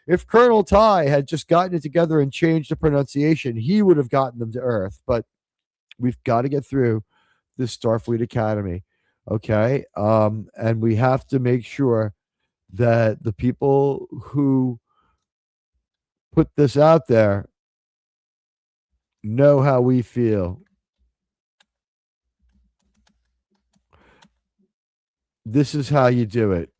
If Colonel Ty had just gotten it together and changed the pronunciation, he would have gotten them to Earth. But we've got to get through this Starfleet Academy, okay? And we have to make sure that the people who put this out there know how we feel. This is how you do it.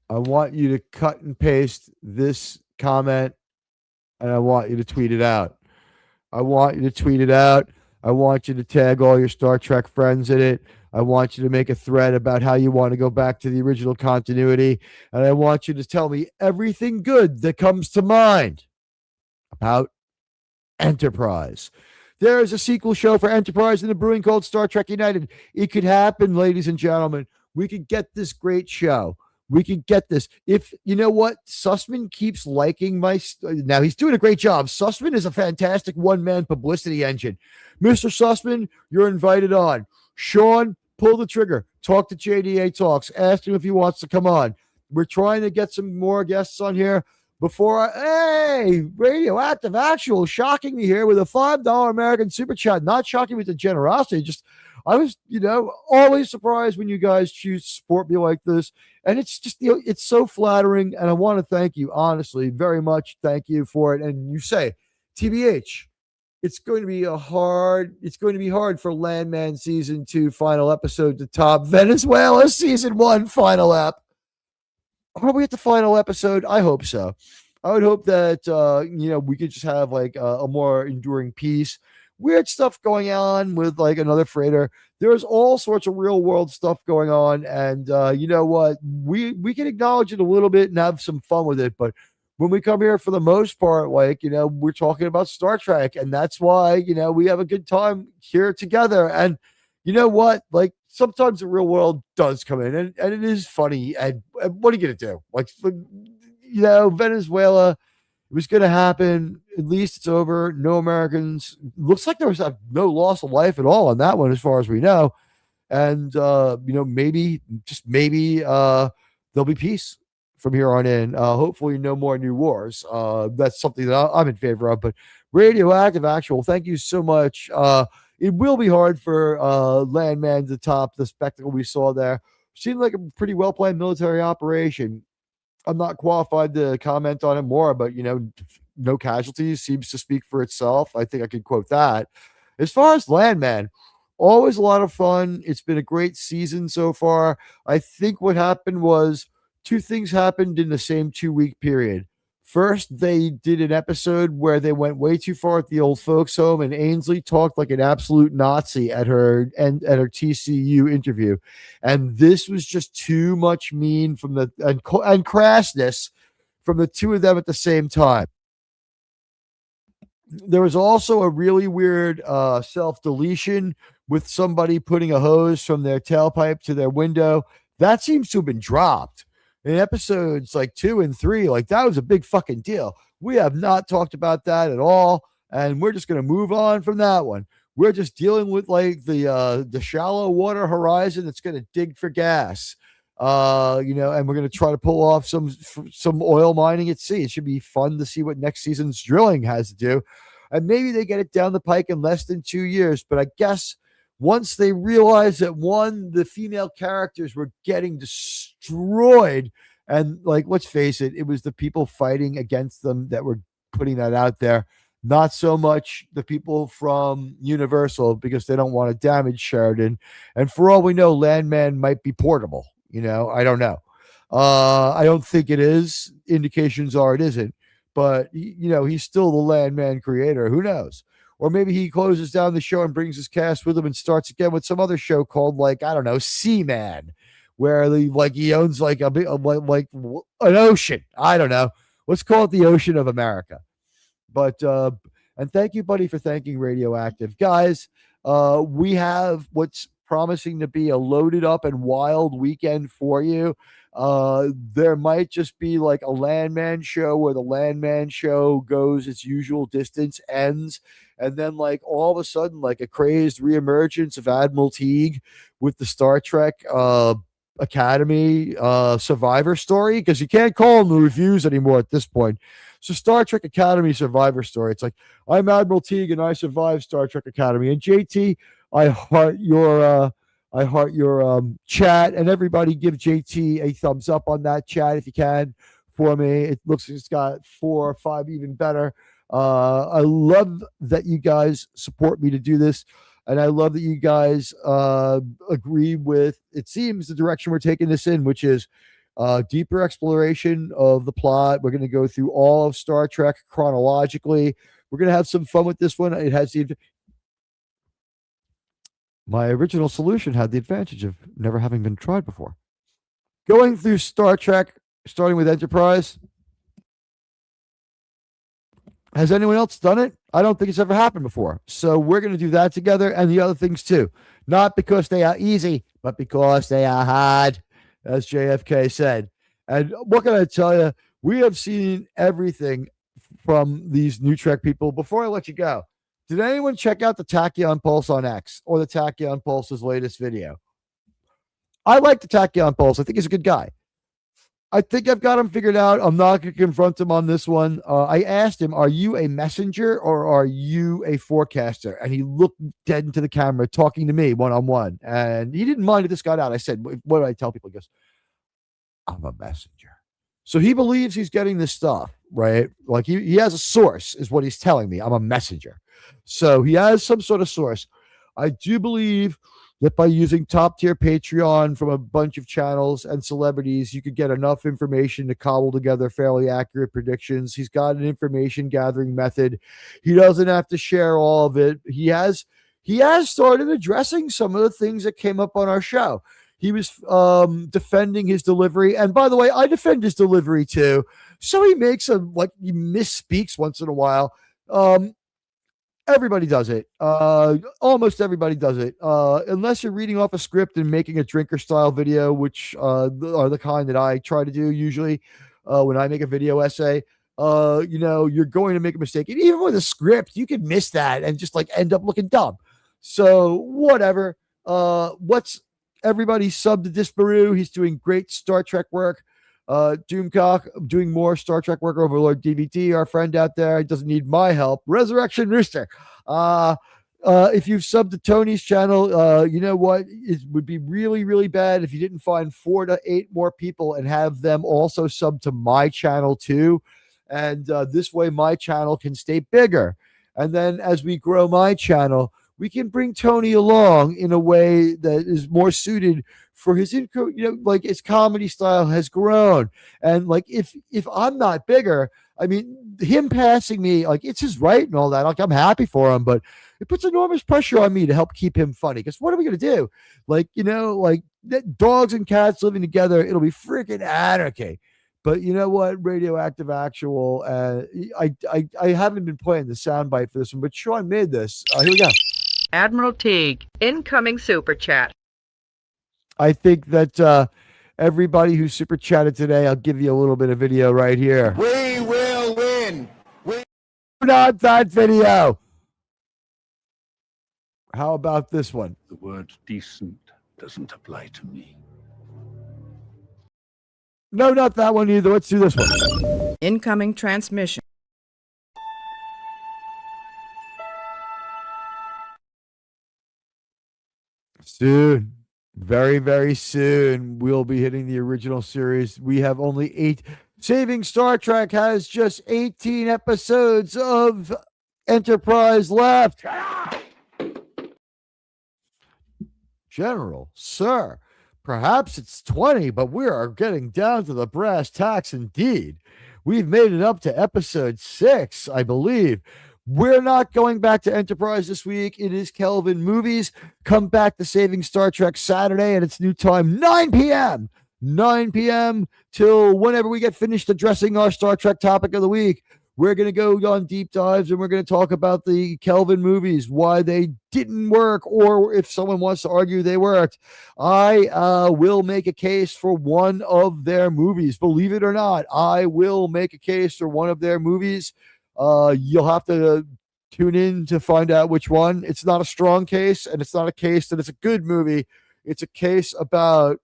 I want you to cut and paste this comment, and I want you to tweet it out. I want you to tweet it out. I want you to tag all your Star Trek friends in it. I want you to make a thread about how you want to go back to the original continuity. And I want you to tell me everything good that comes to mind about Enterprise. There is a sequel show for Enterprise in the brewing called Star Trek United. It could happen, ladies and gentlemen. We could get this great show. We can get this. If you know what, Sussman keeps liking now he's doing a great job. Sussman is a fantastic one-man publicity engine. Mr. Sussman, you're invited on. Sean, pull the trigger. Talk to JDA Talks. Ask him if he wants to come on. We're trying to get some more guests on here hey, Radioactive Actual shocking me here with a $5 American super chat. Not shocking with the generosity. I was, always surprised when you guys choose to support me like this. And it's just, it's so flattering. And I want to thank you, honestly, very much. Thank you for it. And you say, TBH, it's going to be hard for Landman season 2 final episode to top Venezuela season 1 final ep. Are we at the final episode? I hope so. I would hope that, we could just have a more enduring peace. Weird stuff going on with another freighter. There's all sorts of real world stuff going on. And you know what? We can acknowledge it a little bit and have some fun with it. But when we come here, for the most part, we're talking about Star Trek. And that's why, we have a good time here together. And you know what? Sometimes the real world does come in and it is funny. And what are you going to do? Venezuela, it was going to happen. At least it's over. No Americans. Looks like there was no loss of life at all on that one, as far as we know. And, maybe, just maybe, there'll be peace from here on in. Hopefully no more new wars. That's something that I'm in favor of. But Radioactive Actual, thank you so much. It will be hard for Landman to top the spectacle we saw there. Seemed like a pretty well-planned military operation. I'm not qualified to comment on it more, but, no casualties seems to speak for itself. I think I could quote that. As far as Landman, always a lot of fun. It's been a great season so far. I think what happened was two things happened in the same 2-week period. First, they did an episode where they went way too far at the old folks home, and Ainsley talked like an absolute Nazi at her TCU interview, and this was just too much mean from and crassness from the two of them at the same time. There was also a really weird self-deletion with somebody putting a hose from their tailpipe to their window. That seems to have been dropped. In episodes like 2 and 3, like that was a big fucking deal. We have not talked about that at all, and we're just going to move on from that one. We're just dealing with like the shallow water horizon that's going to dig for gas, and we're going to try to pull off some oil mining at sea. It should be fun to see what next season's drilling has to do, and maybe they get it down the pike in less than 2 years. But I guess once they realized that the female characters were getting destroyed, and like, let's face it, it was the people fighting against them that were putting that out there, not so much the people from Universal, because they don't want to damage Sheridan. And for all we know, Landman might be portable. I don't know. I don't think it is. Indications are it isn't. But, he's still the Landman creator. Who knows? Or maybe he closes down the show and brings his cast with him and starts again with some other show called, like, I don't know, Seaman, where he owns like a big, like an ocean. I don't know. Let's call it the Ocean of America. But and thank you, buddy, for thanking Radioactive. Guys, we have what's promising to be a loaded up and wild weekend for you. There might just be like a Landman show where the Landman show goes its usual distance, ends, and then like all of a sudden like a crazed reemergence of Admiral Teague with the Star Trek Academy Survivor story, because you can't call them the reviews anymore at this point. So Star Trek Academy Survivor story. It's like, I'm Admiral Teague and I survived Star Trek Academy. And JT, I heart your chat, and everybody give JT a thumbs up on that chat if you can for me. It looks like it's got 4 or 5, even better. I love that you guys support me to do this, and I love that you guys agree with, it seems, the direction we're taking this in, which is deeper exploration of the plot. We're going to go through all of Star Trek chronologically. We're going to have some fun with this one. It has my original solution had the advantage of never having been tried before. Going through Star Trek, starting with Enterprise. Has anyone else done it? I don't think it's ever happened before. So we're going to do that together, and the other things too. Not because they are easy, but because they are hard, as JFK said. And what can I tell you? We have seen everything from these new Trek people. Before I let you go, did anyone check out the Tachyon Pulse on X or the Tachyon Pulse's latest video? I like the Tachyon Pulse. I think he's a good guy. I think I've got him figured out. I'm not going to confront him on this one. I asked him, are you a messenger or are you a forecaster? And he looked dead into the camera talking to me one-on-one. And he didn't mind if this got out. I said, what do I tell people? He goes, I'm a messenger. So he believes he's getting this stuff, right? Like he has a source is what he's telling me. I'm a messenger. So he has some sort of source. I do believe that by using top tier Patreon from a bunch of channels and celebrities, you could get enough information to cobble together fairly accurate predictions. He's got an information gathering method. He doesn't have to share all of it. He has started addressing some of the things that came up on our show. He was defending his delivery. And by the way, I defend his delivery too. So he makes he misspeaks once in a while. Everybody does it. Almost everybody does it. Unless you're reading off a script and making a drinker style video, which are the kind that I try to do usually. when I make a video essay, you're going to make a mistake. And even with a script, you can miss that and just like end up looking dumb. So whatever. What's everybody sub to Disparu? He's doing great Star Trek work. Doomcock doing more Star Trek work. Overlord DVD, our friend out there, he doesn't need my help. Resurrection Rooster. If you've subbed to Tony's channel, you know what? It would be really, really bad if you didn't find 4 to 8 more people and have them also sub to my channel too. And this way my channel can stay bigger. And then as we grow my channel, we can bring Tony along in a way that is more suited for his like his comedy style has grown. And like if I'm not bigger, I mean, him passing me, like, it's his right and all that. Like, I'm happy for him, but it puts enormous pressure on me to help keep him funny. Because what are we going to do? Like, dogs and cats living together, it'll be freaking anarchy. But you know what? Radioactive Actual, I haven't been playing the soundbite for this one, but Sean made this. Here we go. Admiral Teag, incoming super chat. I think that everybody who super chatted today, I'll give you a little bit of video right here. We will win. Not that video. How about this one? The word decent doesn't apply to me. No, not that one either. Let's do this one. Incoming transmission. Soon, very, very soon, we'll be hitting the original series. We have only 8. Saving Star Trek has just 18 episodes of Enterprise left. General, sir, perhaps it's 20, but we are getting down to the brass tacks indeed. We've made it up to episode 6, I believe. We're not going back to Enterprise this week. It is Kelvin Movies. Come back to Saving Star Trek Saturday at its new time, 9 p.m. 9 p.m. till whenever we get finished addressing our Star Trek topic of the week. We're going to go on deep dives and we're going to talk about the Kelvin movies, why they didn't work, or if someone wants to argue they worked. I will make a case for one of their movies. Believe it or not, I will make a case for one of their movies. You'll have to tune in to find out which one. It's not a strong case, and it's not a case that it's a good movie. It's a case about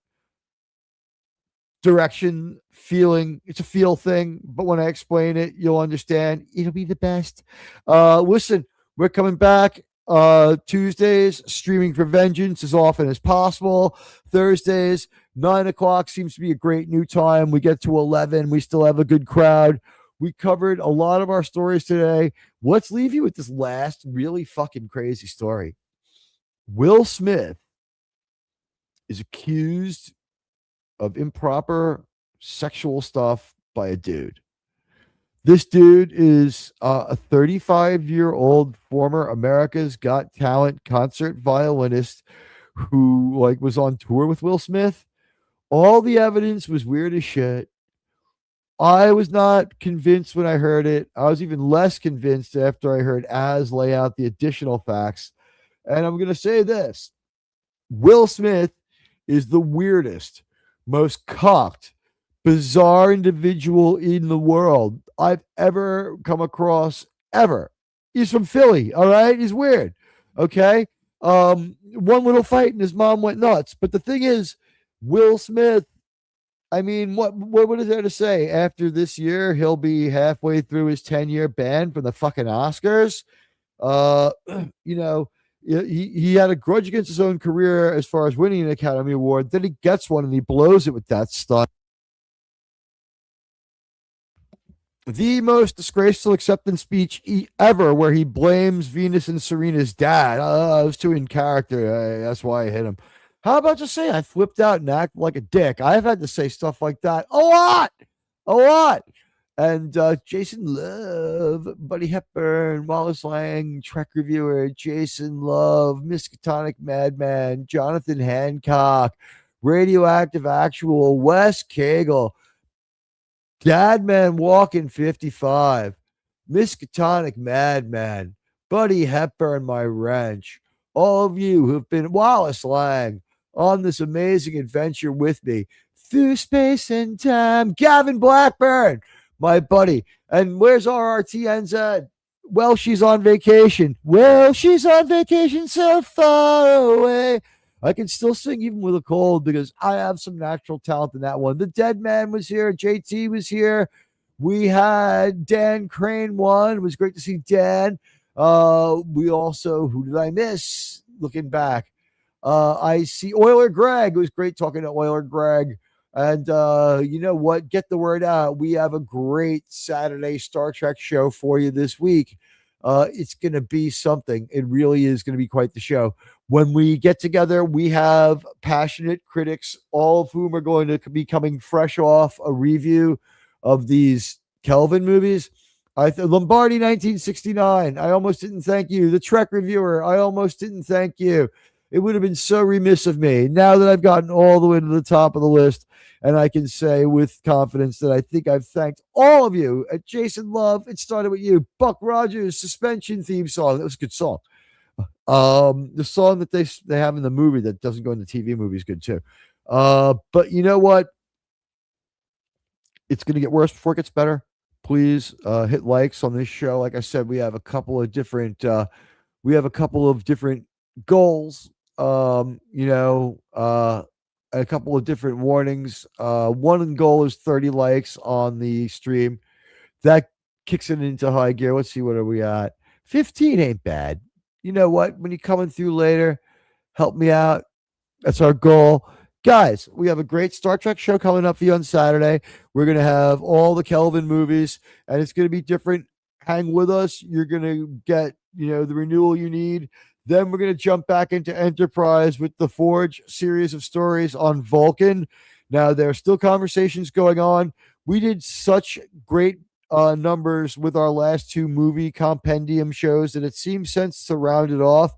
direction, feeling. It's a feel thing, but when I explain it, you'll understand. It'll be the best. Listen, we're coming back Tuesdays, streaming for vengeance as often as possible. Thursdays, 9 o'clock seems to be a great new time. We get to 11. We still have a good crowd. We covered a lot of our stories today. Let's leave you with this last really fucking crazy story. Will Smith is accused of improper sexual stuff by a dude. This dude is a 35-year-old former America's Got Talent concert violinist who was on tour with Will Smith. All the evidence was weird as shit. I was not convinced when I heard it. I was even less convinced after I heard Az lay out the additional facts. And I'm going to say this. Will Smith is the weirdest, most cocked, bizarre individual in the world I've ever come across, ever. He's from Philly, all right? He's weird, okay? One little fight and his mom went nuts. But the thing is, Will Smith, I mean, what is there to say? After this year, he'll be halfway through his 10-year ban from the fucking Oscars. He had a grudge against his own career as far as winning an Academy Award. Then he gets one and he blows it with that stuff. The most disgraceful acceptance speech ever, where he blames Venus and Serena's dad. I was too in character. That's why I hit him. How about just say I flipped out and acted like a dick? I've had to say stuff like that a lot. And Jason Love, Buddy Hepburn, Wallace Lang, Trek reviewer, Jason Love, Miskatonic Madman, Jonathan Hancock, Radioactive Actual, Wes Cagle, Dadman Walking 55, Miskatonic Madman, Buddy Hepburn, My Wrench, all of you who've been Wallace Lang on this amazing adventure with me. through space and time. Gavin Blackburn, my buddy. And where's RRTNZ? Well, she's on vacation. Well, she's on vacation so far away. I can still sing even with a cold because I have some natural talent in that one. The Dead Man was here. JT was here. We had Dan Crane one. It was great to see Dan. We also, who did I miss? Looking back. I see Euler Greg. It was great talking to Euler Greg. And you know what? Get the word out. We have a great Saturday Star Trek show for you this week. It's going to be something. It really is going to be quite the show. When we get together, we have passionate critics, all of whom are going to be coming fresh off a review of these Kelvin movies. Lombardi 1969. I almost didn't thank you. The Trek reviewer. I almost didn't thank you. It would have been so remiss of me. Now that I've gotten all the way to the top of the list, and I can say with confidence that I think I've thanked all of you. At Jason Love, it started with you. Buck Rogers, suspension theme song. That was a good song. The song that they have in the movie that doesn't go in the TV movie is good too. But you know what? It's going to get worse before it gets better. Please hit likes on this show. Like I said, we have a couple of different goals. A couple of different warnings. One goal is 30 likes on the stream. That kicks it into high gear. Let's see, what are we at? 15 ain't bad. You know what? When you're coming through later, help me out. That's our goal. Guys, we have a great Star Trek show coming up for you on Saturday. We're going to have all the Kelvin movies, and it's going to be different. Hang with us. You're going to get, the renewal you need. Then we're going to jump back into Enterprise with the Forge series of stories on Vulcan. Now, there are still conversations going on. We did such great numbers with our last two movie compendium shows that it seems sense to round it off.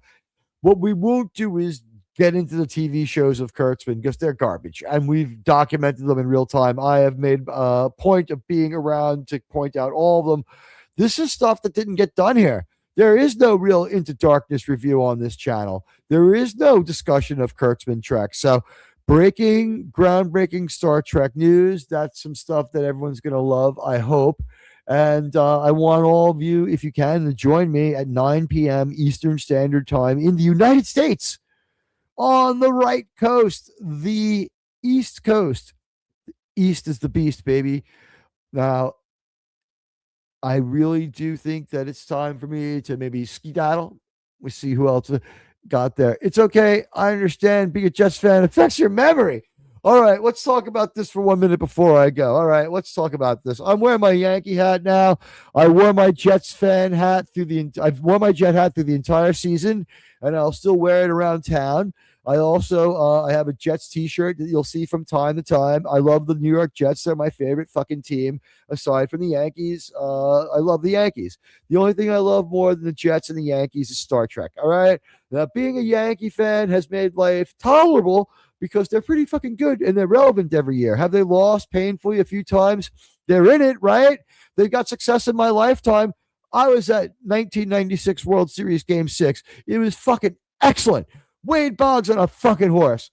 What we won't do is get into the TV shows of Kurtzman because they're garbage, and we've documented them in real time. I have made a point of being around to point out all of them. This is stuff that didn't get done here. There is no real Into Darkness review on this channel. There is no discussion of Kurtzman Trek. So groundbreaking Star Trek news. That's some stuff that everyone's going to love, I hope. And I want all of you, if you can, to join me at 9 p.m. Eastern Standard Time in the United States on the right coast, the East Coast. East is the beast, baby. Now, I really do think that it's time for me to maybe skedaddle. We see who else got there. It's okay. I understand being a Jets fan affects your memory. All right, let's talk about this for 1 minute before I go. All right, let's talk about this. I'm wearing my Yankee hat now. I wore my Jets fan hat I've worn my Jet hat through the entire season, and I'll still wear it around town. I also I have a Jets t-shirt that you'll see from time to time. I love the New York Jets. They're my favorite fucking team aside from the Yankees. I love the Yankees. The only thing I love more than the Jets and the Yankees is Star Trek. All right. Now, being a Yankee fan has made life tolerable because they're pretty fucking good and they're relevant every year. Have they lost painfully a few times? They're in it, right? They've got success in my lifetime. I was at 1996 World Series Game 6. It was fucking excellent. Wade Boggs on a fucking horse.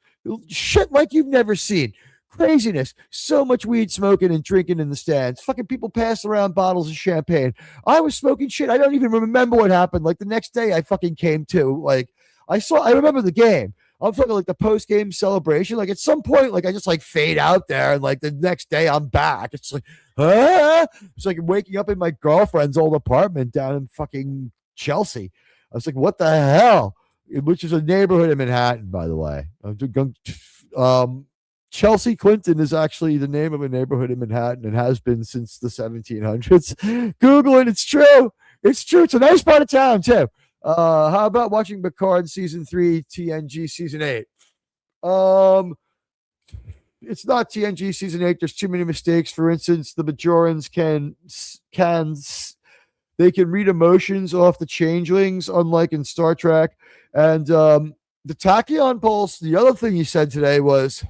Shit like you've never seen. Craziness. So much weed smoking and drinking in the stands. Fucking people passing around bottles of champagne. I was smoking shit. I don't even remember what happened. Like the next day I fucking came to. Like I remember the game. I'm talking like the post-game celebration. Like at some point, like I just like fade out there and like the next day I'm back. It's like, It's like waking up in my girlfriend's old apartment down in fucking Chelsea. I was like, what the hell? Which is a neighborhood in Manhattan, by the way. Chelsea Clinton is actually the name of a neighborhood in Manhattan and has been since the 1700s. Google it. It's true. It's true. It's a nice part of town, too. How about watching Picard Season 3, TNG Season 8? It's not TNG Season 8. There's too many mistakes. For instance, the Bajorans can read emotions off the changelings, unlike in Star Trek. And the Tachyon Pulse, the other thing he said today was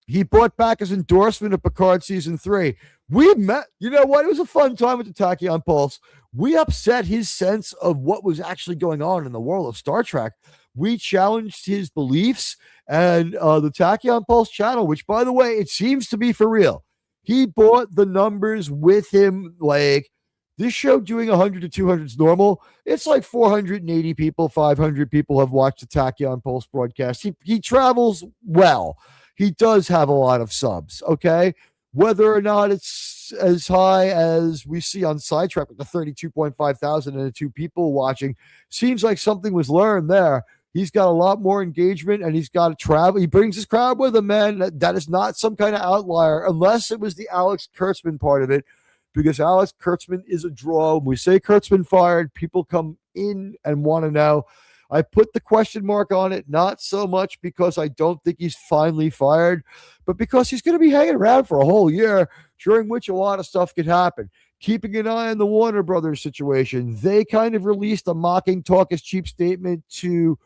he brought back his endorsement of Picard Season 3. We met, you know what? It was a fun time with the Tachyon Pulse. We upset his sense of what was actually going on in the world of Star Trek We challenged his beliefs, and the Tachyon Pulse channel, which, by the way, it seems to be for real. He bought the numbers with him. Like, this show doing 100 to 200 is normal. It's like 480 people, 500 people have watched the Tachyon Pulse broadcast. He travels well. He does have a lot of subs, okay? Whether or not it's as high as we see on Sidetrack with the 32.5 thousand and the 2 people watching, seems like something was learned there. He's got a lot more engagement, and he's got to travel. He brings his crowd with him, man. That is not some kind of outlier, unless it was the Alex Kurtzman part of it, because Alex Kurtzman is a draw. When we say Kurtzman fired, people come in and want to know. I put the question mark on it, not so much because I don't think he's finally fired, but because he's going to be hanging around for a whole year, during which a lot of stuff could happen. Keeping an eye on the Warner Brothers situation, they kind of released a mocking talk is cheap statement to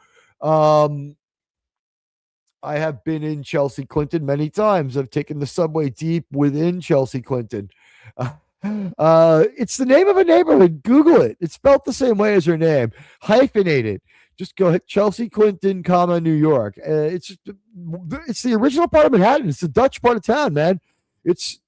I have been in Chelsea Clinton many times. I've taken the subway deep within Chelsea Clinton. It's the name of a neighborhood. Google it. It's spelled the same way as her name. Hyphenated. Just go hit Chelsea Clinton, New York. It's the original part of Manhattan. It's the Dutch part of town, man. It's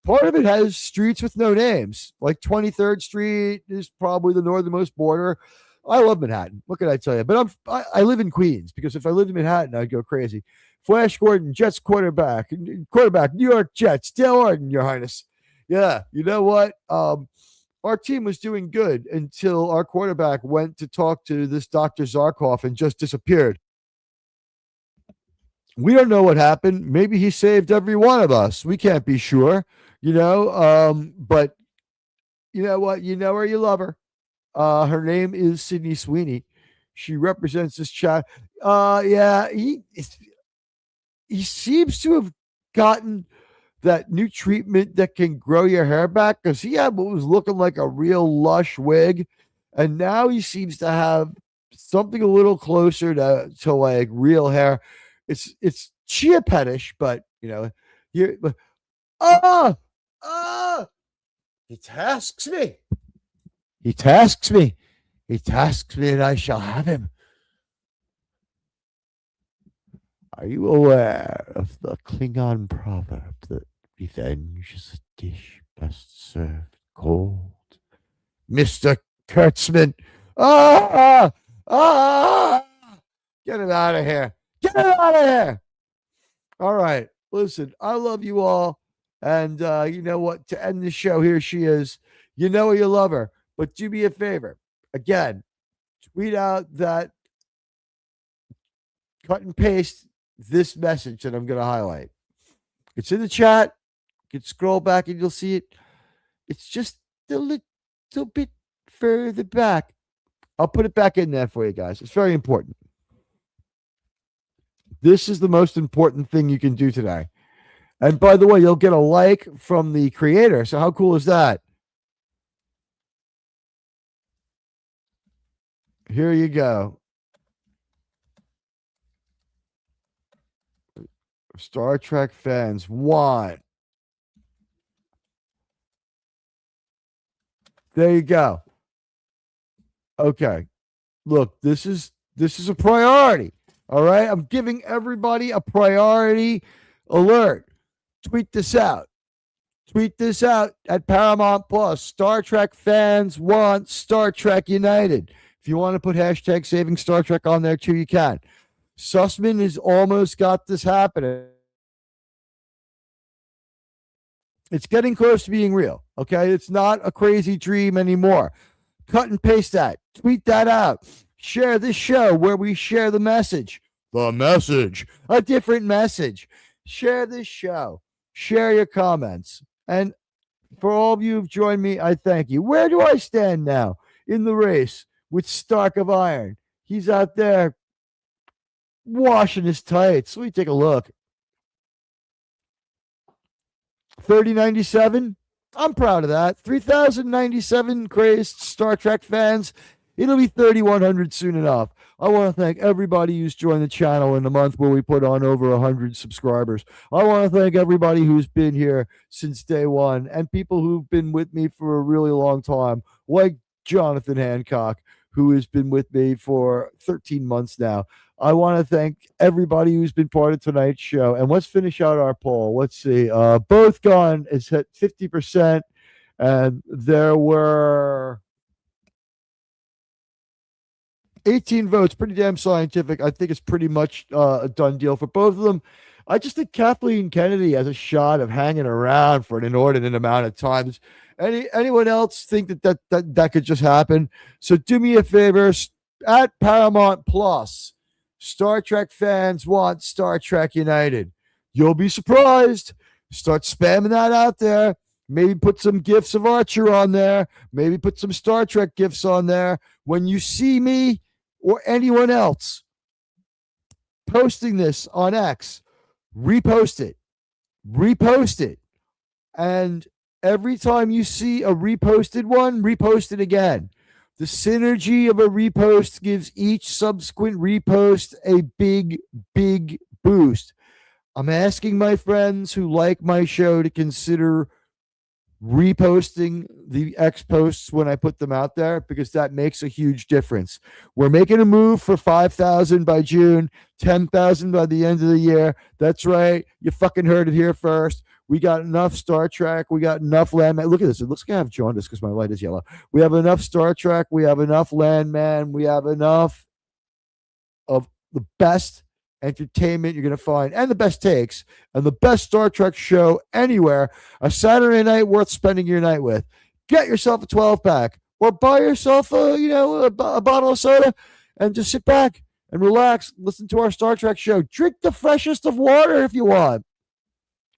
part of it has streets with no names. Like 23rd Street is probably the northernmost border. I love Manhattan. What can I tell you? But I live in Queens, because if I lived in Manhattan, I'd go crazy. Flash Gordon, Jets quarterback, New York Jets, Dale Arden, Your Highness. Yeah, you know what? Our team was doing good until our quarterback went to talk to this Dr. Zarkov and just disappeared. We don't know what happened. Maybe he saved every one of us. We can't be sure, but you know what? You know her, you love her. Her name is Sydney Sweeney. She represents this chat. Yeah, he seems to have gotten that new treatment that can grow your hair back, because he had what was looking like a real lush wig, and now he seems to have something a little closer to like real hair. It's chia petish, but he tasks me. He tasks me. He tasks me, and I shall have him. Are you aware of the Klingon proverb that revenge is a dish best served cold? Mr. Kurtzman. Get him out of here. Get him out of here. All right. Listen, I love you all. And you know what? To end the show, here she is. You know you love her. But do me a favor. Again, tweet out that, cut and paste this message that I'm going to highlight. It's in the chat. You can scroll back and you'll see it. It's just a little bit further back. I'll put it back in there for you guys. It's very important. This is the most important thing you can do today. And by the way, you'll get a like from the creator. So how cool is that? Here you go. Star Trek fans want. There you go. Okay. Look, this is a priority. All right. I'm giving everybody a priority alert. Tweet this out. Tweet this out at Paramount Plus. Star Trek fans want Star Trek United. If you want to put hashtag saving Star Trek on there too, you can. Sussman has almost got this happening. It's getting close to being real. Okay. It's not a crazy dream anymore. Cut and paste that. Tweet that out. Share this show where we share the message. The message. A different message. Share this show. Share your comments. And for all of you who've joined me, I thank you. Where do I stand now in the race with Stark of Iron? He's out there washing his tights. Let me take a look. 3097. I'm proud of that. 3,097 crazed Star Trek fans. It'll be 3,100 soon enough. I want to thank everybody who's joined the channel in the month where we put on over 100 subscribers. I want to thank everybody who's been here since day one and people who've been with me for a really long time, like Jonathan Hancock, who has been with me for 13 months now. I want to thank everybody who's been part of tonight's show. And let's finish out our poll. Let's see. Both Gone is at 50%. And there were 18 votes. Pretty damn scientific. I think it's pretty much a done deal for both of them. I just think Kathleen Kennedy has a shot of hanging around for an inordinate amount of times. Anyone else think that could just happen? So do me a favor, at Paramount Plus, Star Trek fans want Star Trek United. You'll be surprised. Start spamming that out there. Maybe put some gifs of Archer on there. Maybe put some Star Trek gifs on there. When you see me or anyone else posting this on X, repost it. Repost it. And every time you see a reposted one, repost it again. The synergy of a repost gives each subsequent repost a big, big boost. I'm asking my friends who like my show to consider reposting the X posts when I put them out there, because that makes a huge difference. We're making a move for 5,000 by June, 10,000 by the end of the year. That's right. You fucking heard it here first. We got enough Star Trek. We got enough Landman. Look at this. It looks like I have jaundice because my light is yellow. We have enough Star Trek. We have enough Landman. We have enough of the best entertainment you're going to find, and the best takes, and the best Star Trek show anywhere. A Saturday night worth spending your night with. Get yourself a 12-pack or buy yourself a bottle of soda and just sit back and relax. Listen to our Star Trek show. Drink the freshest of water if you want.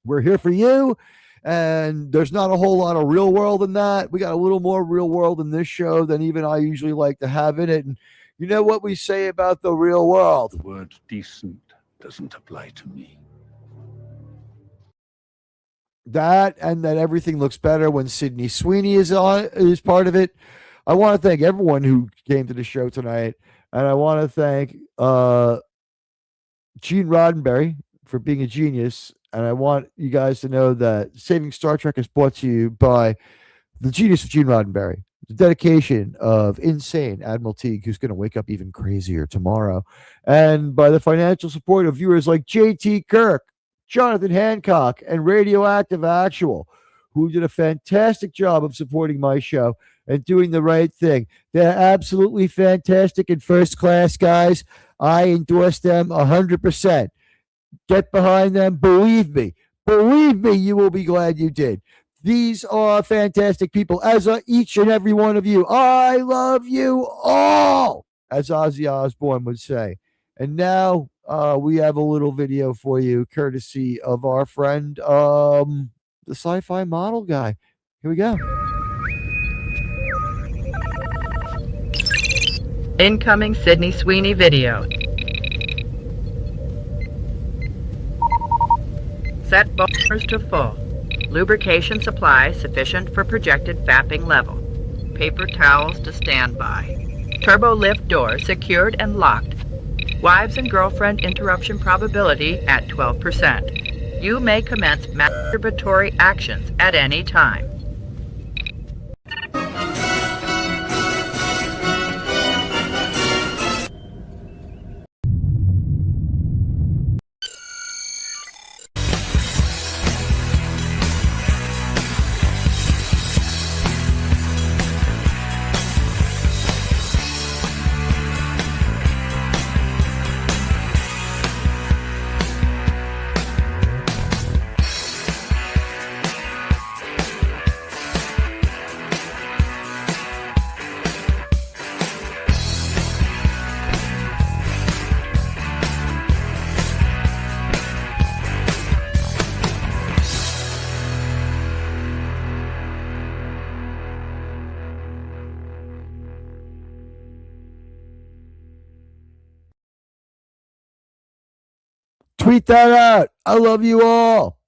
We're here for you, and there's not a whole lot of real world in that. We got a little more real world in this show than even I usually like to have in it. And you know what we say about the real world? The word decent doesn't apply to me. That, and that everything looks better when Sydney Sweeney is part of it. I want to thank everyone who came to the show tonight, and I want to thank Gene Roddenberry for being a genius. And I want you guys to know that Saving Star Trek is brought to you by the genius of Gene Roddenberry, the dedication of insane Admiral Teag, who's going to wake up even crazier tomorrow, and by the financial support of viewers like J.T. Kirk, Jonathan Hancock, and Radioactive Actual, who did a fantastic job of supporting my show and doing the right thing. They're absolutely fantastic and first class guys. I endorse them 100%. Get behind them. Believe me, you will be glad you did. These are fantastic people, as are each and every one of you. I love you all, as Ozzy Osbourne would say. And now we have a little video for you, courtesy of our friend, the sci-fi model guy. Here we go. Incoming Sydney Sweeney video. Set burners to full. Lubrication supply sufficient for projected fapping level. Paper towels to standby. Turbo lift door secured and locked. Wives and girlfriend interruption probability at 12%. You may commence masturbatory actions at any time. Tweet that out. I love you all.